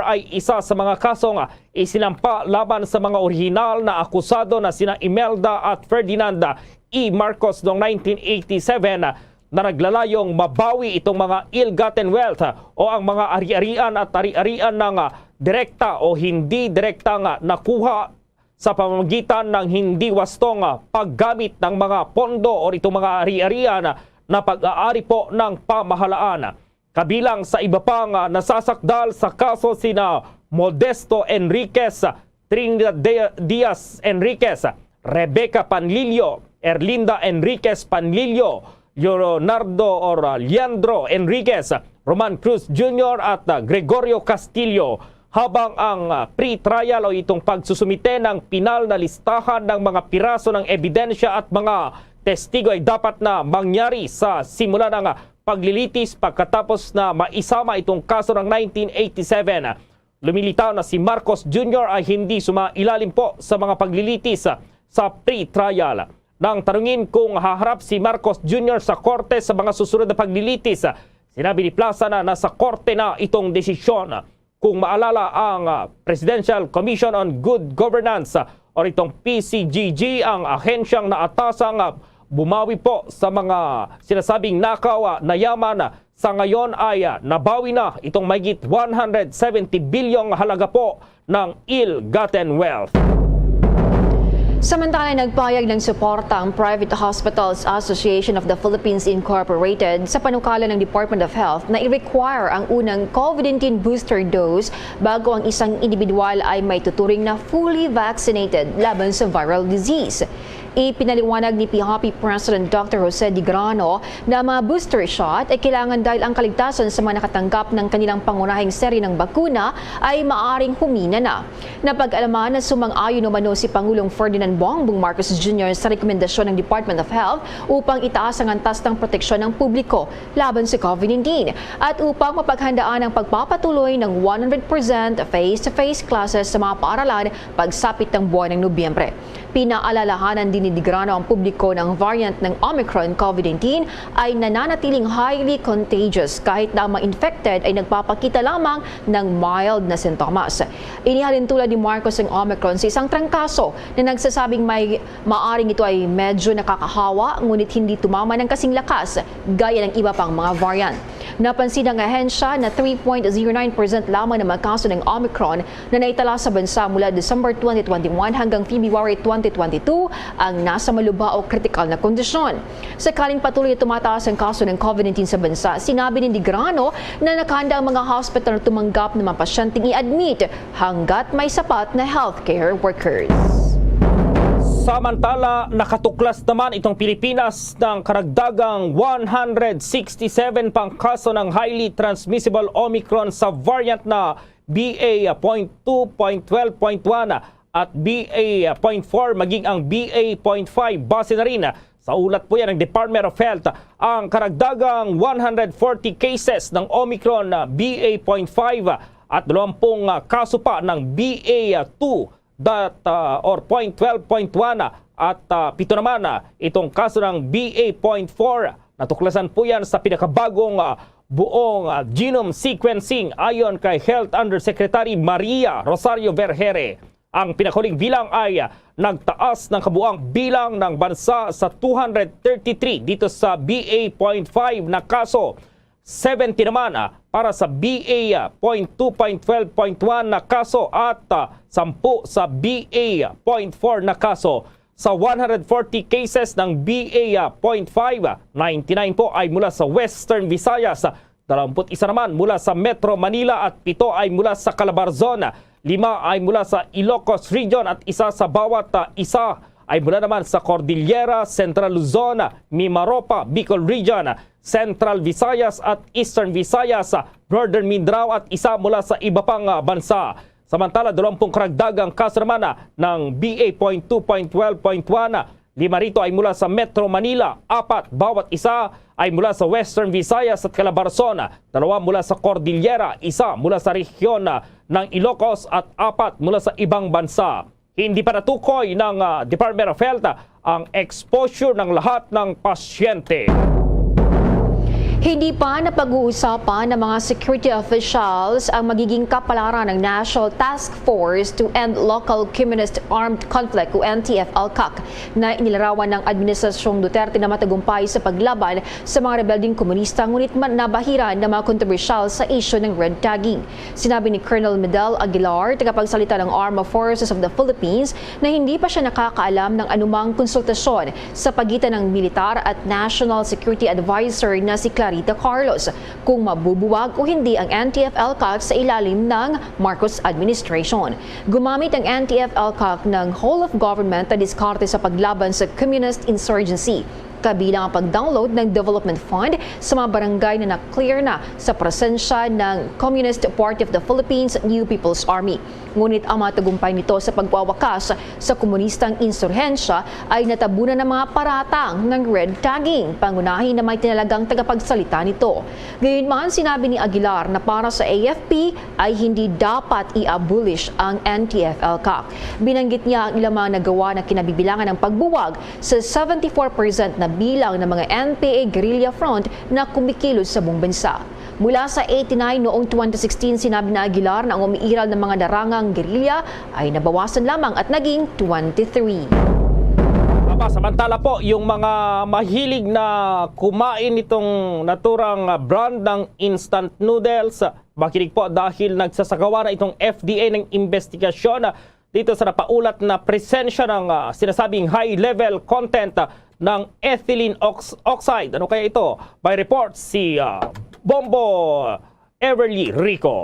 ay isa sa mga kasong isinampa laban sa mga orihinal na akusado na sina Imelda at Ferdinand E. Marcos noong 1987 na naglalayong mabawi itong mga ill-gotten wealth o ang mga ari-arian at ari-arian ng direkta o hindi direktang nakuha sa pamamagitan ng hindi wastong paggamit ng mga pondo o itong mga ari-arian na pag-aari po ng pamahalaan. Kabilang sa iba pang nasasakdal sa kaso sina Modesto Enriquez, Trinidad Diaz Enriquez, Rebecca Panlilio, Erlinda Enriquez Panlilio, Leonardo or Leandro Enriquez, Roman Cruz Jr. at Gregorio Castillo, habang ang pre-trial o itong pagsusumite ng pinal na listahan ng mga piraso ng ebidensya at mga testigo ay dapat na mangyari sa simula ng paglilitis pagkatapos na maisama itong kaso ng 1987. Lumilitaw na si Marcos Jr. ay hindi sumailalim po sa mga paglilitis sa pre-trial. Nang tanungin kung haharap si Marcos Jr. sa korte sa mga susunod na paglilitis, sinabi ni Plaza na nasa korte na itong desisyon. Kung maalala ang Presidential Commission on Good Governance o itong PCGG, ang ahensyang naatasang bumawi po sa mga sinasabing nakaw na yaman, sa ngayon ay nabawi na itong mahigit 170 bilyong halaga po ng ill-gotten wealth. Samantala, nagpahayag ng suporta ang Private Hospitals Association of the Philippines Incorporated sa panukala ng Department of Health na i-require ang unang COVID-19 booster dose bago ang isang individual ay may tuturing na fully vaccinated laban sa viral disease. Ipinaliwanag ni PHP President Dr. Jose D. Grano na mga booster shot ay kailangan dahil ang kaligtasan sa mga nakatanggap ng kanilang pangunahing seri ng bakuna ay maaaring humina na. Napag-alaman na sumang-ayon umano si Pangulong Ferdinand Bongbong Marcos Jr. sa rekomendasyon ng Department of Health upang itaas ang antas ng proteksyon ng publiko laban sa COVID-19 at upang mapaghandaan ang pagpapatuloy ng 100% face-to-face classes sa mga paaralan pagsapit ng buwan ng Nobyembre. Pinaalalahanan din ni Grano ang publiko ng variant ng Omicron COVID-19 ay nananatiling highly contagious kahit na ang mga infected ay nagpapakita lamang ng mild na sintomas. Inihalin tulad ni Marcos ang Omicron sa isang trangkaso na nagsasabing maaring ito ay medyo nakakahawa ngunit hindi tumama ng kasing lakas gaya ng iba pang mga variant. Napansin ng ahensya na 3.09% lamang ng mga kaso ng Omicron na naitala sa bansa mula December 2021 hanggang February 2022 ang nasa malubha o kritikal na kondisyon. Sakaling patuloy tumataas ang kaso ng COVID-19 sa bansa, sinabi ni Grano na nakahanda ang mga hospital na tumanggap ng mga pasyenteng i-admit hanggat may sapat na healthcare workers. Samantala, nakatuklas naman itong Pilipinas ng karagdagang 167 pang kaso ng highly transmissible Omicron sa variant na BA.2.12.1 at BA.4 maging ang BA.5. Base na rin sa ulat po yan ng Department of Health, ang karagdagang 140 cases ng Omicron na BA.5 at 20 kaso pa ng BA.2 or 0.12.1 at 7 naman itong kaso ng BA.4. Natuklasan po yan sa pinakabagong buong genome sequencing ayon kay Health Undersecretary Maria Rosario Vergere. Ang pinakahuling bilang ay nagtaas ng kabuang bilang ng bansa sa 233 dito sa BA.5 na kaso. 70 naman para sa BA.2.12.1 na kaso at 10 sa BA.4 na kaso. Sa 140 cases ng BA.5, 99 po ay mula sa Western Visayas, 21 naman mula sa Metro Manila at 7 ay mula sa Calabarzon, 5 ay mula sa Ilocos Region at isa sa bawat isa ay mula naman sa Cordillera, Central Luzon, Mimaropa, Bicol Region, Central Visayas at Eastern Visayas, Northern Mindanao at isa mula sa iba pang bansa. Samantala, 20 karagdagang kaso naman ng BA.2.12.1, 5 rito ay mula sa Metro Manila, 4 bawat isa ay mula sa Western Visayas at Calabarzon, 2 mula sa Cordillera, 1 mula sa rehiyon ng Ilocos at 4 mula sa ibang bansa. Hindi pa natukoy ng Department of Health ang exposure ng lahat ng pasyente. Hindi pa napag-uusapan ng mga security officials ang magiging kapalaran ng National Task Force to End Local Communist Armed Conflict o NTF-ELCAC na inilarawan ng Administrasyong Duterte na matagumpay sa paglaban sa mga rebelding komunista ngunit nabahiran ng mga kontrobersyal sa isyu ng red tagging. Sinabi ni Colonel Medel Aguilar, tagapagsalita ng Armed Forces of the Philippines, na hindi pa siya nakakaalam ng anumang konsultasyon sa pagitan ng militar at National Security Advisor na si Clarita Carlos kung mabubuwag o hindi ang NTF-ELCAC sa ilalim ng Marcos administration. Gumamit ang NTF-ELCAC ng whole of government na diskarte sa paglaban sa communist insurgency, kabilang ang pag-download ng development fund sa mga barangay na na-clear na sa presensya ng Communist Party of the Philippines New People's Army. Ngunit ang mga tagumpay nito sa pagwawakas sa komunistang insurhensya ay natabunan ng mga paratang ng red tagging, pangunahin na may tinalagang tagapagsalita nito. Gayunman, sinabi ni Aguilar na para sa AFP ay hindi dapat i-abolish ang NTF-ELCAC. Binanggit niya ang ilang mga nagawa na kinabibilangan ng pagbuwag sa 74% na bilang ng mga NPA Guerrilla Front na kumikilos sa buong bansa. Mula sa 89 noong 2016, sinabi na Aguilar na ang umiiral ng mga darangang guerrilla ay nabawasan lamang at naging 23. Samantala po, yung mga mahilig na kumain itong naturang brand ng instant noodles, makinig po dahil nagsasagawa na itong FDA ng investigasyon dito sa napaulat na presensya ng sinasabing high-level content ng ethylene oxide. Ano kaya ito? By report si Bombo Everly Rico.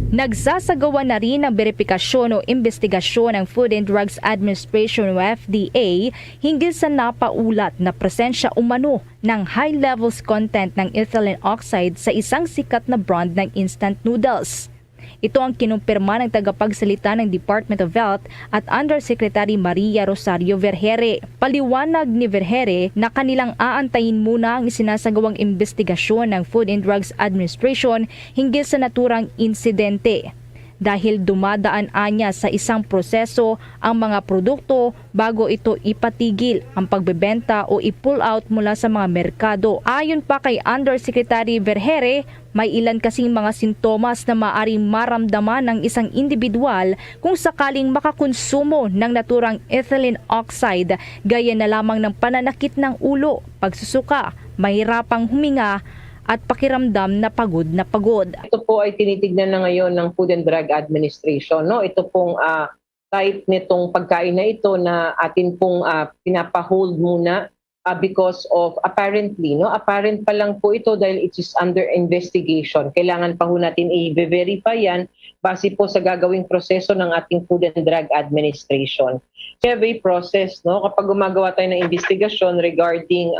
Nagsasagawa na rin ng beripikasyon o investigasyon ng Food and Drugs Administration o FDA hinggil sa napaulat na presensya umano ng high levels content ng ethylene oxide sa isang sikat na brand ng instant noodles. Ito ang kinumpirma ng tagapagsalita ng Department of Health at Undersecretary Maria Rosario Vergere. Paliwanag ni Vergere na kanilang aantayin muna ang isinasagawang investigasyon ng Food and Drugs Administration hinggil sa naturang insidente. Dahil dumadaan anya sa isang proseso ang mga produkto bago ito ipatigil ang pagbebenta o i-pull out mula sa mga merkado. Ayon pa kay Undersecretary Vergere, may ilan kasing mga sintomas na maaring maramdaman ng isang individual kung sakaling makakonsumo ng naturang ethylene oxide, gaya na lamang ng pananakit ng ulo, pagsusuka, mahirapang huminga, at pakiramdam na pagod na pagod. Ito po ay tinitignan na ngayon ng Food and Drug Administration. No? Ito pong type nitong pagkain na ito na atin pong pinapahold muna because of apparently, no? Apparent pa lang po ito dahil it is under investigation. Kailangan pa ho natin i-verify yan base po sa gagawing proseso ng ating Food and Drug Administration. We have a process, no? Kapag gumagawa tayo ng investigasyon regarding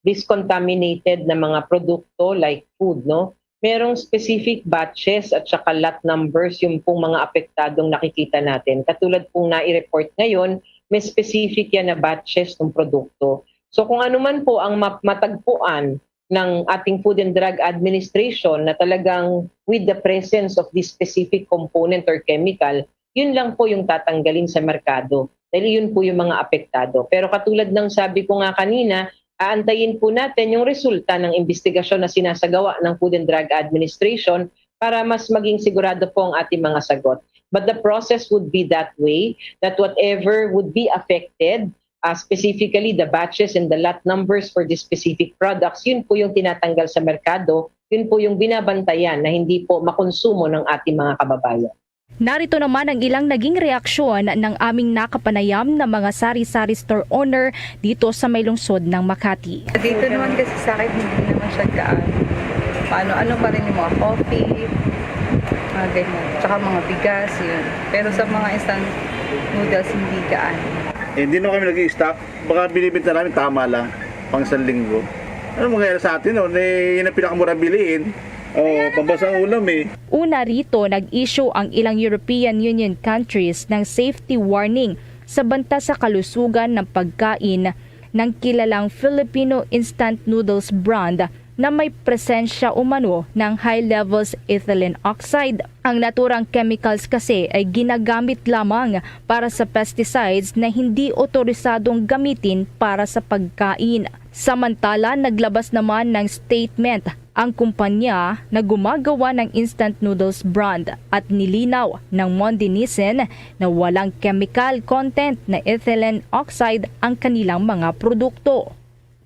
discontaminated na mga produkto like food, no? Merong specific batches at saka lot numbers yung pong mga apektadong nakikita natin. Katulad pong nai-report ngayon, may specific yan na batches ng produkto. So kung ano man po ang matagpuan ng ating Food and Drug Administration na talagang with the presence of this specific component or chemical, yun lang po yung tatanggalin sa merkado. Dahil yun po yung mga apektado. Pero katulad ng sabi ko nga kanina, aantayin po natin yung resulta ng investigasyon na sinasagawa ng Food and Drug Administration para mas maging sigurado po ang ating mga sagot. But the process would be that way, that whatever would be affected, specifically the batches and the lot numbers for the specific products, yun po yung tinatanggal sa merkado, yun po yung binabantayan na hindi po makonsumo ng ating mga kababayan. Narito naman ang ilang naging reaksyon ng aming nakapanayam na mga sari-sari store owner dito sa may lungsod ng Makati. Dito naman kasi sa akin hindi naman siya gaan. Ano pa rin yung mga coffee, mga ganyan, tsaka mga bigas, yun. Pero sa mga instant noodles hindi gaan. Hindi na kami nag-i-stock, baka binibenta namin tama lang, pang isang linggo. Ano mangyayari sa atin noon? Yun ang pinakamura biliin. Pambasang ulam eh. Una rito, nag-issue ang ilang European Union countries ng safety warning sa banta sa kalusugan ng pagkain ng kilalang Filipino instant noodles brand na may presensya umano ng high levels ethylene oxide. Ang naturang chemicals kasi ay ginagamit lamang para sa pesticides na hindi otorisadong gamitin para sa pagkain. Samantala, naglabas naman ng statement ang kumpanya na gumagawa ng instant noodles brand at nilinaw ng Monde Nissen na walang chemical content na ethylene oxide ang kanilang mga produkto.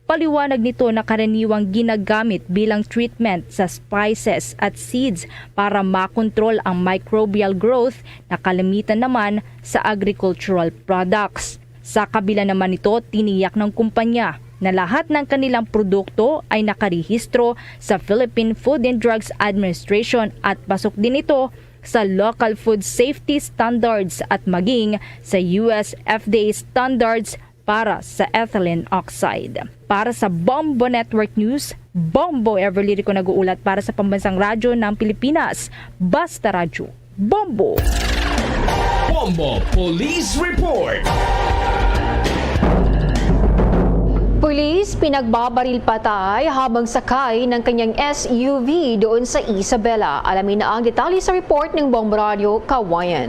Paliwanag nito na karaniwang ginagamit bilang treatment sa spices at seeds para makontrol ang microbial growth na kalimitan naman sa agricultural products. Sa kabila naman nito, tiniyak ng kumpanya na lahat ng kanilang produkto ay nakarehistro sa Philippine Food and Drugs Administration at pasok din ito sa local food safety standards at maging sa US FDA standards para sa ethylene oxide. Para sa Bombo Network News, Bombo Everly Rico nag-uulat para sa Pambansang Radyo ng Pilipinas. Basta Radyo, Bombo! Bombo Police Report. Pulis pinagbabaril patay habang sakay ng kanyang SUV doon sa Isabela. Alamin na ang detalye sa report ng Bombo Radio Kawayan.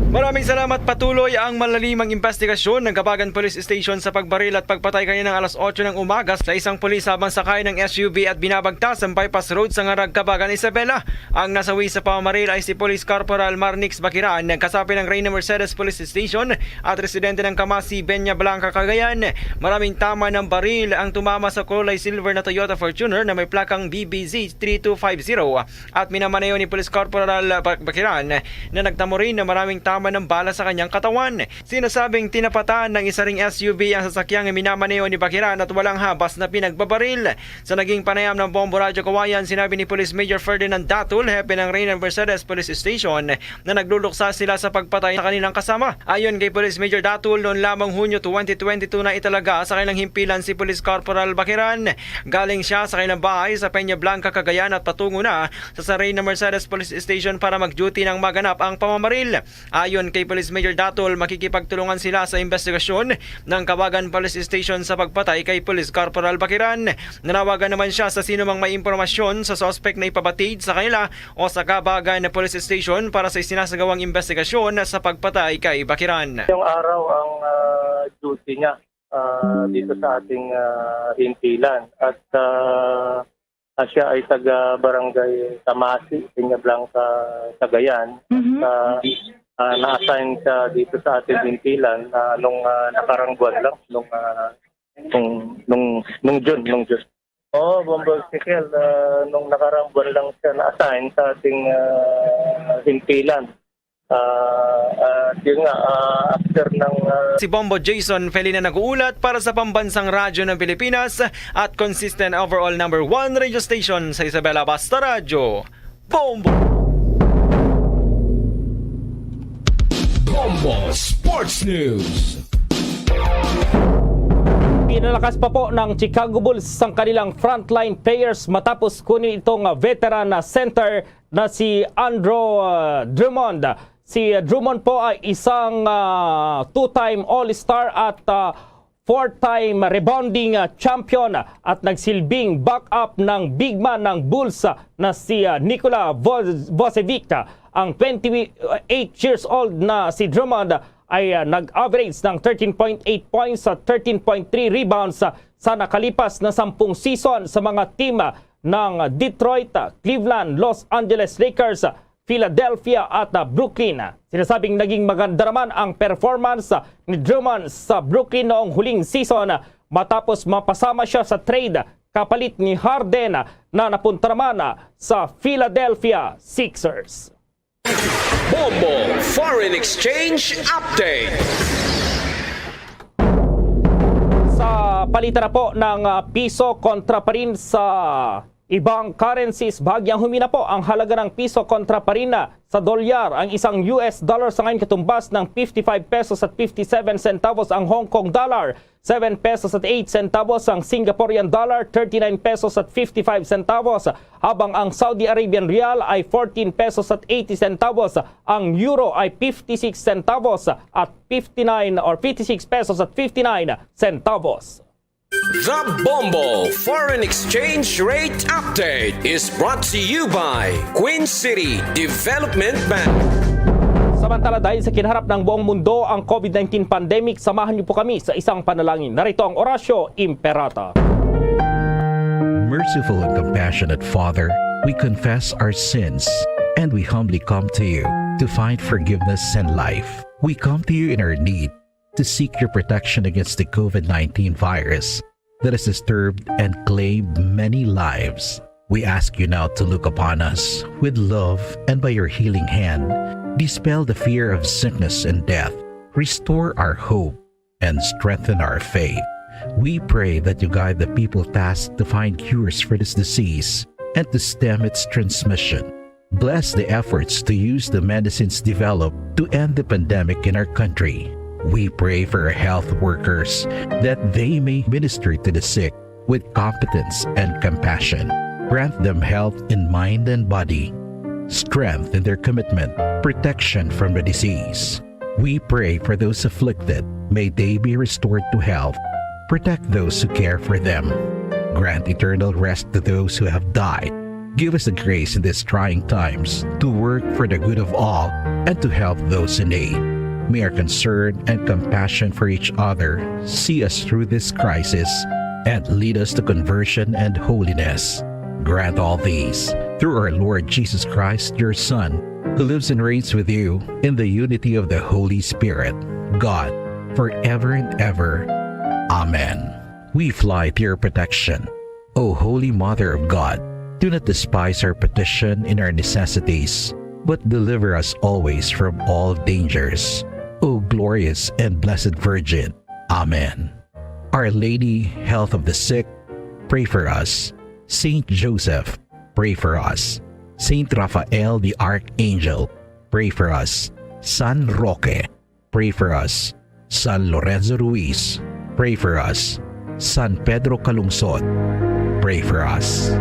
Maraming salamat. Patuloy ang malalimang investigasyon ng Kabagan Police Station sa pagbaril at pagpatay kaninang alas 8 ng umaga sa isang pulis habang sakay ng SUV at binabagtas ang bypass road sa Ngarag, Kabagan, Isabela. Ang nasawi sa pamamaril ay si Police Corporal Marnix Bakiran, kasapi ng Reyna Mercedes Police Station at residente ng Kamasi, Benya Blanca, Cagayan. Maraming tama ng baril ang tumama sa kulay silver na Toyota Fortuner na may plakang BBZ 3250 at minamaneo ni Police Corporal Bakiran na nagtamo rin na maraming tama ng bala sa kanyang katawan. Sinasabing tinapatan ng isa ring SUV ang sasakyang minamaneo ni Bakiran at walang habas na pinagbabaril. Sa naging panayam ng Bombo Radyo Kawayan, sinabi ni Police Major Ferdinand Datul, hepe ng Reyna Mercedes Police Station, na nagluluksa sila sa pagpatay sa kanilang kasama. Ayon kay Police Major Datul, noon lamang Hunyo 2022 na italaga sa kanilang himpilan si Police Corporal Bakiran. Galing siya sa kanilang bahay sa Peña Blanca, Cagayan at patungo na sa Reyna Mercedes Police Station para mag-duty ng maganap ang pamamaril. Ayon kay Police Major Datul, makikipagtulungan sila sa investigasyon ng Kabagan Police Station sa pagpatay kay Police Corporal Bakiran. Nanawagan naman siya sa sino mang may impormasyon sa suspect na ipabatid sa kanila o sa Kabagan Police Station para sa isinasagawang investigasyon sa pagpatay kay Bakiran. Yung araw ang duty niya dito sa ating himpilan at siya ay taga Barangay Tamasi, Peña Blanca, Cagayan. Na-assign siya dito sa ating himpilan nung nakarang buwan lang, nung June. Oo, Bombo Sikel, nung nakarang buwan lang siya na-assign sa ating himpilan. Yun nga, after ng... Si Bombo Jason Felina nag-uulat para sa Pambansang Radyo ng Pilipinas at consistent overall number 1 radio station sa Isabela. Basta Radyo, Bombo! Bombo Sports News. Pinalakas pa po ng Chicago Bulls ang kanilang frontline players matapos kunin itong veteran na center na si Andrew Drummond. Si Drummond po ay isang two-time All-Star at four-time rebounding champion at nagsilbing backup ng big man ng Bulls na si Nikola Vucevic. Ang 28 years old na si Drummond ay nag-average ng 13.8 points at 13.3 rebounds sa nakalipas na 10 season sa mga team ng Detroit, Cleveland, Los Angeles Lakers, Philadelphia at Brooklyn. Sinasabing naging maganda naman ang performance ni Drummond sa Brooklyn noong huling season matapos mapasama siya sa trade kapalit ni Harden na napunta naman sa Philadelphia Sixers. Bombo Foreign Exchange Update. Sa palitan na po ng piso kontra pa rin sa ibang currencies, bahagyang humina po ang halaga ng piso kontra pa rin sa dolyar. Ang isang US dollar sa ngayon katumbas ng 55 pesos at 57 centavos ang Hong Kong dollar, 7 pesos at 8 centavos ang Singaporean dollar, 39 pesos at 55 centavos, habang ang Saudi Arabian Rial ay 14 pesos at 80 centavos, ang Euro ay 56 centavos at 56 pesos at 59 centavos. The Bombo Foreign Exchange Rate Update is brought to you by Queen City Development Bank. Samantala dahil sa kinaharap ng buong mundo ang COVID-19 pandemic, samahan niyo po kami sa isang panalangin. Narito ang Orasyo Imperata. Merciful and compassionate Father, we confess our sins and we humbly come to you to find forgiveness and life. We come to you in our need to seek your protection against the COVID-19 virus that has disturbed and claimed many lives. We ask you now to look upon us with love and by your healing hand, dispel the fear of sickness and death, restore our hope, and strengthen our faith. We pray that you guide the people tasked to find cures for this disease and to stem its transmission. Bless the efforts to use the medicines developed to end the pandemic in our country. We pray for our health workers that they may minister to the sick with competence and compassion. Grant them health in mind and body, strength in their commitment, protection from the disease. We pray for those afflicted. May they be restored to health. Protect those who care for them. Grant eternal rest to those who have died. Give us the grace in these trying times to work for the good of all and to help those in need. May our concern and compassion for each other see us through this crisis and lead us to conversion and holiness. Grant all these through our Lord Jesus Christ, your Son, who lives and reigns with you in the unity of the Holy Spirit, God, forever and ever. Amen. We fly to your protection. O Holy Mother of God, do not despise our petition in our necessities, but deliver us always from all dangers. O glorious and blessed Virgin. Amen. Our Lady, health of the sick, pray for us. Saint Joseph, pray for us. Saint Raphael the Archangel, pray for us. San Roque, pray for us. San Lorenzo Ruiz, pray for us. San Pedro Calungsod, pray for us.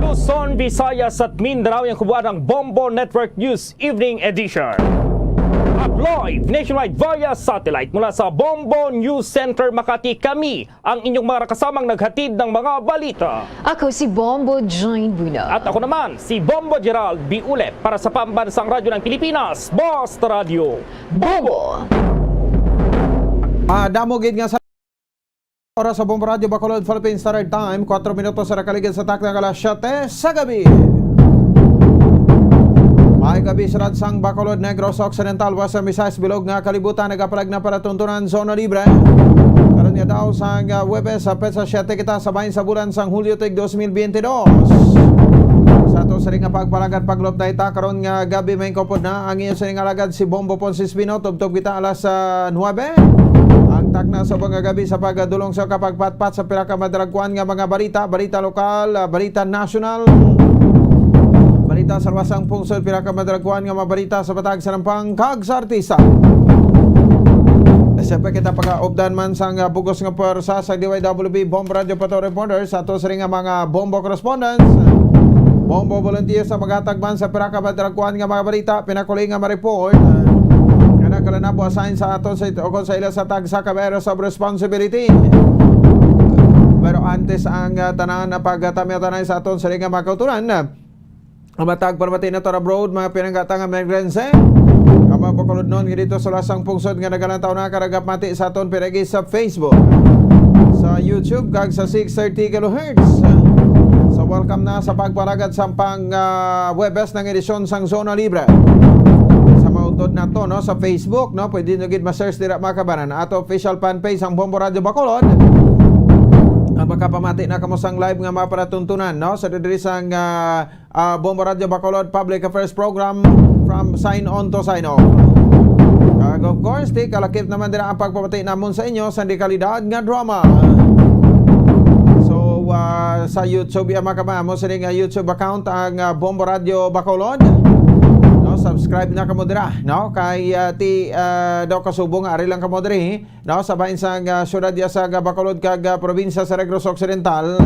Luzon, Visayas at Mindanao yung kubuan ng Bombo Network News Evening Edition. Live nationwide via satellite mula sa Bombo News Center Makati, kami ang inyong mga kasamang naghatid ng mga balita. Ako si Bombo Join Buna. At ako naman si Bombo Gerald Biule para sa Pambansang Radyo ng Pilipinas, Basta Radio Bombo. Damogid nga sa oras sa Bombo Radio Bacolod Philippine Standard Time, 4 minutos sa nakaligid sa takna alas 7 sa gabi. May gabi sa Radsang Bacolod, Negros Occidental, Western Visayas, Bilog nga kalibutan, nagapalag na para tuntunan zona libre. Karon nga daw sa Webes sa Petsa 7 kita sabayin sa bulan sang Hulyo tig 2022. Sa ato sa ring nga pagpalagad paglop na ita, karon nga gabi may kopod na ang iyo sa ring alagad si Bombo Ponce Espino, tubtob kita alas 9. Ang takna sa mga gabi sa pagdulong sa kapagpatpat sa pinakamadragkuan nga mga balita lokal, balita national, balita sa wasang pungsod, pinakamadragkuan nga mga balita sa batag sa nampang kag sa artista. Siyempre kita pagka-updan man sa bugos nga pwersa sa DYWB Bombo Radio Pato Reporters, sa ato sa ring nga mga Bombo Correspondents, Bombo Volunteers sa magatagban sa pinakamadragkuan nga mga balita, pinakuling nga ma-report nagkala na po assign sa ato o sa ila sa tag sa Caberos of Responsibility. Pero antes ang tanan na pagtamya-tanay sa aton sa ring nga mga kautulan ang matag parmati na to abroad, mga pinanggatang emergency. Kama pakulod noon dito sa lasang pungsod nga nagalantaw na karagap mati sa aton piragi sa Facebook, sa YouTube kag sa 630 kHz. So welcome na sa pagparagad sa pang Webes ng edisyon sang Zona Libre. Sa mautod na to no sa Facebook no, pwede nyo gid ma-search dira mga kabanan ato official fan page ang Bombo Radio Bacolod. Makapamati na kamo sang live nga maparatuntunan no sa diri sang Bombo Radio Bacolod Public Affairs Program from sign on to sign off. Of course, di kalakip naman dira ang pagpamati namon sa inyo sa dekalidad nga drama. So sa YouTube ya makamamo sa ring YouTube account ang Bombo Radio Bacolod. No, subscribe na kamo dira no kay ti daw kasubong ari lang kamo diri no sa bahin sang syudad ya sa Bacolod kag probinsya sa Negros Occidental.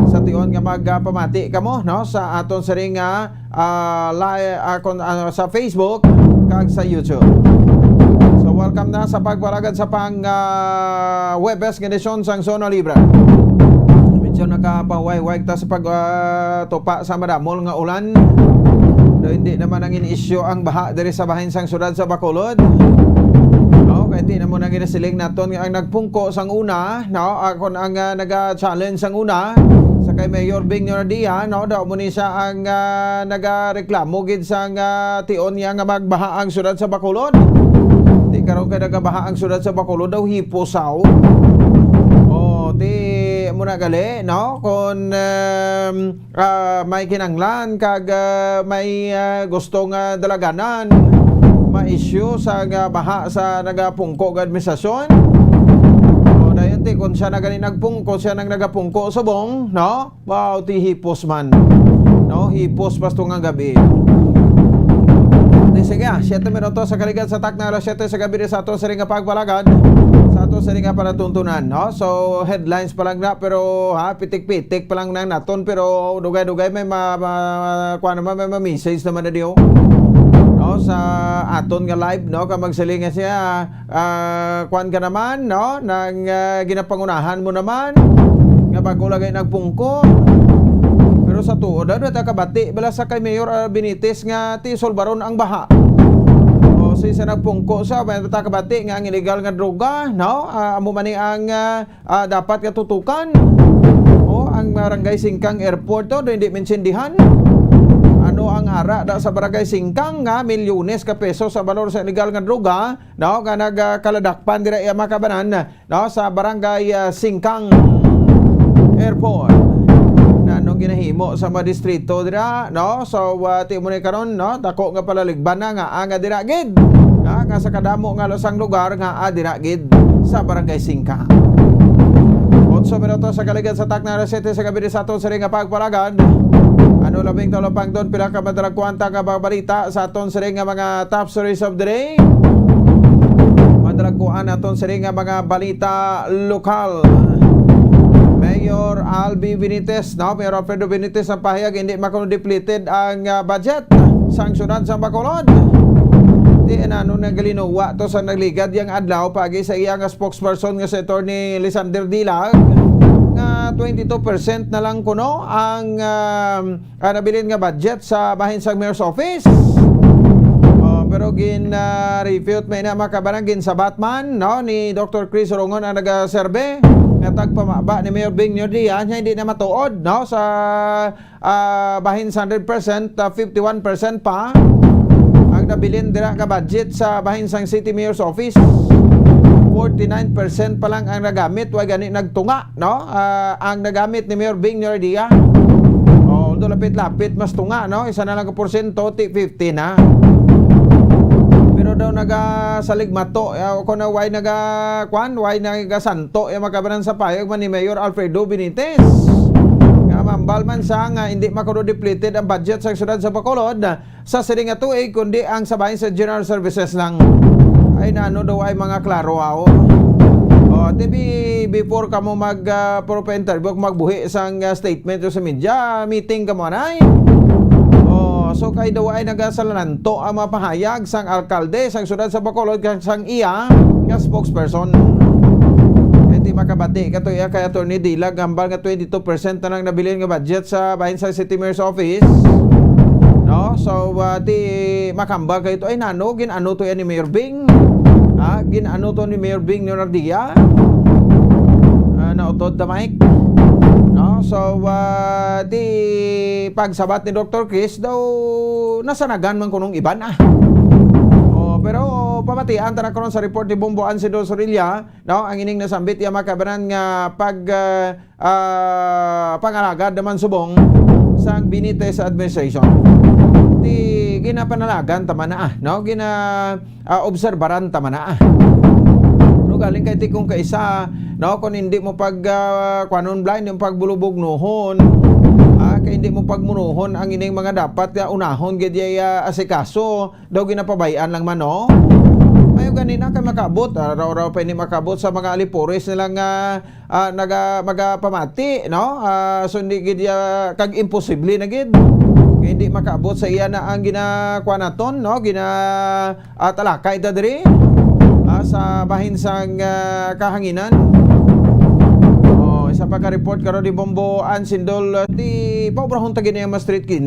Sa tion nga magpamati kamo no sa aton sa ring live sa Facebook kag sa YouTube. So welcome welcome na sa pagpalagad sa Webes edisyon sang Zona Libre. Medyo nakapaway-way ta sa pagtupa sa madamol nga ulan. Do hindi naman ang in-issue ang baha diri sa bahin sang syudad sa Bacolod. No, kay di na mo nang ginasiling naton nga ang nagpungko sang una, no, akon ang naga-challenge sang una sa kay Mayor Bing Nordia, no, daw mo ni siya ang nagareklamo gid sang tion niya nga magbaha ang syudad sa Bacolod. Di karon kay nagabaha ang syudad sa Bacolod daw hiposaw. Di muna gali, no, kung may kinanglan kag may gustong dalaganan ma-issue sa baha sa nagapungko nga administrasyon. Dayon ti kung siya na gani nagpungko, siya nang nagapungko subong, no? Wow, ti hipos man. No, hipos pasto nga gabi. Di sige, 7 minutos sa kaligan sa tak na alas 7 sa gabi sa ato sa ring pagbalagad. Sa ato sa ring panatuntunan, no? So headlines pa lang na pero pitik-pitik pa lang nang naton pero dugay-dugay may may message naman na diyo. No, sa aton nga live, no, ka magsilingan siya kuan ka naman, no, nang ginapangunahan mo naman nga bago lagay nagpungko. Pero sa tuod ta kabati bala sa kay Mayor Benitez nga ti solbaron ang baha. O si sa nagpungko sa ta kabati nga ang illegal nga droga, no, amo man ang dapat nga tutukan. O ang barangay Singkang Airport to hindi mensindihan. Ano ang ara da sa barangay Singkang nga milyones ka peso sa balor sa illegal nga droga, no, nga nagkaladakpan dira iya makabanan, no, sa barangay Singkang Airport. Na anong ginahimo sa mga distrito dira, no, so ti mo ni karon, no, dako nga palaligban na nga nga dira gid, nga sa kadamo nga lasang lugar nga dira gid sa barangay Singkang. 8 minutos sa kaligan sa tak na alas 7 sa gabi sa aton sa ring pagpalagad. Ano labing talapang doon pila ka madalag kwanta nga balita sa aton sa ring mga top stories of the day. Madalag kuan aton sa ring mga balita lokal. Mayor Albi Benitez, no, Mayor Alfredo Benitez ang pahayag hindi makuno-depleted ang budget sang syudad sa Bacolod. Di ano nagalinuwa to sa nagligad yang adlaw pagi sa iyang spokesperson nga si Attorney Lisander Dilag nga 22% na lang kuno ang nabilin nga budget sa bahin sa Mayor's Office. Pero refute may na makabanang sa Batman, no, ni Dr. Chris Rongon ang nagaserbe nga tagpamaba ni Mayor Bing Nordia niya hindi na matuod, no, sa bahin sa 100%, 51% pa ang nabilin dira nga budget sa bahin sang City Mayor's Office. 49% pa lang ang nagamit, wa gani nagtunga, no, ang nagamit ni Mayor Bing Nordia. Although lapit-lapit mas tunga, no, isa na lang ka porsyento, 50 na. Pero daw nagasaligmato kung na why why nagasanto makabanan sa payag man ni Mayor Alfredo Benitez nga mambal man sa nga hindi makuno-depleted ang budget sa syudad sa Bacolod sa siring nga tuig kundi ang sabahin sa general services lang. Ay naano daw ay mga klaro before ka mo interview magbuhi sang statement sa media meeting ka mo anay. So kay daw ay nagasalananto ang mapahayag sang alkalde sang syudad sa Bacolod kang sang iya nga spokesperson. Hindi makabati kato iya kay Attorney Dilag hambal nga 22% na lang nabilin nga budget sa bahin sa City Mayor's Office. No, so di makambal kay ito ay nano ginano to yan ni Mayor Bing. Ginano to ni Mayor Bing Nordia. Nautod the mic. No, so di pagsabat ni Dr. Chris daw nasanagan man kunong iban pero pamatian tara karon sa report ni Bombo Ansido Sorilla, no, ang ining nasambit iya makabanan nga pangalagad naman subong sang Benitez administration. Di ginapanalagan tama na no, obserbaran tama na no, galing kay tikong kaisa, no, kung hindi mo kwanon blind yung pagbulubog nohon, kay hindi mo pagmunuhon ang ining mga dapat unahon gid asikaso daw ginapabayan lang man, no. Ayo ganina kay makabot raw pa ni makabot sa mga alipores nilang magapamati, no. So hindi gid kag imposible na gid. Hindi makabot sa iya na ang ginakuha naton, no, talakay ta diri sa bahin sang kahanginan. Isa pa ka report karo di Bombo Ansindol di paubrahon tagin yung street cleaner.